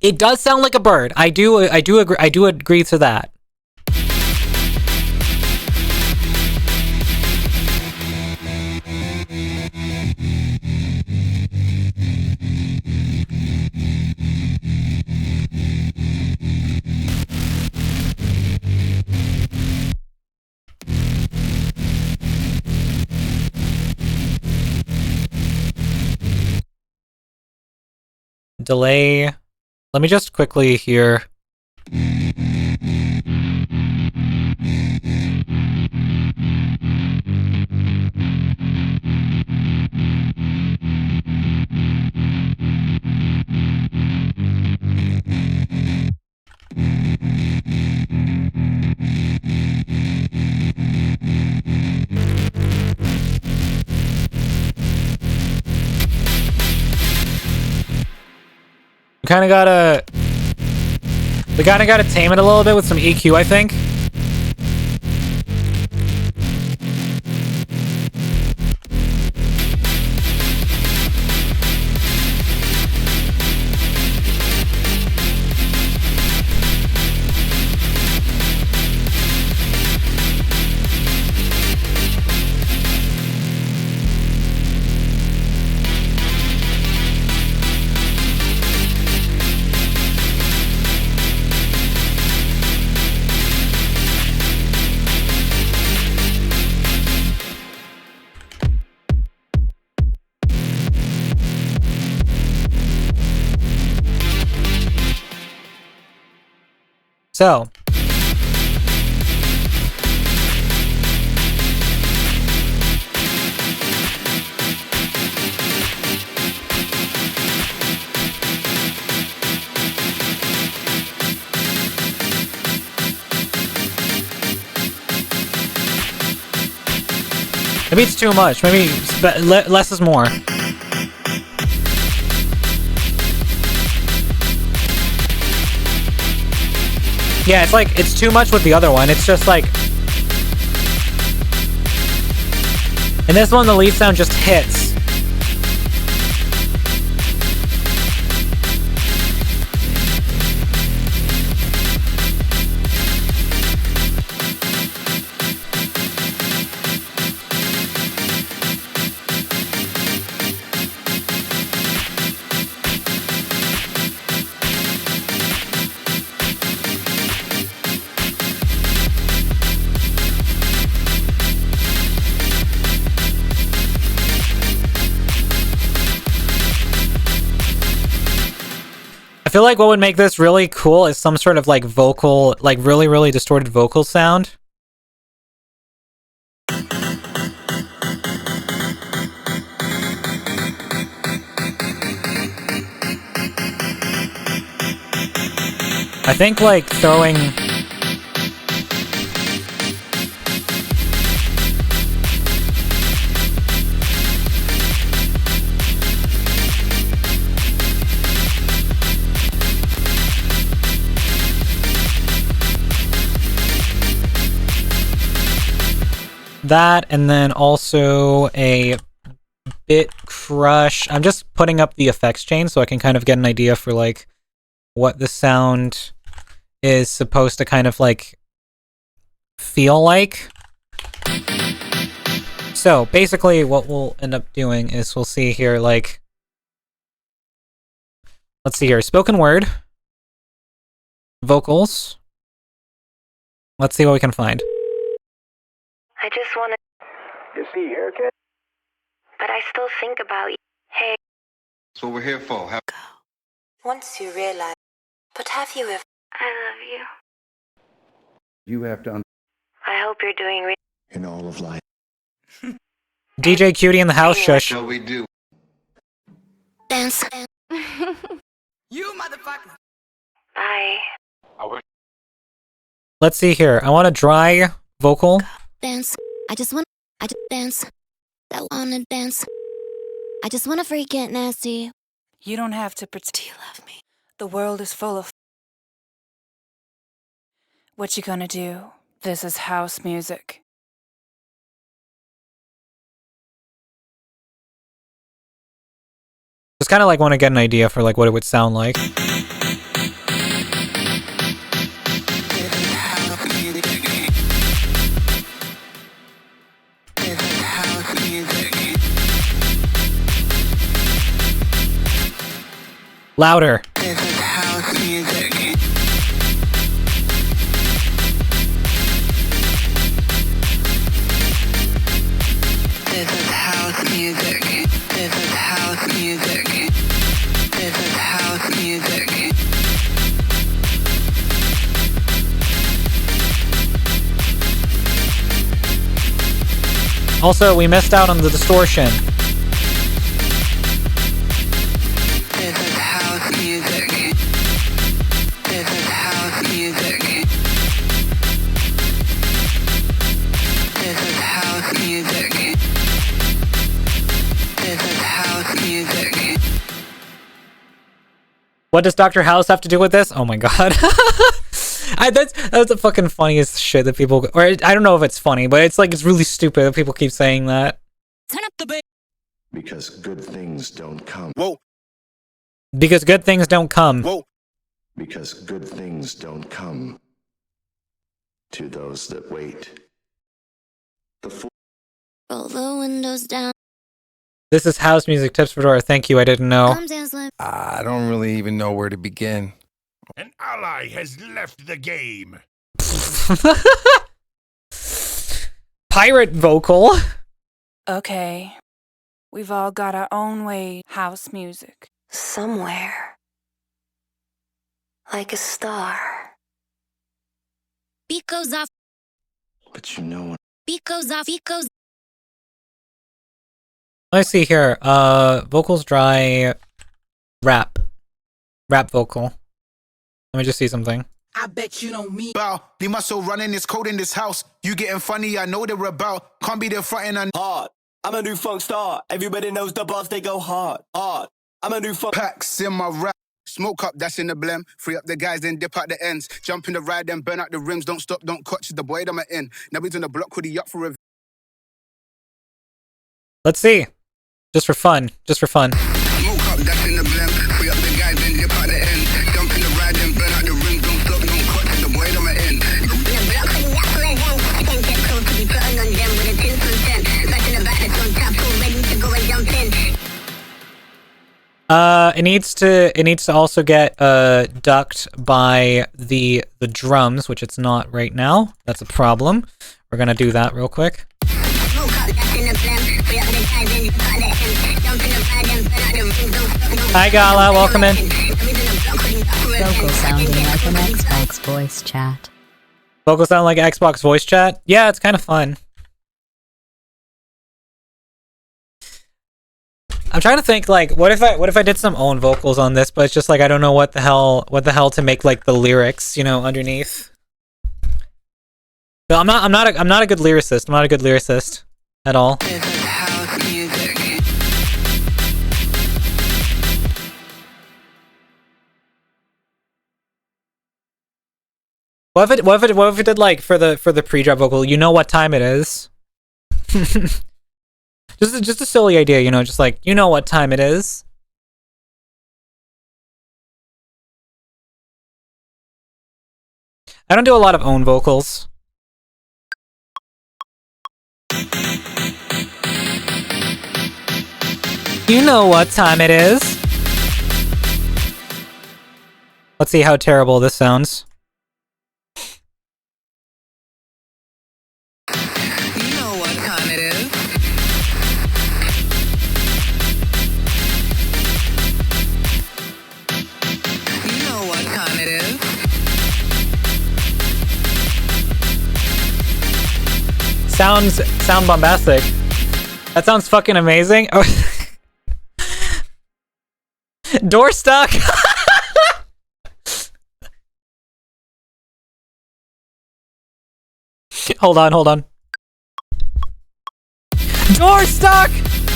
It does sound like a bird. I do agree to that. Delay. Let me just quickly here. We kind of gotta tame it a little bit with some EQ, I think. So, maybe it's too much. Maybe less is more. Yeah, it's like, it's too much with the other one. It's just like... In this one, the lead sound just hits. I feel like what would make this really cool is some sort of like vocal, like really distorted vocal sound. I think like throwing... that, and then also a bit crush. I'm just putting up the effects chain so I can kind of get an idea for like what the sound is supposed to kind of like feel like. So basically what we'll end up doing is we'll see here like, let's see here, spoken word, vocals. Let's see what we can find. I just want to... You see here, kid? But I still think about you. Hey. That's what we're here for. Once you realize... But have you ever... I love you. You have to... I hope you're doing... In all of life. DJ Cutie in the house, shush. What we do. Dance. You motherfucker. Bye. I wish Let's see here. I want a dry vocal. Dance. I just dance. I wanna dance. I just wanna freak it nasty. You don't have to pretend you love me. The world is full of... What you gonna do? This is house music. Just kind of like want to get an idea for like what it would sound like. Louder. Also, we missed out on the distortion. What does Dr. House have to do with this? Oh my god. That's the fucking funniest shit that people... Or I don't know if it's funny, but it's like, it's really stupid that people keep saying that. Turn up the bass. Because good things don't come. Whoa. Because good things don't come. Whoa. Because good things don't come to those that wait. Roll the windows down. This is house music tips for Dora. Thank you, I didn't know. Come dance like... I don't really even know where to begin. An ally has left the game. Pirate vocal. Okay. We've all got our own way house music. Somewhere. Like a star. Beat goes off. But you know what? Beat goes off. Beat goes... Let's see here. Vocals dry. Rap vocal. Let me just see something. I bet you don't mean bow. Leave my soul running, it's cold in this house. You getting funny, I know they're about. Can't be there fronting and hard. I'm a new funk star. Everybody knows the bars, they go hard. Hard. I'm a new funk packs in my rap. Smoke up, that's in the blem. Free up the guys, then dip out the ends. Jump in the ride, then burn out the rims. Don't stop, don't clutch the boy that I'm in. Now he's on the block, hoodie up for a... Let's see. Just for fun. Just for fun. Smoke up, that's in the blem. Free up the guys, then dip out the ends. Jump in the ride, then burn out the rims. Don't stop, don't clutch the boy that I'm in. It needs to also get ducked by the drums, which it's not right now. That's a problem. We're gonna do that real quick. Hi Gala, welcome in. Vocal sounding like an Xbox voice chat. Vocal sound like Xbox voice chat? Yeah, it's kind of fun. I'm trying to think, like, what if I did some own vocals on this, but it's just like I don't know what the hell to make like the lyrics, you know, underneath. So I'm not a good lyricist. I'm not a good lyricist at all. What if it did like for the pre-drop vocal, you know what time it is? Just a silly idea, you know, just like, you know what time it is. I don't do a lot of own vocals. You know what time it is. Let's see how terrible this sounds. Sound bombastic. That sounds fucking amazing. Oh. Door stuck. Hold on, hold on. Door stuck!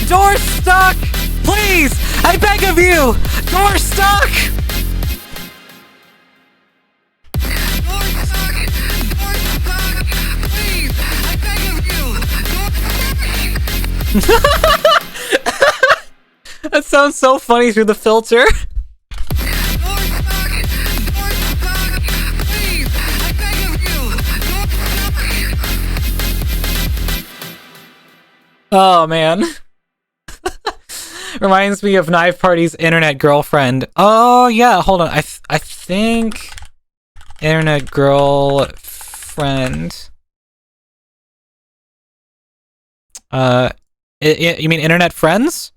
Door stuck! Please! I beg of you! Door stuck! Door stuck! Door stuck! Please! I beg of you! Door stuck! That sounds so funny through the filter. Oh man. Reminds me of Knife Party's internet girlfriend. Oh yeah, hold on. I think internet girlfriend. You mean internet friends?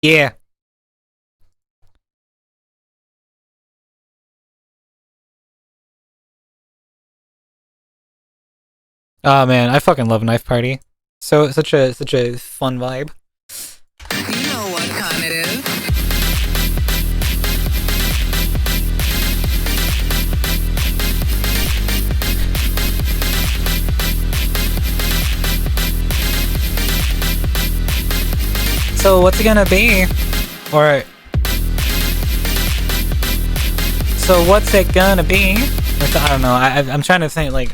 Yeah. Oh man, I fucking love Knife Party. So such a fun vibe. You know what time it is. So what's it gonna be? Or so what's it gonna be? Like, I don't know. I'm trying to think like.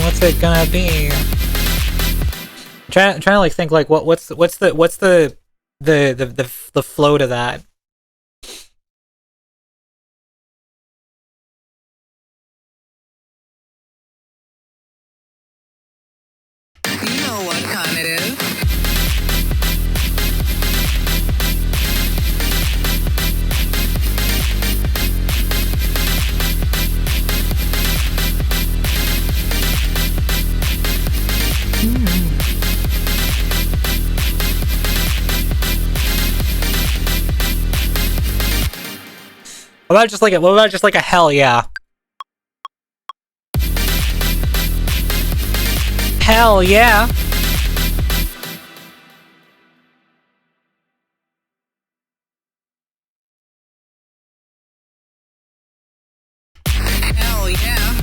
What's it gonna be? Trying to like think like what's the flow to that? You know what time it is. What about just like a hell yeah? Hell yeah! Hell yeah.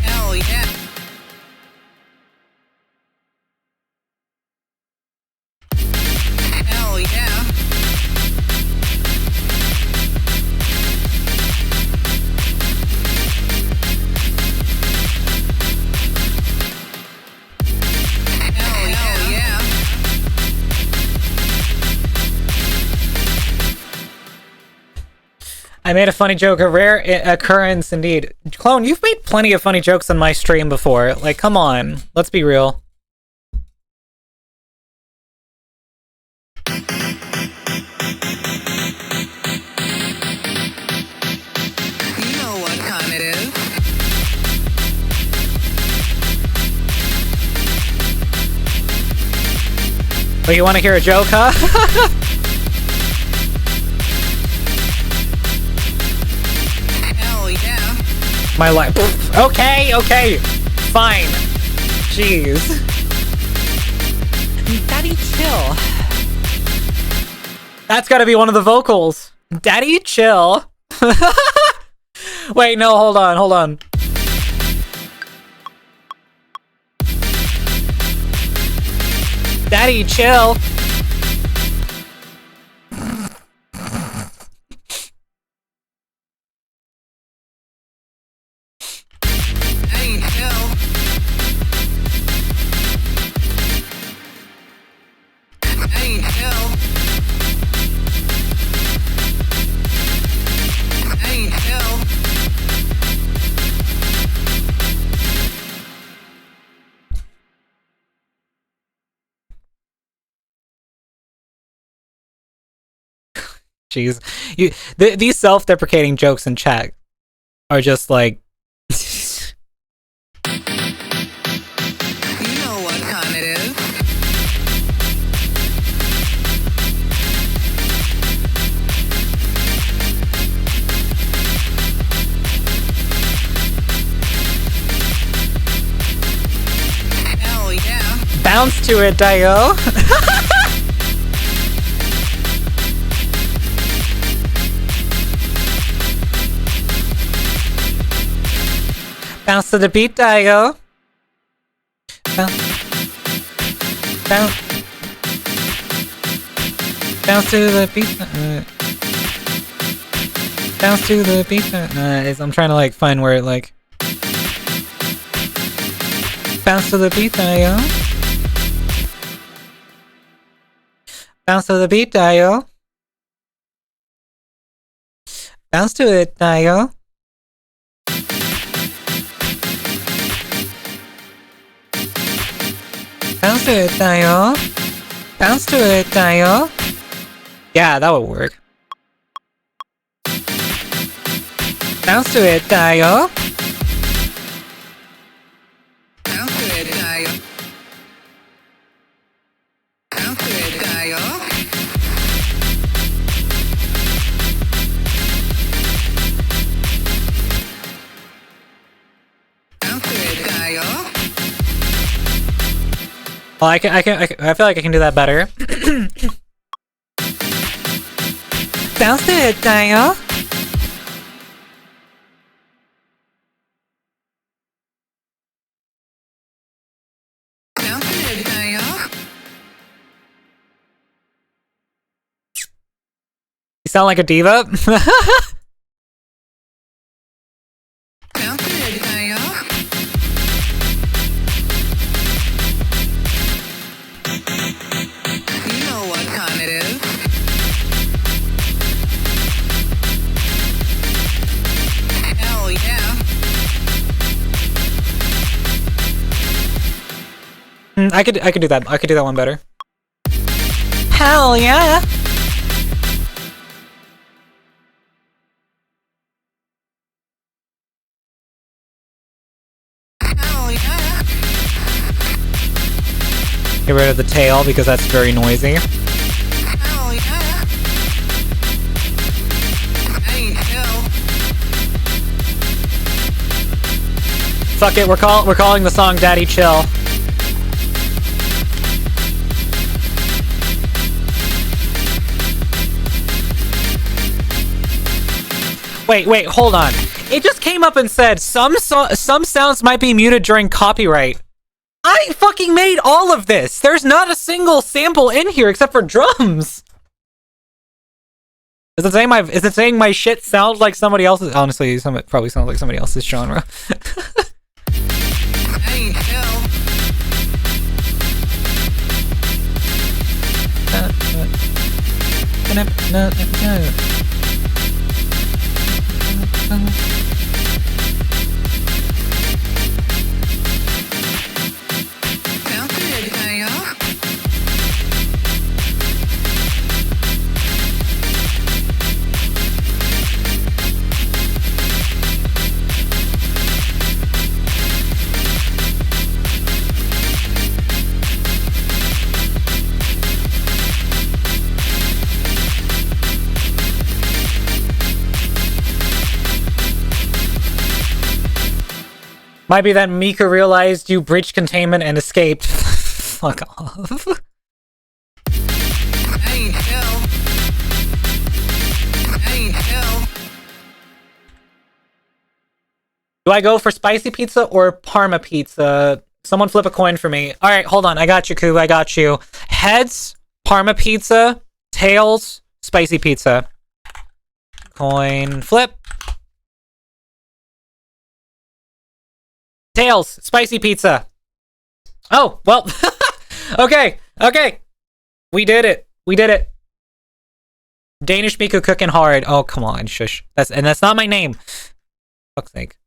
Hell yeah. Hell yeah. Hell yeah. I made a funny joke, a rare occurrence indeed. Clone, you've made plenty of funny jokes on my stream before. Like, come on, let's be real. You know what time it is. Oh, you want to hear a joke, huh? Hell yeah. My life. Okay, okay, fine. Jeez. Daddy, chill. That's got to be one of the vocals. Daddy, chill. Wait, no, hold on, hold on. Daddy, chill. Hey, chill. Hey, chill. Hey, chill. Jeez, these self-deprecating jokes in chat are just like. You know what time it is. Bounce to it, Dio. Bounce to the beat, Dio. Bounce. Bounce. Bounce to the beat. Bounce to the beat. I'm trying to like find where it like. Bounce to the beat, Dio. Bounce to the beat, Dio. Bounce to it, Dio. Bounce to it, Dio. Bounce to it, Dio. Yeah, that would work. Bounce to it, Dio. Bounce to it, Dio. Bounce to it, Dio. Bounce to it, Dio. Well, I feel like I can do that better. Bounce to it, Dio. Bounce to it, Dio. You sound like a diva. Bounce to it, Dio. You know what time it is. Hell yeah. I could do that. I could do that one better. Hell yeah. Hell yeah. Get rid of the tail because that's very noisy. Hell yeah. Hey, chill. Fuck it, we're calling the song Daddy Chill. Wait, hold on. It just came up and said some sounds might be muted during copyright. I fucking made all of this. There's not a single sample in here except for drums. Is it saying my shit sounds like somebody else's? Honestly, it probably sounds like somebody else's genre. Hey, chill. Bounce to it, Dio. Might be that Mika realized you breached containment and escaped. Fuck off. Hey, chill. Hey, chill. Do I go for spicy pizza or Parma pizza? Someone flip a coin for me. All right, hold on. I got you, Koo. I got you. Heads, Parma pizza. Tails, spicy pizza. Coin flip. Tails, spicy pizza. Oh, well. Okay. We did it. Danish Miku cooking hard. Oh, come on, shush. That's not my name. Fuck's sake.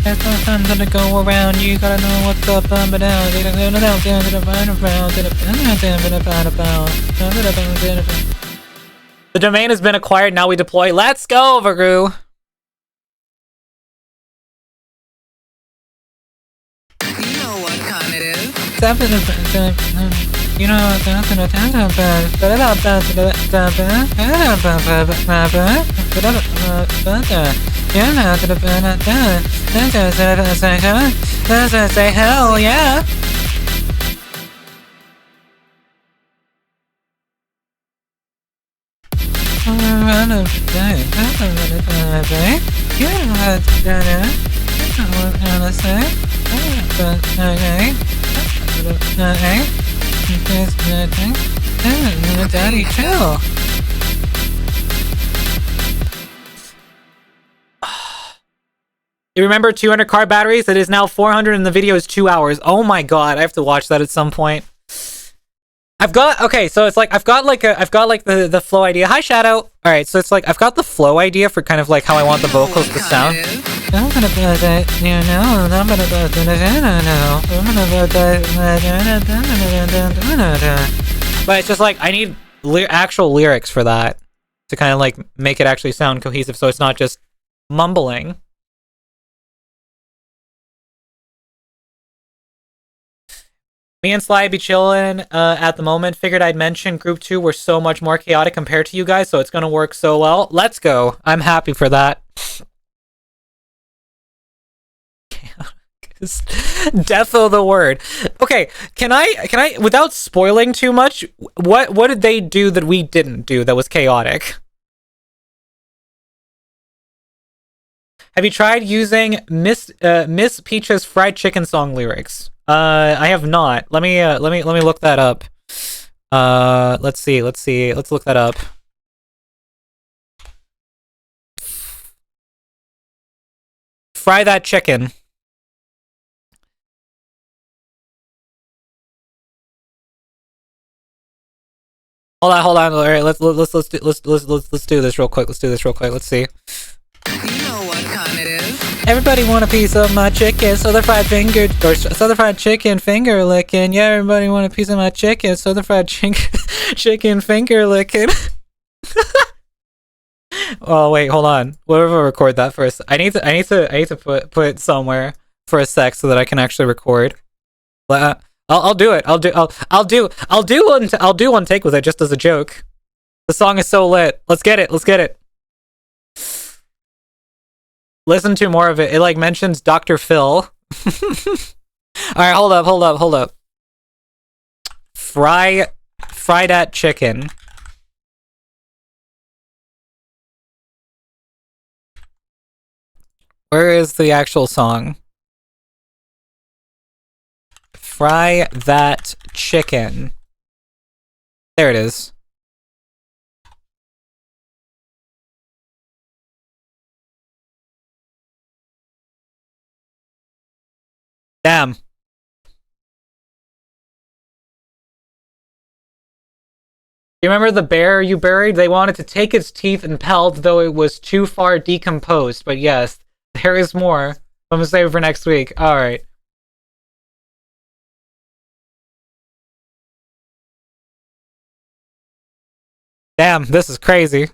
There's no time gonna go around. You gotta know what's up and down. The domain has been acquired. Now we deploy. Let's go, Varu. You know what time it is. You know, say hell yeah. Daddy, chill. You remember 200 car batteries? It is now 400 and the video is 2 hours. Oh my god, I have to watch that at some point. I've got, okay, so it's like, I've got like the flow idea. Hi, Shadow. Alright, so it's like, I've got the flow idea for kind of like how I want the vocals to sound. But it's just like, I need actual lyrics for that to kind of like make it actually sound cohesive, so it's not just mumbling. Me and Sly be chilling at the moment. Figured I'd mention Group 2 were so much more chaotic compared to you guys, so it's gonna work so well. Let's go. I'm happy for that. Defo the word. Okay, can I without spoiling too much, what did they do that we didn't do that was chaotic? Have you tried using Miss Peach's fried chicken song lyrics? I have not. Let me look that up. Let's see. Let's look that up. Fry that chicken. Hold on. All right, let's do this real quick. Let's see. You know what time it is. Everybody want a piece of my chicken, so the fried chicken finger licking. Yeah, everybody want a piece of my chicken, so the fried chicken finger licking. Oh wait, hold on. Whatever, record that first. I need to put it somewhere for a sec so that I can actually record. I'll do it. I'll do one take with it just as a joke. The song is so lit. Let's get it. Listen to more of it. It like mentions Dr. Phil. Alright, hold up. Fry that chicken. Where is the actual song? Fry that chicken. There it is. Damn. You remember the bear you buried? They wanted to take its teeth and pelt, though it was too far decomposed. But yes, there is more. I'm gonna save it for next week. Alright. Damn, this is crazy.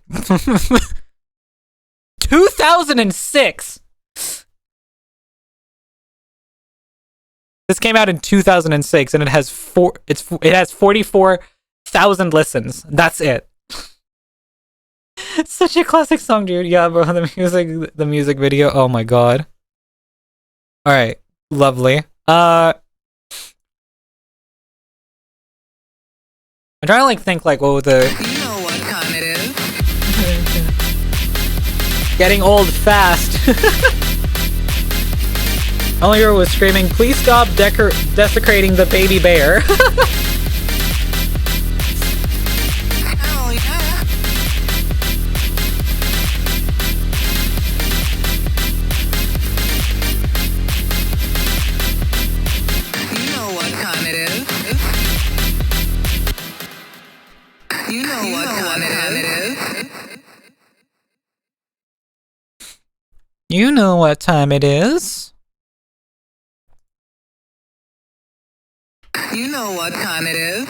2006! This came out in 2006 and it has 44,000 listens. That's it. It's such a classic song, dude. Yeah, bro, the music video. Oh my god. All right, lovely. I'm trying to like think like what would the You know what time it is. getting old fast. Oliver was screaming, "Please stop desecrating the baby bear." Oh yeah. You know what time it is. You know what time it is. You know what time it is. You know what time it is.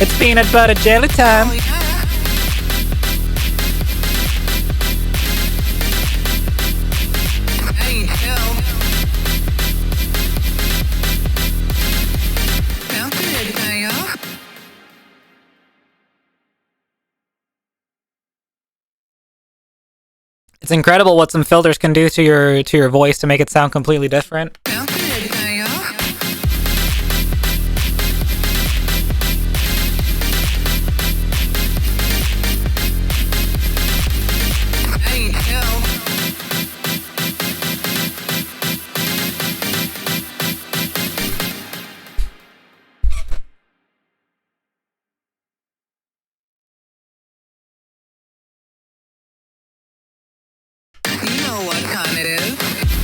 It's peanut butter jelly time. It's incredible what some filters can do to your voice to make it sound completely different.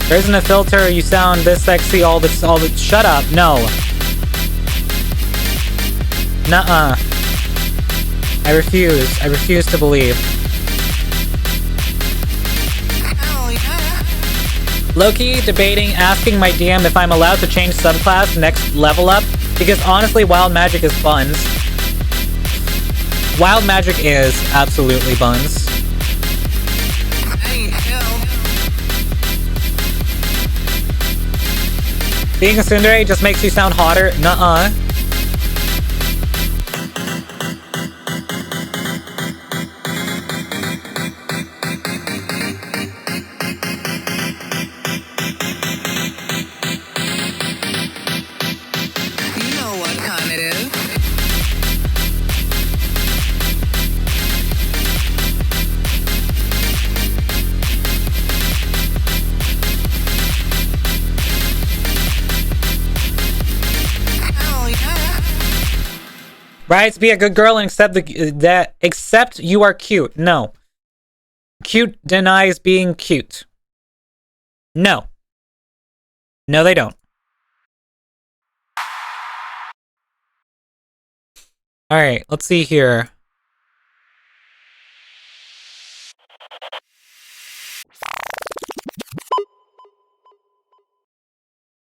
There isn't a filter, you sound this sexy, all this, shut up, no. Nuh-uh. I refuse to believe. Low-key debating asking my DM if I'm allowed to change subclass next level up, because honestly, Wild Magic is buns. Wild Magic is absolutely buns. Being a tsundere just makes you sound hotter. Nuh-uh. You know what time it is. Right, be a good girl and accept you are cute. No. Cute denies being cute. No. No, they don't. Alright, let's see here.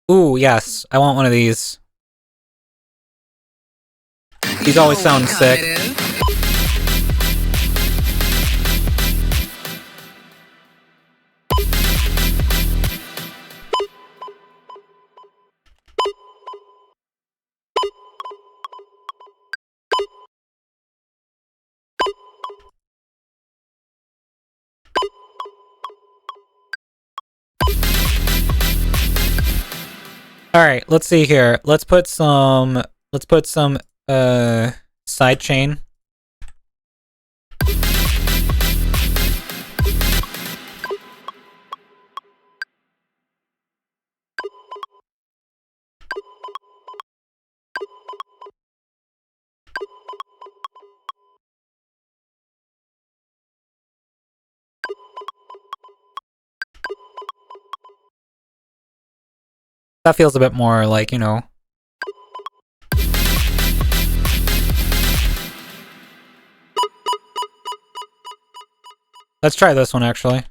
Ooh, yes. I want one of these. These always sound sick. Alright, let's see here. Let's put some sidechain. That feels a bit more like, you know. Let's try this one, actually.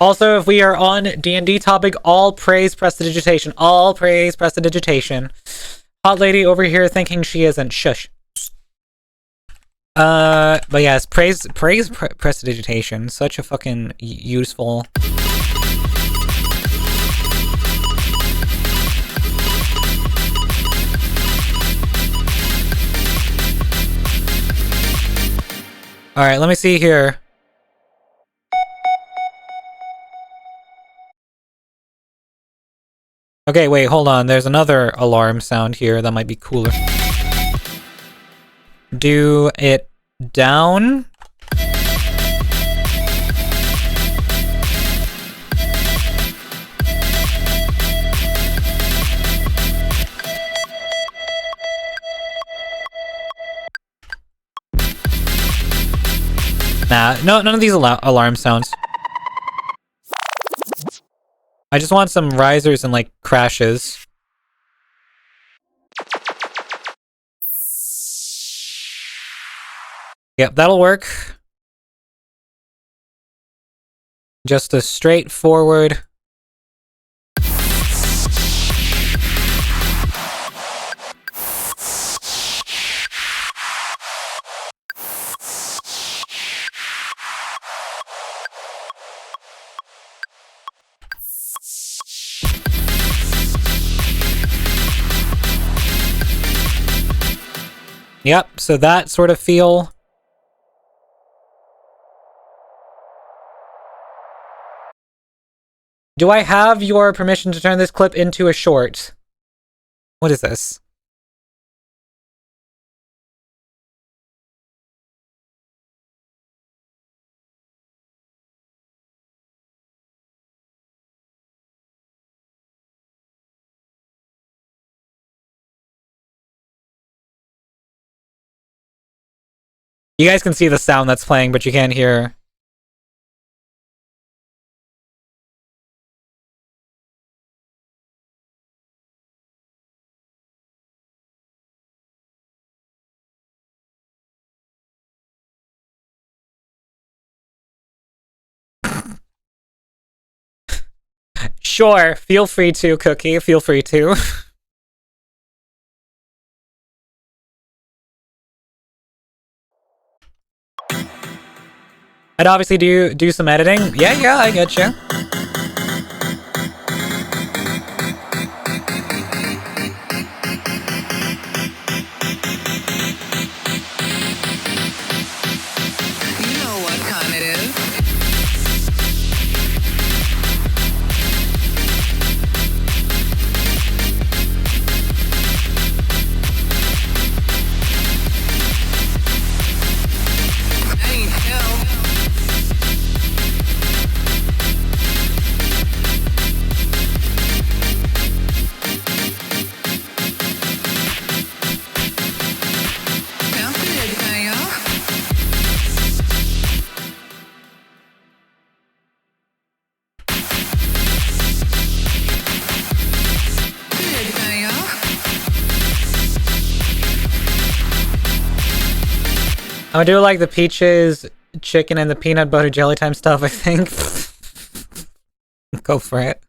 Also, if we are on D&D topic, all praise prestidigitation. All praise prestidigitation. Hot lady over here thinking she isn't. Shush. But yes, praise prestidigitation. Such a fucking useful. Alright, let me see here. Okay, wait, hold on. There's another alarm sound here that might be cooler. Do it down. Nah, no, none of these alarm sounds. I just want some risers and like crashes. Yep, that'll work. Just a straightforward. Yep, so that sort of feel. Do I have your permission to turn this clip into a short? What is this? You guys can see the sound that's playing, but you can't hear. Sure, feel free to, Cookie. Feel free to. I'd obviously do some editing. Yeah, I get you. You know what time it is. Ain't hell. Sounds good, Kyle. Good, Kyle. I'm gonna do like the peaches, chicken, and the peanut butter jelly time stuff, I think. Go for it.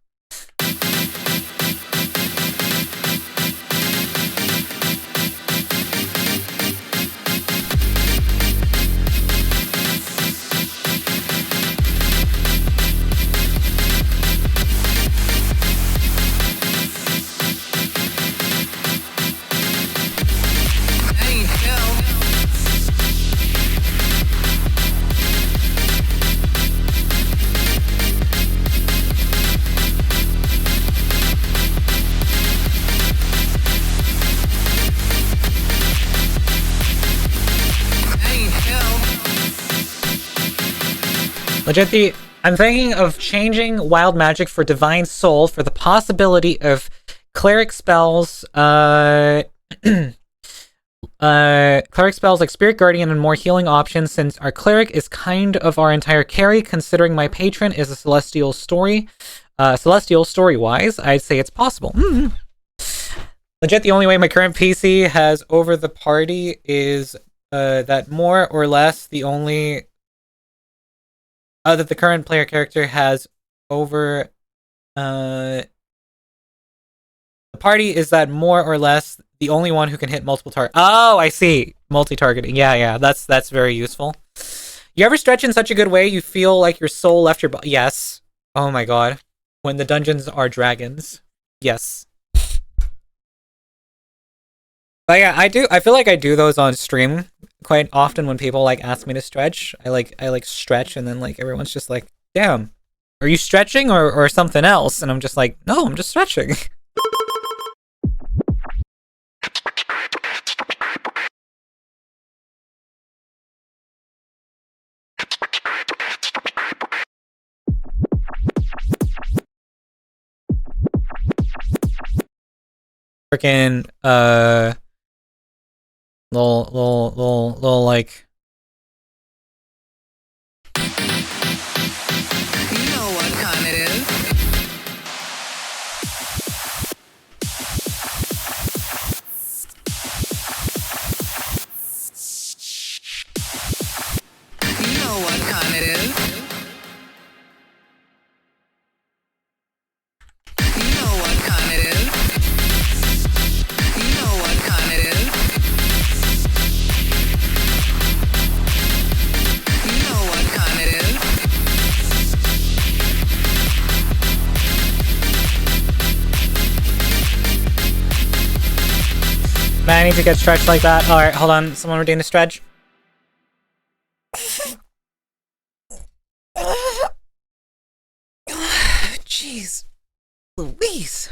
Ain't hell. Ain't hell. Legit, I'm thinking of changing Wild Magic for Divine Soul for the possibility of cleric spells, cleric spells like Spirit Guardian and more healing options, since our cleric is kind of our entire carry, considering my patron is a celestial story-wise, I'd say it's possible. Legit, the only way my current PC has over the party is that more or less the only that the current player character has over the party is that more or less the only one who can hit multiple targets. Oh, I see. Multi-targeting. Yeah, that's very useful. You ever stretch in such a good way you feel like your soul left your body? Yes. Oh my god. When the dungeons are dragons. Yes. But yeah, I feel like I do those on stream quite often when people like ask me to stretch. I like stretch and then like everyone's just like, "Damn. Are you stretching or something else?" And I'm just like, "No, I'm just stretching." Freaking little like You know what time it is. Man, I need to get stretched like that. Alright, hold on. Someone redeem a stretch. Jeez. Louise.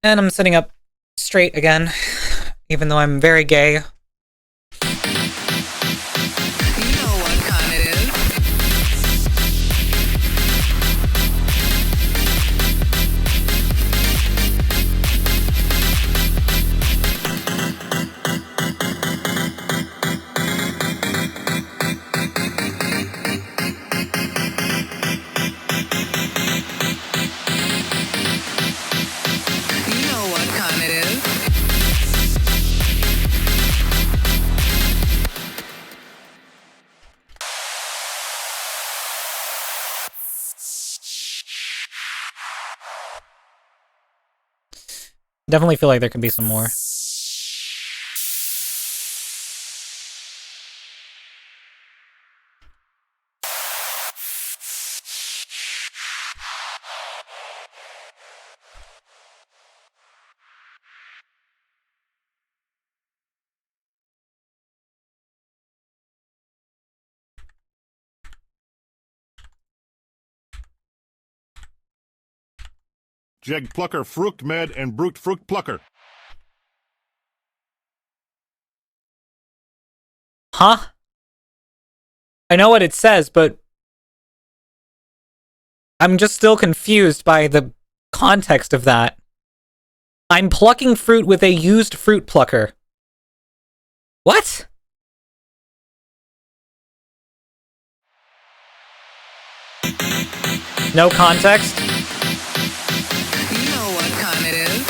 And I'm sitting up straight again, even though I'm very gay. You know what time it is. You know what time it is. Definitely feel like there could be some more. Jeg plukker frugt med en brugt frugtplukker. Huh? I know what it says, but I'm just still confused by the context of that. I'm plucking fruit with a used fruit plucker. What? No context? You know what time it is.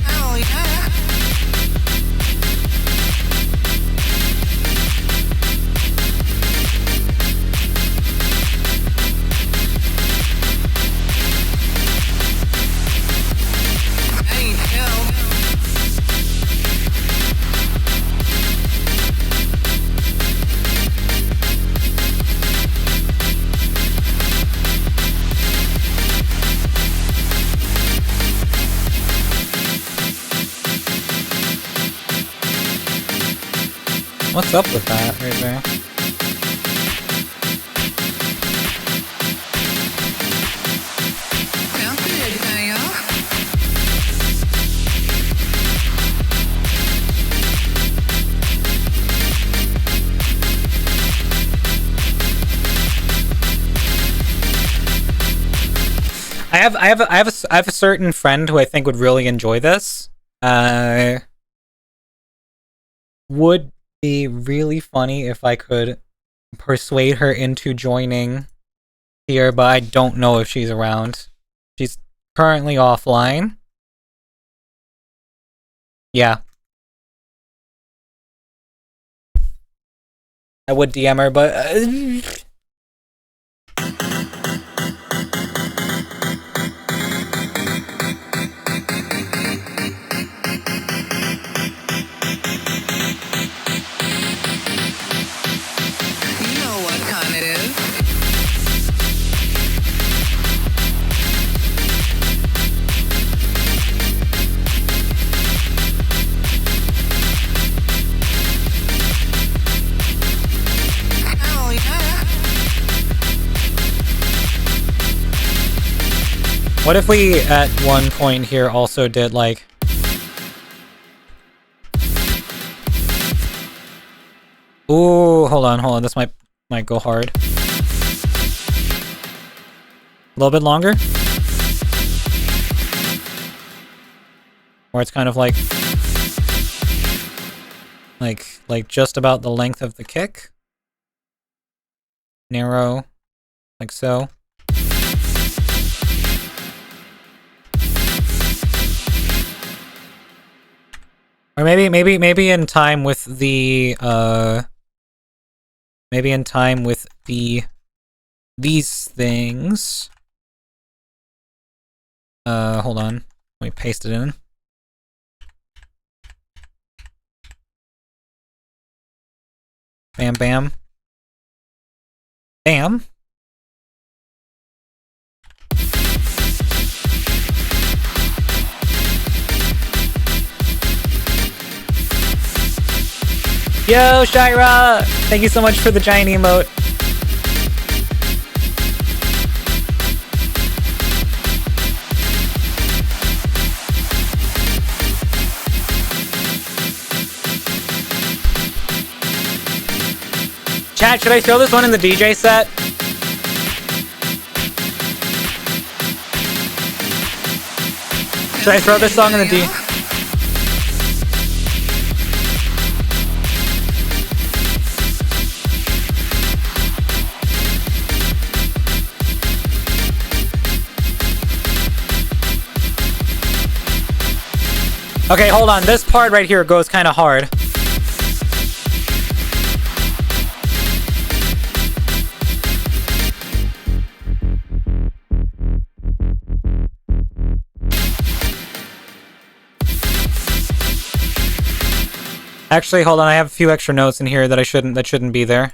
Hell yeah. Ain't hell. What's up with that right there? Sounds good, Daniel. I have a certain friend who I think would really enjoy this. Would be really funny if I could persuade her into joining here, but I don't know if she's around. She's currently offline. Yeah. I would DM her, but You know what time it is. Hell yeah. what if we at one point here also did like ooh, hold on, this might go hard. A little bit longer? Where it's kind of like just about the length of the kick. Narrow, like so. Or maybe in time with the maybe in time with these things. Hold on. Let me paste it in. Bam, bam. Bam. Yo, Shira! Thank you so much for the giant emote. Chat, should I throw this one in the DJ set? Should I throw this song in the D? Okay, hold on. This part right here goes kind of hard. Actually, hold on. I have a few extra notes in here that shouldn't be there.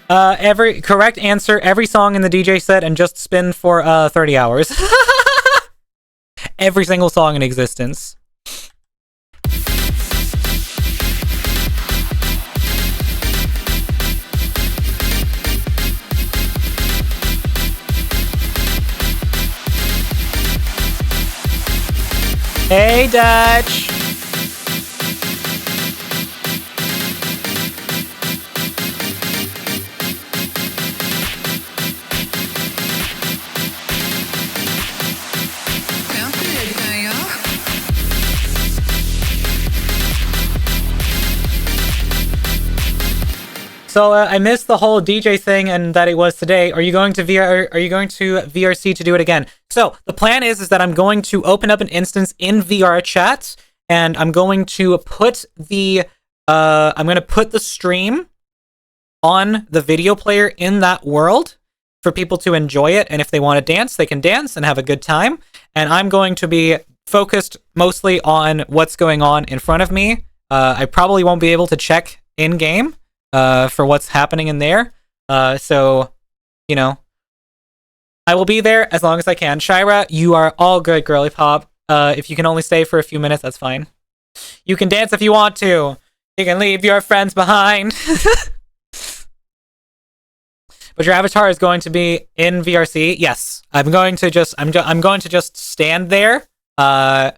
Every correct answer, every song in the DJ set, and just spin for 30 hours. Every single song in existence. Hey, Dutch. So I missed the whole DJ thing and that it was today. Are you going to VRC to do it again? So the plan is that I'm going to open up an instance in VR chat, and I'm going to put the stream on the video player in that world for people to enjoy it. And if they want to dance, they can dance and have a good time. And I'm going to be focused mostly on what's going on in front of me. I probably won't be able to check in game for what's happening in there. So, you know, I will be there as long as I can. Shira, you are all good, girly pop. If you can only stay for a few minutes, that's fine. You can dance if you want to. You can leave your friends behind. But your avatar is going to be in VRC. Yes, I'm going to just stand there. I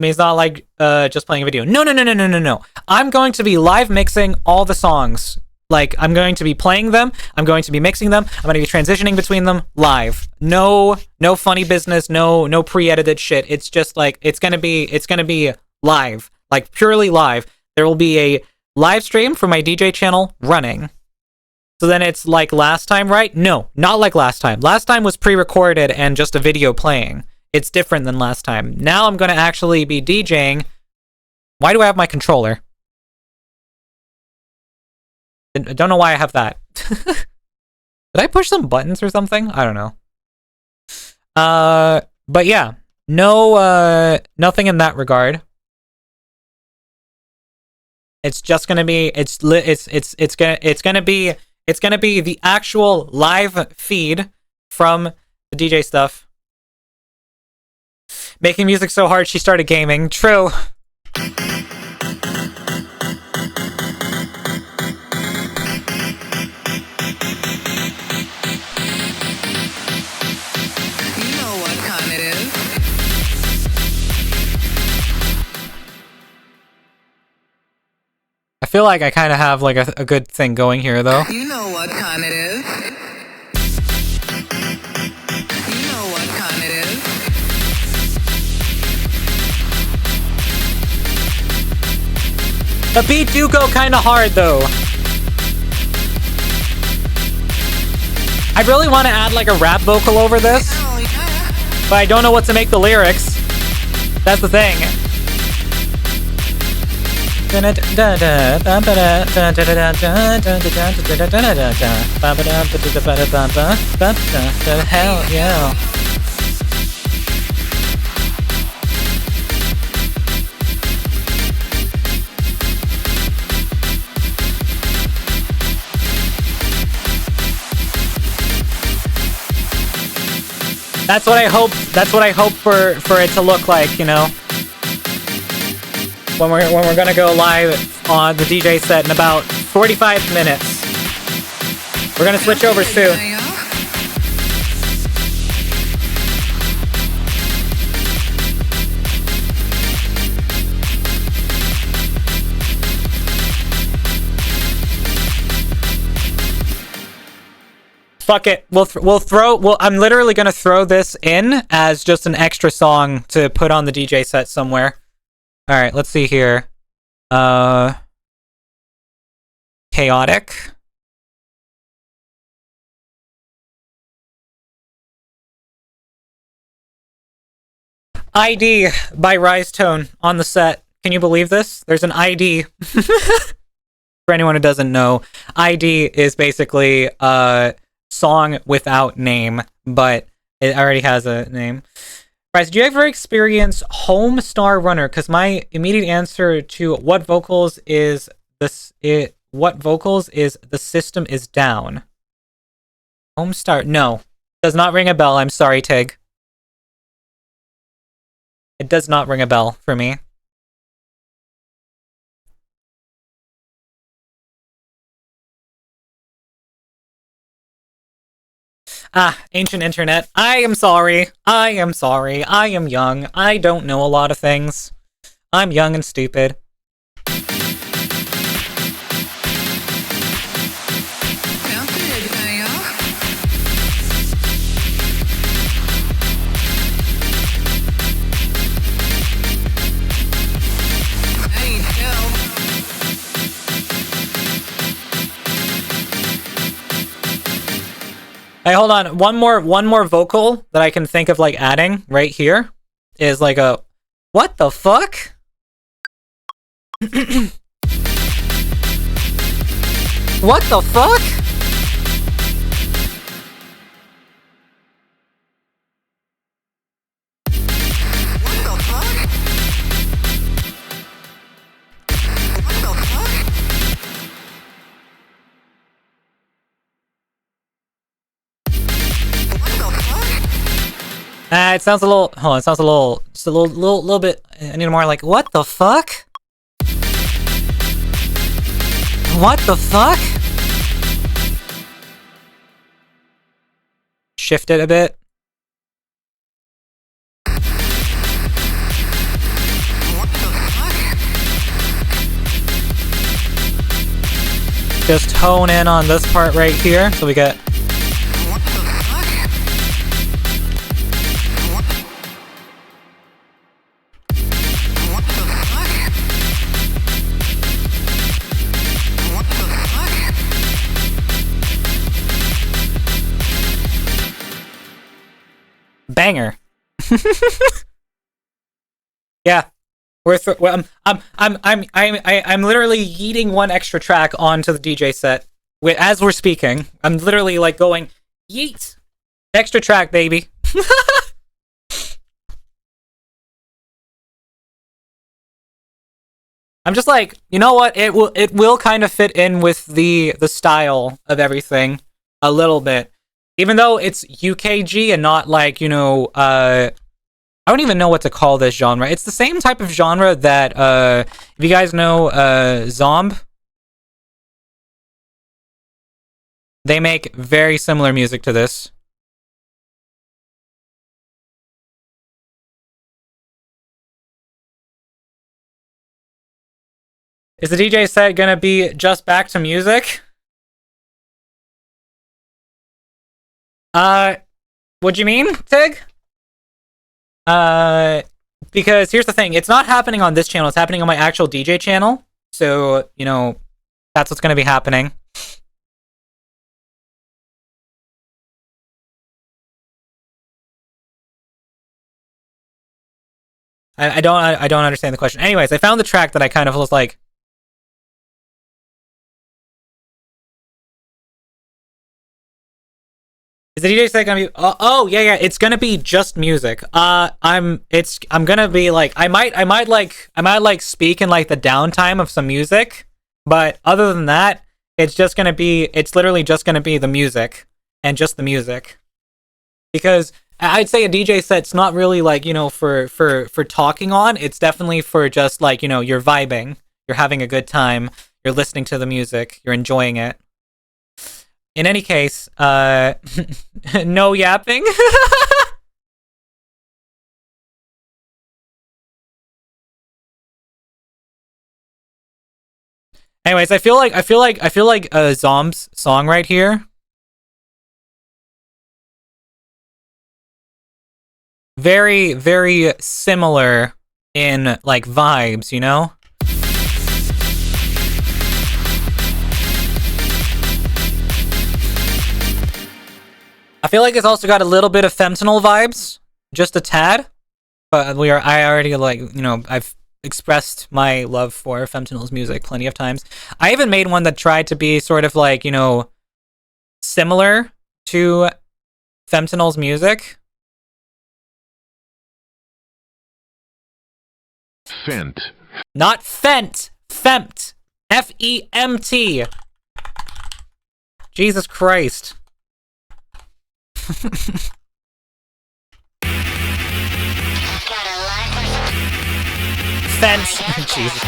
mean, it's not like just playing a video. No. I'm going to be live mixing all the songs. Like, I'm going to be playing them. I'm going to be mixing them. I'm going to be transitioning between them live. No funny business. No pre-edited shit. It's just like it's gonna be live, like purely live. There will be a live stream for my DJ channel running. So then it's like last time, right? No, not like last time. Last time was pre-recorded and just a video playing. It's different than last time. Now I'm going to actually be DJing. Why do I have my controller? I don't know why I have that. Did I push some buttons or something? I don't know. But yeah, nothing in that regard. It's just gonna be it's gonna be the actual live feed from the DJ stuff. Making music so hard she started gaming. True. I feel like I kind of have like a good thing going here, though. You know what kind it is. You know what kind it is. The beat do go kind of hard, though. I really want to add like a rap vocal over this, but I don't know what to make the lyrics. That's the thing. Hell yeah. That's what I hope. That's what I hope for it to look like, you know, when we're gonna go live on the DJ set in about 45 minutes. We're gonna switch over soon. Fuck it. I'm literally gonna throw this in as just an extra song to put on the DJ set somewhere. All right, let's see here. Chaotic. ID by Rise Tone on the set. Can you believe this? There's an ID. For anyone who doesn't know, ID is basically song without name, but it already has a name. Guys, do you ever experience Home Star Runner? Because my immediate answer to what vocals is the system is down. Home Star, no, does not ring a bell. I'm sorry, Tig. It does not ring a bell for me. Ancient internet. I am sorry. I am sorry. I am young. I don't know a lot of things. I'm young and stupid. Hey, hold on. One more vocal that I can think of like adding right here is like a what the fuck? What the fuck? It sounds a little. Hold on, it sounds just a little bit. I need more like, what the fuck? What the fuck? Shift it a bit. Just hone in on this part right here, so we get. Banger. Yeah, I'm literally yeeting one extra track onto the DJ set as we're speaking. I'm literally like going yeet, extra track, baby. I'm just like, you know what? It will kind of fit in with the style of everything a little bit. Even though it's UKG and not like, you know, I don't even know what to call this genre. It's the same type of genre that, if you guys know, Zomb. They make very similar music to this. Is the DJ set gonna be just back to music? What do you mean, Tig? Because here's the thing, it's not happening on this channel, it's happening on my actual DJ channel. So, you know, that's what's gonna be happening. I don't understand the question. Anyways, I found the track that I kind of was like, Is the DJ set gonna be? Oh yeah, it's gonna be just music. I'm gonna be like, I might like speak in like the downtime of some music, but other than that, it's literally just gonna be the music and just the music. Because I'd say a DJ set's not really like, for talking on. It's definitely for just like, you're vibing, you're having a good time, you're listening to the music, you're enjoying it. In any case, no yapping. Anyways, I feel like Zom's song right here. Very, very similar in like vibes, you know? I feel like it's also got a little bit of Fentanyl vibes, just a tad. But I already like, I've expressed my love for Fentanyl's music plenty of times. I even made one that tried to be sort of like, similar to Fentanyl's music. Fent. Not Fent. Femt. F-E-M-T. Jesus Christ. Fence. Jesus.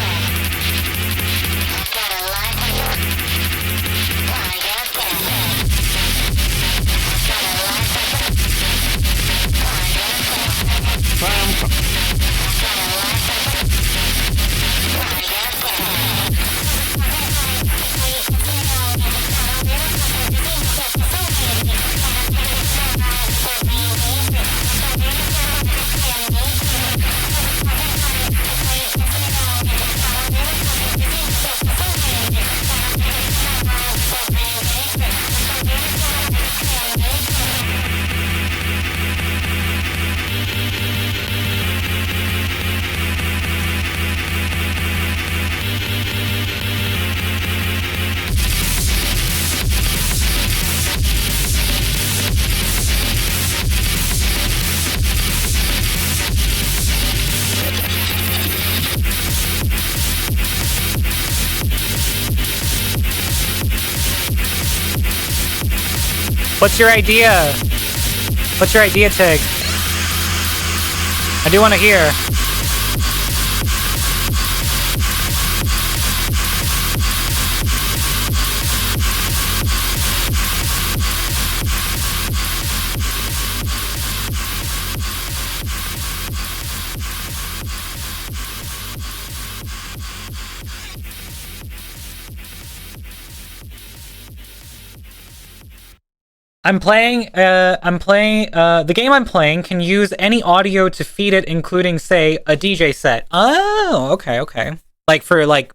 What's your idea? What's your idea, Tig? I do want to hear. The game I'm playing can use any audio to feed it, including, say, a DJ set. Oh, okay. Like for like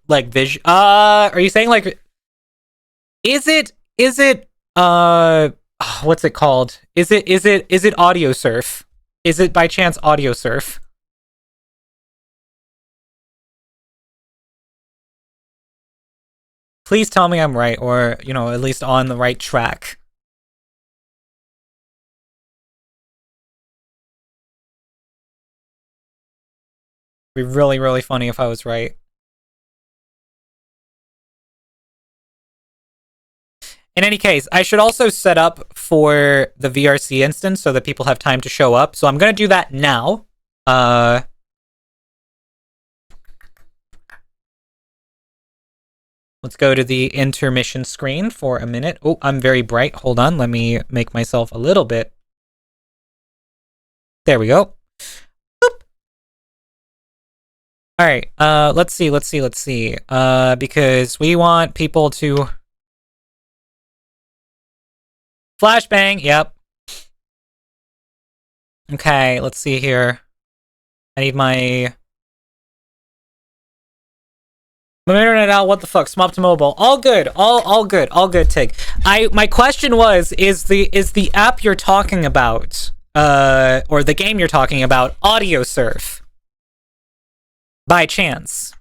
are you saying like, is it, what's it called? Is it Audio Surf? Is it by chance Audio Surf? Please tell me I'm right, or, at least on the right track. It'd be really, really funny if I was right. In any case, I should also set up for the VRC instance so that people have time to show up. So I'm going to do that now. Let's go to the intermission screen for a minute. Oh, I'm very bright. Hold on. Let me make myself a little bit. There we go. All right, let's see, because we want people to... Flashbang, yep. Okay, let's see here. I need my internet out, what the fuck, Smop to mobile. All good, all good, Tig. My question was, is the app you're talking about, or the game you're talking about, Audio Surf? By chance.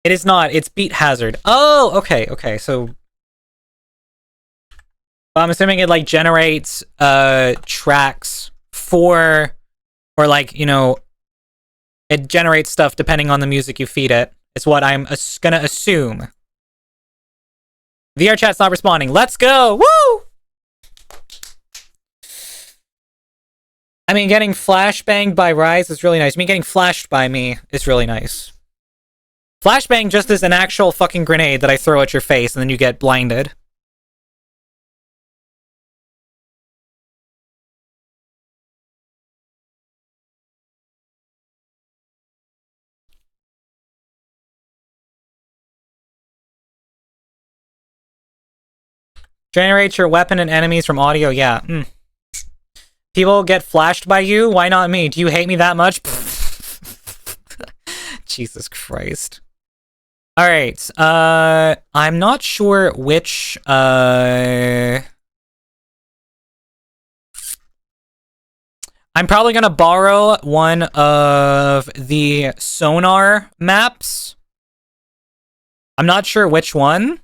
It is not. It's Beat Hazard. Oh, okay, okay. So I'm assuming it like generates tracks for, or like, you know, it generates stuff depending on the music you feed it. It's what I'm gonna assume. VR chat's not responding. Let's go! Woo! I mean, getting flashbanged by Rise is really nice. I mean, getting flashed by me is really nice. Flashbang just is an actual fucking grenade that I throw at your face and then you get blinded. Generate your weapon and enemies from audio, yeah. People get flashed by you? Why not me? Do you hate me that much? Jesus Christ. Alright, I'm not sure which, I'm probably gonna borrow one of the sonar maps. I'm not sure which one.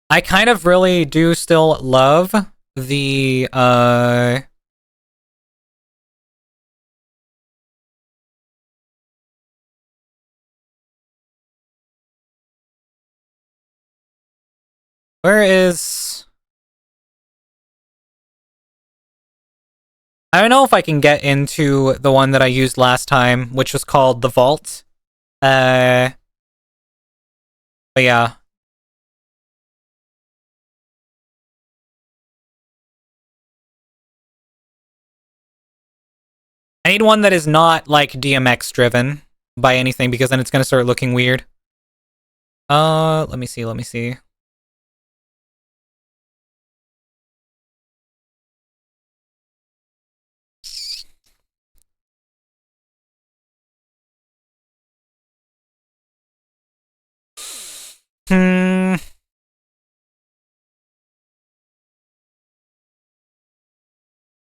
I kind of really do still love the, where is... I don't know if I can get into the one that I used last time, which was called The Vault. But yeah. I need one that is not, like, DMX driven by anything, because then it's gonna start looking weird. Let me see, let me see.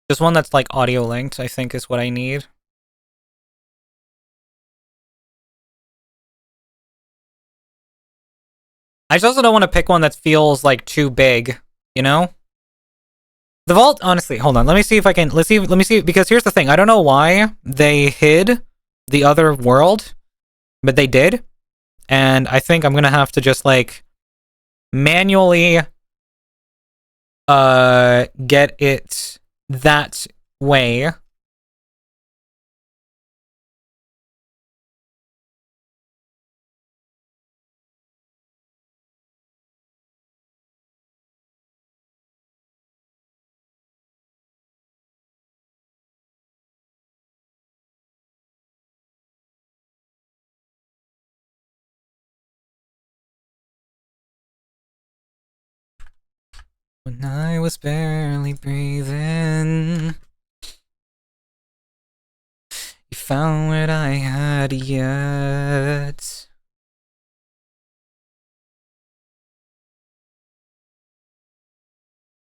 Just one that's like audio linked, I think, is what I need. I just also don't want to pick one that feels like too big, you know? The Vault, honestly, hold on. Let me see if I can, let me see, because here's the thing. I don't know why they hid the other world, but they did. And I think I'm gonna have to just like manually get it that way. When I was barely breathing, you found what I had yet.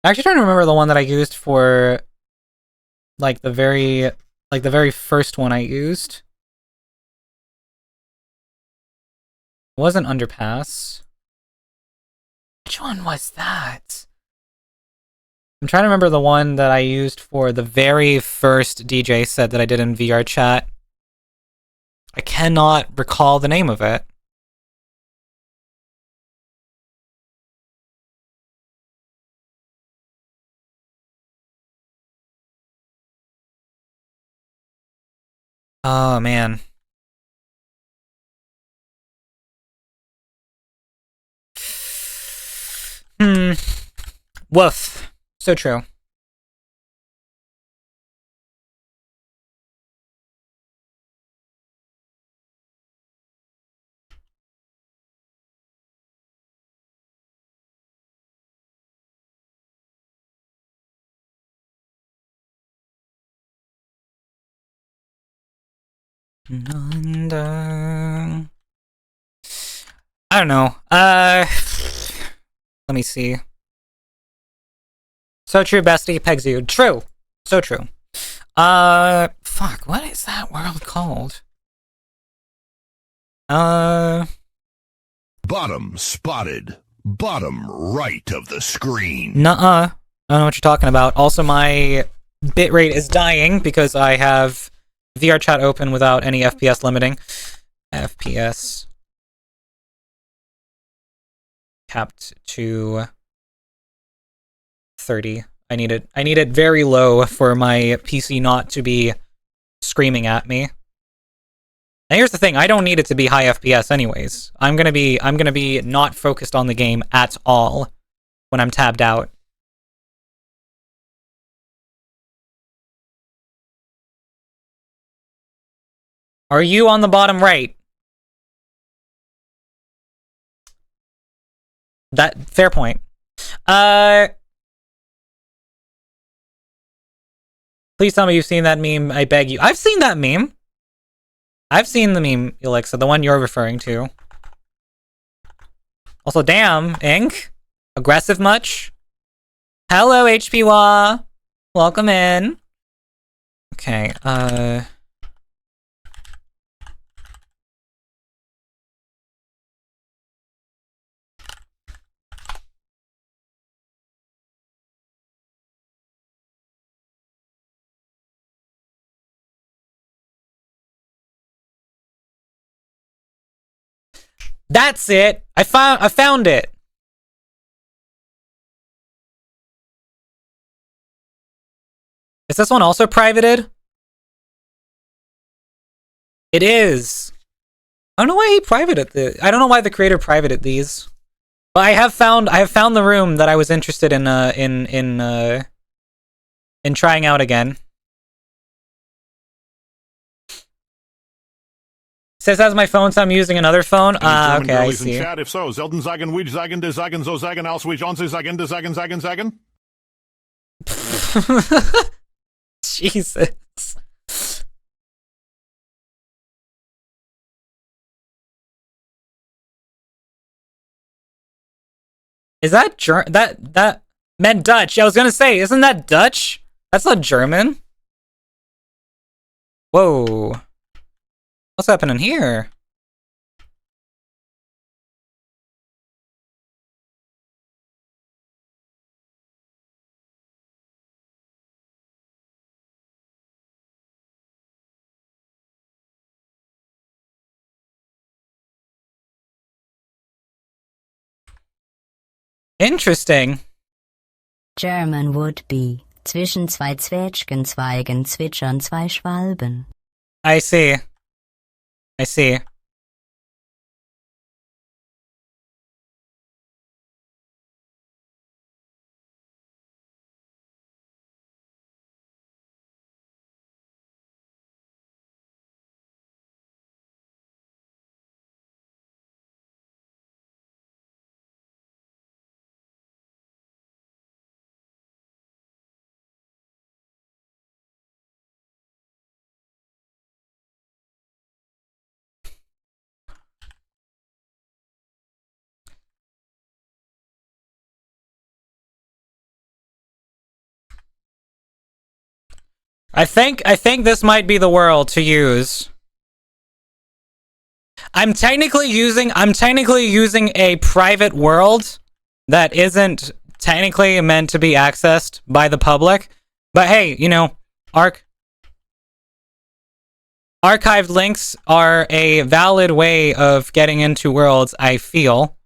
I'm actually trying to remember the one that I used for, like, the very first one I used. It wasn't Underpass. Which one was that? I'm trying to remember the one that I used for the very first DJ set that I did in VR chat. I cannot recall the name of it. Oh, man. Woof. So true. I don't know. Let me see. So true, bestie. Pegs you. True. So true. Fuck. What is that world called? Bottom spotted. Bottom right of the screen. Nuh-uh. I don't know what you're talking about. Also, my bitrate is dying because I have VRChat open without any FPS limiting. FPS capped to 30. I need it very low for my PC not to be screaming at me. And here's the thing, I don't need it to be high FPS anyways. I'm gonna be not focused on the game at all when I'm tabbed out. Are you on the bottom right? That fair point. Please tell me you've seen that meme, I beg you. I've seen that meme. I've seen the meme, Alexa, the one you're referring to. Also, damn, Ink. Aggressive much? Hello, HPWA. Welcome in. Okay, that's it. I found it. Is this one also privated? It is. I don't know why he privated I don't know why the creator privated these. But I have found the room that I was interested in trying out again. Says as my phone, so I'm using another phone. Okay, I see. Chat, if so, Zelden Zagen, Weed Zagen, De Zagen, Zo Zagen, Alsweet, Johnson Zagen, De Zagen, Zagen, Zagen. Jesus. Is that that meant Dutch? I was gonna say, isn't that Dutch? That's not German. Whoa. What's happening here? Interesting. German would be zwischen zwei Zwetschgenzweigen zwitschern zwei Schwalben. I see. I see. I think this might be the world to use. I'm technically using a private world that isn't technically meant to be accessed by the public. But hey, you know, archived links are a valid way of getting into worlds, I feel.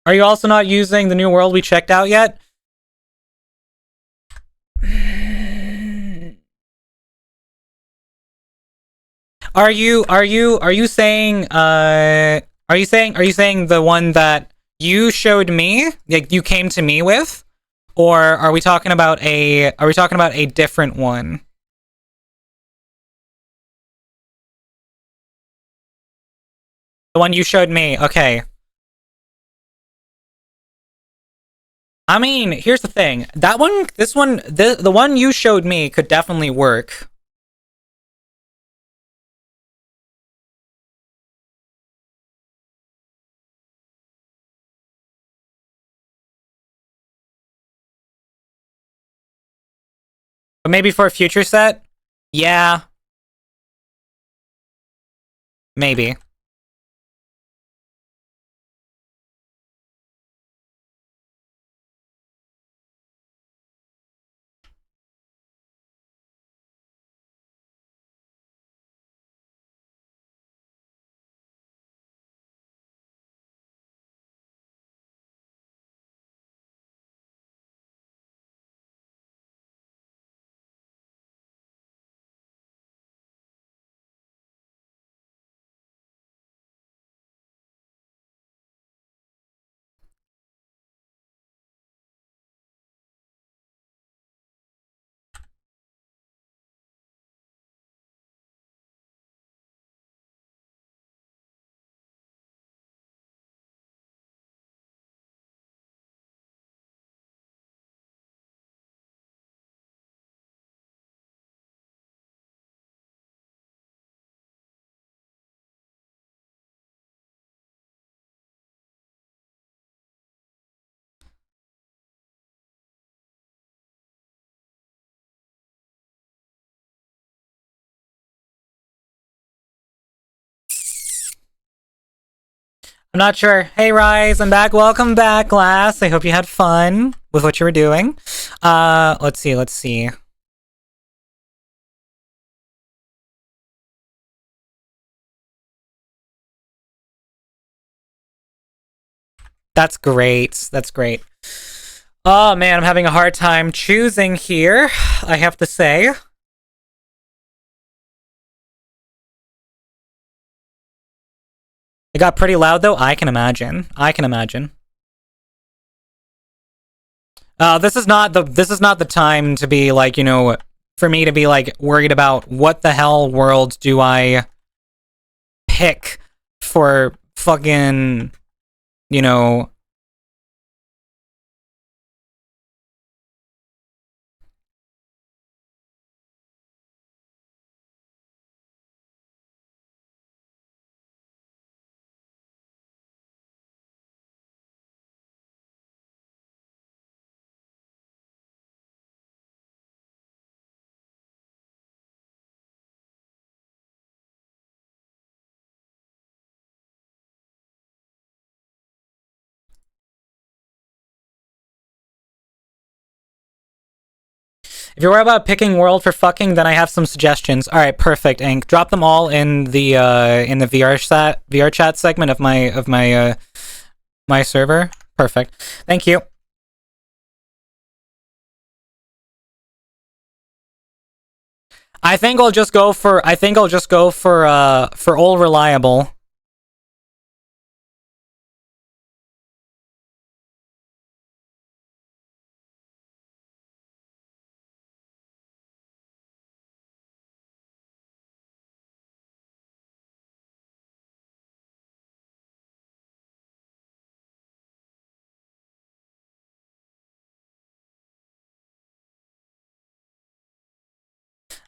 Are you also not using the new world we checked out yet? Are you saying the one that you showed me, like you came to me with, or are we talking about a different one? The one you showed me, okay. I mean, here's the thing. The one you showed me could definitely work. But maybe for a future set? Yeah. Maybe. I'm not sure. Hey, Rise, I'm back. Welcome back, Glass. I hope you had fun with what you were doing. Let's see. That's great. That's great. Oh, man, I'm having a hard time choosing here, I have to say. It got pretty loud, though. I can imagine. This is not the time to be like, you know, for me to be like worried about what the hell world do I pick for fucking, you know. If you're worried about picking world for fucking, then I have some suggestions. All right, perfect, Ink. Drop them all in the VR chat segment of my my server. Perfect. Thank you. I think I'll just go for All Reliable.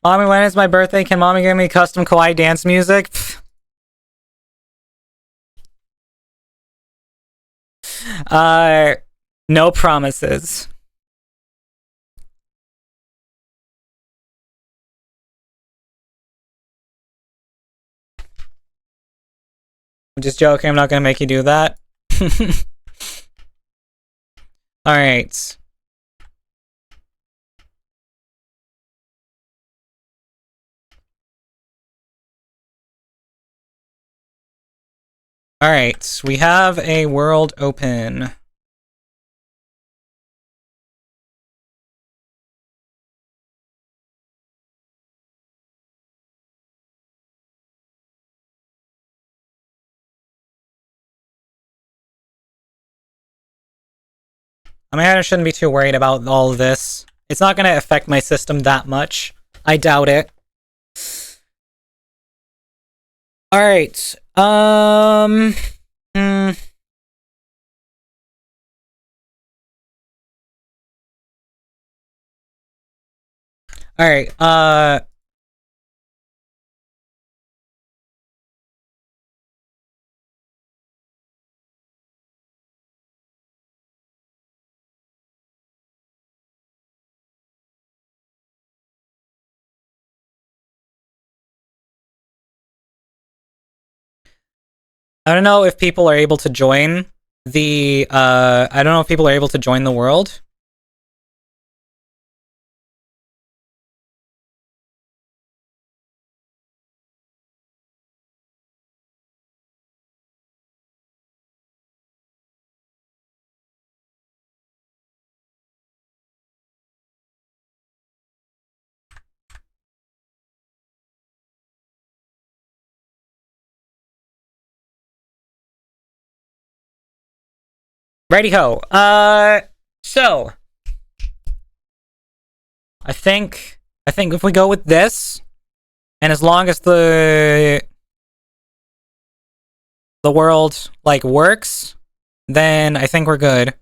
Mommy, when is my birthday? Can mommy give me custom kawaii dance music? No promises. I'm just joking. I'm not gonna make you do that. All right. All right. We have a world open. I mean, I shouldn't be too worried about all of this. It's not going to affect my system that much. I doubt it. All right. All right. I don't know if people are able to join the, I don't know if people are able to join the world. Righty-ho. So I think if we go with this, and as long as the world, like, works, then I think we're good.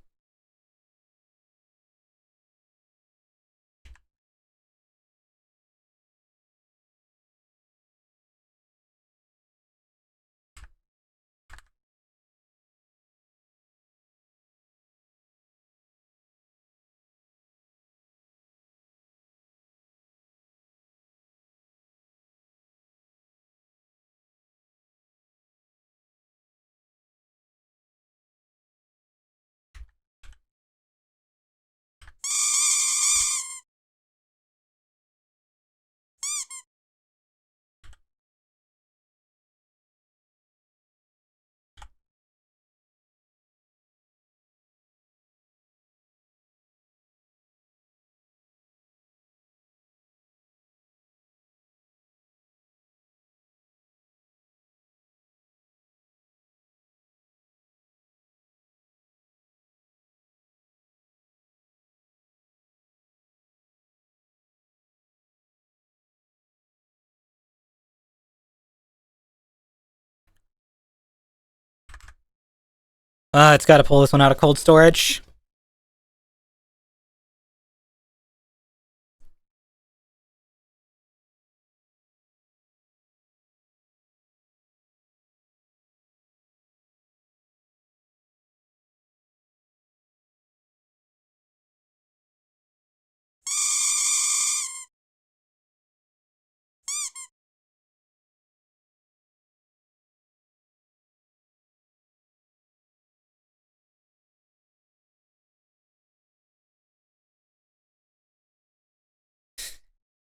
It's got to pull this one out of cold storage.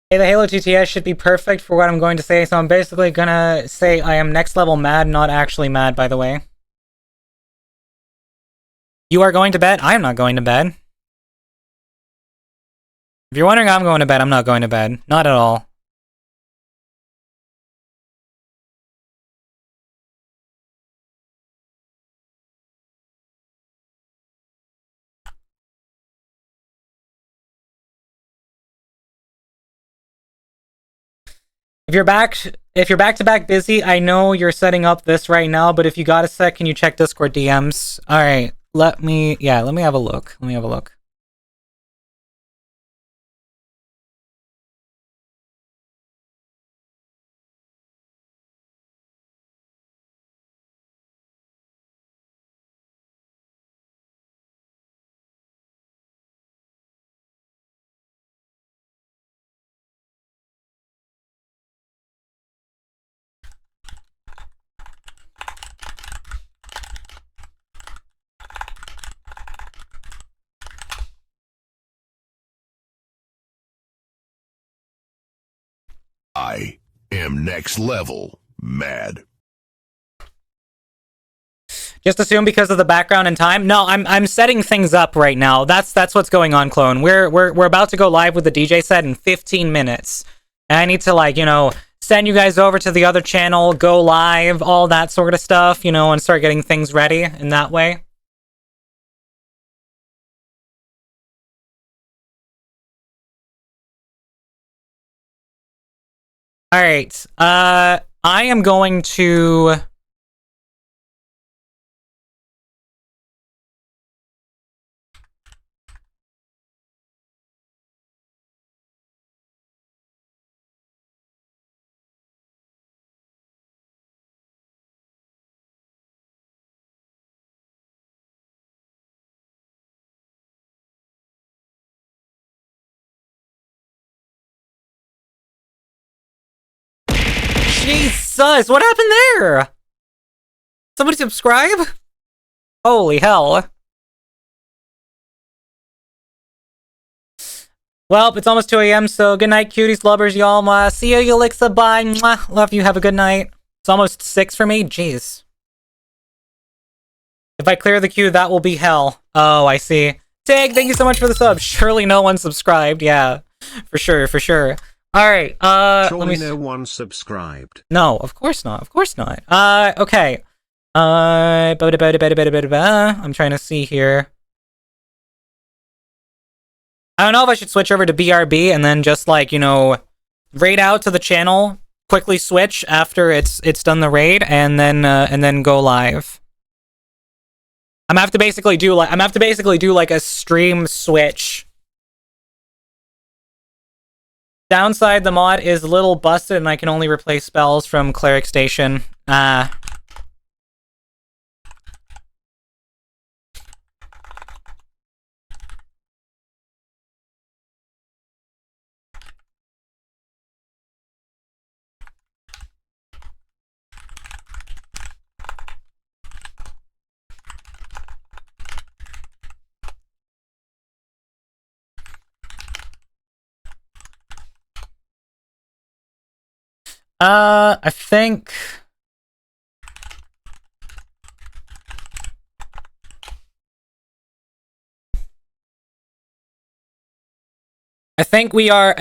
Hey, the Halo GTS should be perfect for what I'm going to say, so I'm basically gonna say I am next level mad, not actually mad, by the way. You are going to bed? I am not going to bed. If you're wondering how I'm going to bed, I'm not going to bed. Not at all. If you're back to back busy, I know you're setting up this right now, but if you got a sec, can you check Discord DMs? Alright, let me have a look. Let me have a look. I am next level mad. Just assume because of the background and time? No, I'm setting things up right now. That's what's going on, Clone. We're about to go live with the DJ set in 15 minutes. And I need to, like, you know, send you guys over to the other channel, go live, all that sort of stuff, you know, and start getting things ready in that way. Alright, I am going to... Jesus, what happened there? Somebody subscribe? Holy hell. Well, it's almost 2 a.m., so good night, cuties, lubbers, y'all. See you, Ulixa. Bye. Mwah. Love you. Have a good night. It's almost 6 for me. Jeez. If I clear the queue, that will be hell. Oh, I see. Tig, thank you so much for the sub. Surely no one subscribed. Yeah, for sure, for sure. All right. Surely no one subscribed. No, of course not. Of course not. Okay. I'm trying to see here. I don't know if I should switch over to BRB and then just like, you know, raid out to the channel, quickly switch after it's done the raid, and then go live. I'm gonna have to basically do like a stream switch. Downside, the mod is a little busted and I can only replace spells from Cleric Station. I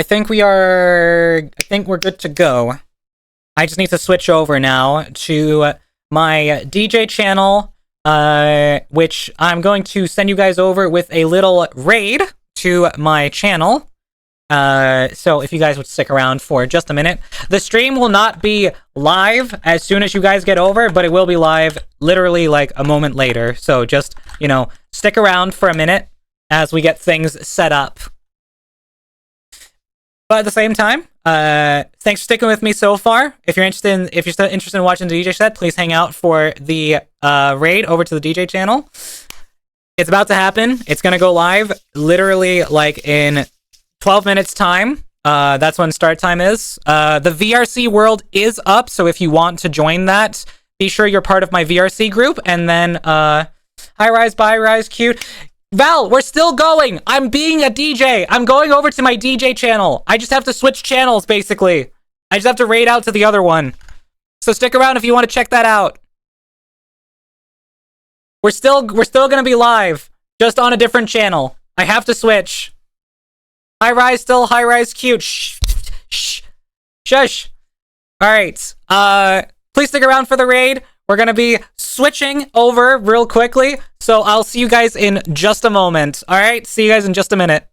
think we're good to go. I just need to switch over now to my DJ channel, which I'm going to send you guys over with a little raid to my channel. So if you guys would stick around for just a minute. The stream will not be live as soon as you guys get over, but it will be live literally like a moment later. So just, you know, stick around for a minute as we get things set up. But at the same time, thanks for sticking with me so far. If you're still interested in watching the DJ set, please hang out for the raid over to the DJ channel. It's about to happen. It's gonna go live literally like in 12 minutes time. That's when start time is. The VRC world is up, so if you want to join that, be sure you're part of my VRC group. And then, hi Rise, bye Rise, cute. Val, we're still going. I'm being a DJ. I'm going over to my DJ channel. I just have to switch channels, basically. I just have to raid out to the other one. So stick around if you want to check that out. We're still gonna be live, just on a different channel. I have to switch. High Rise still, High Rise cute. Shh. Shush. Alright. Please stick around for the raid. We're gonna be switching over real quickly. So I'll see you guys in just a moment. Alright, see you guys in just a minute.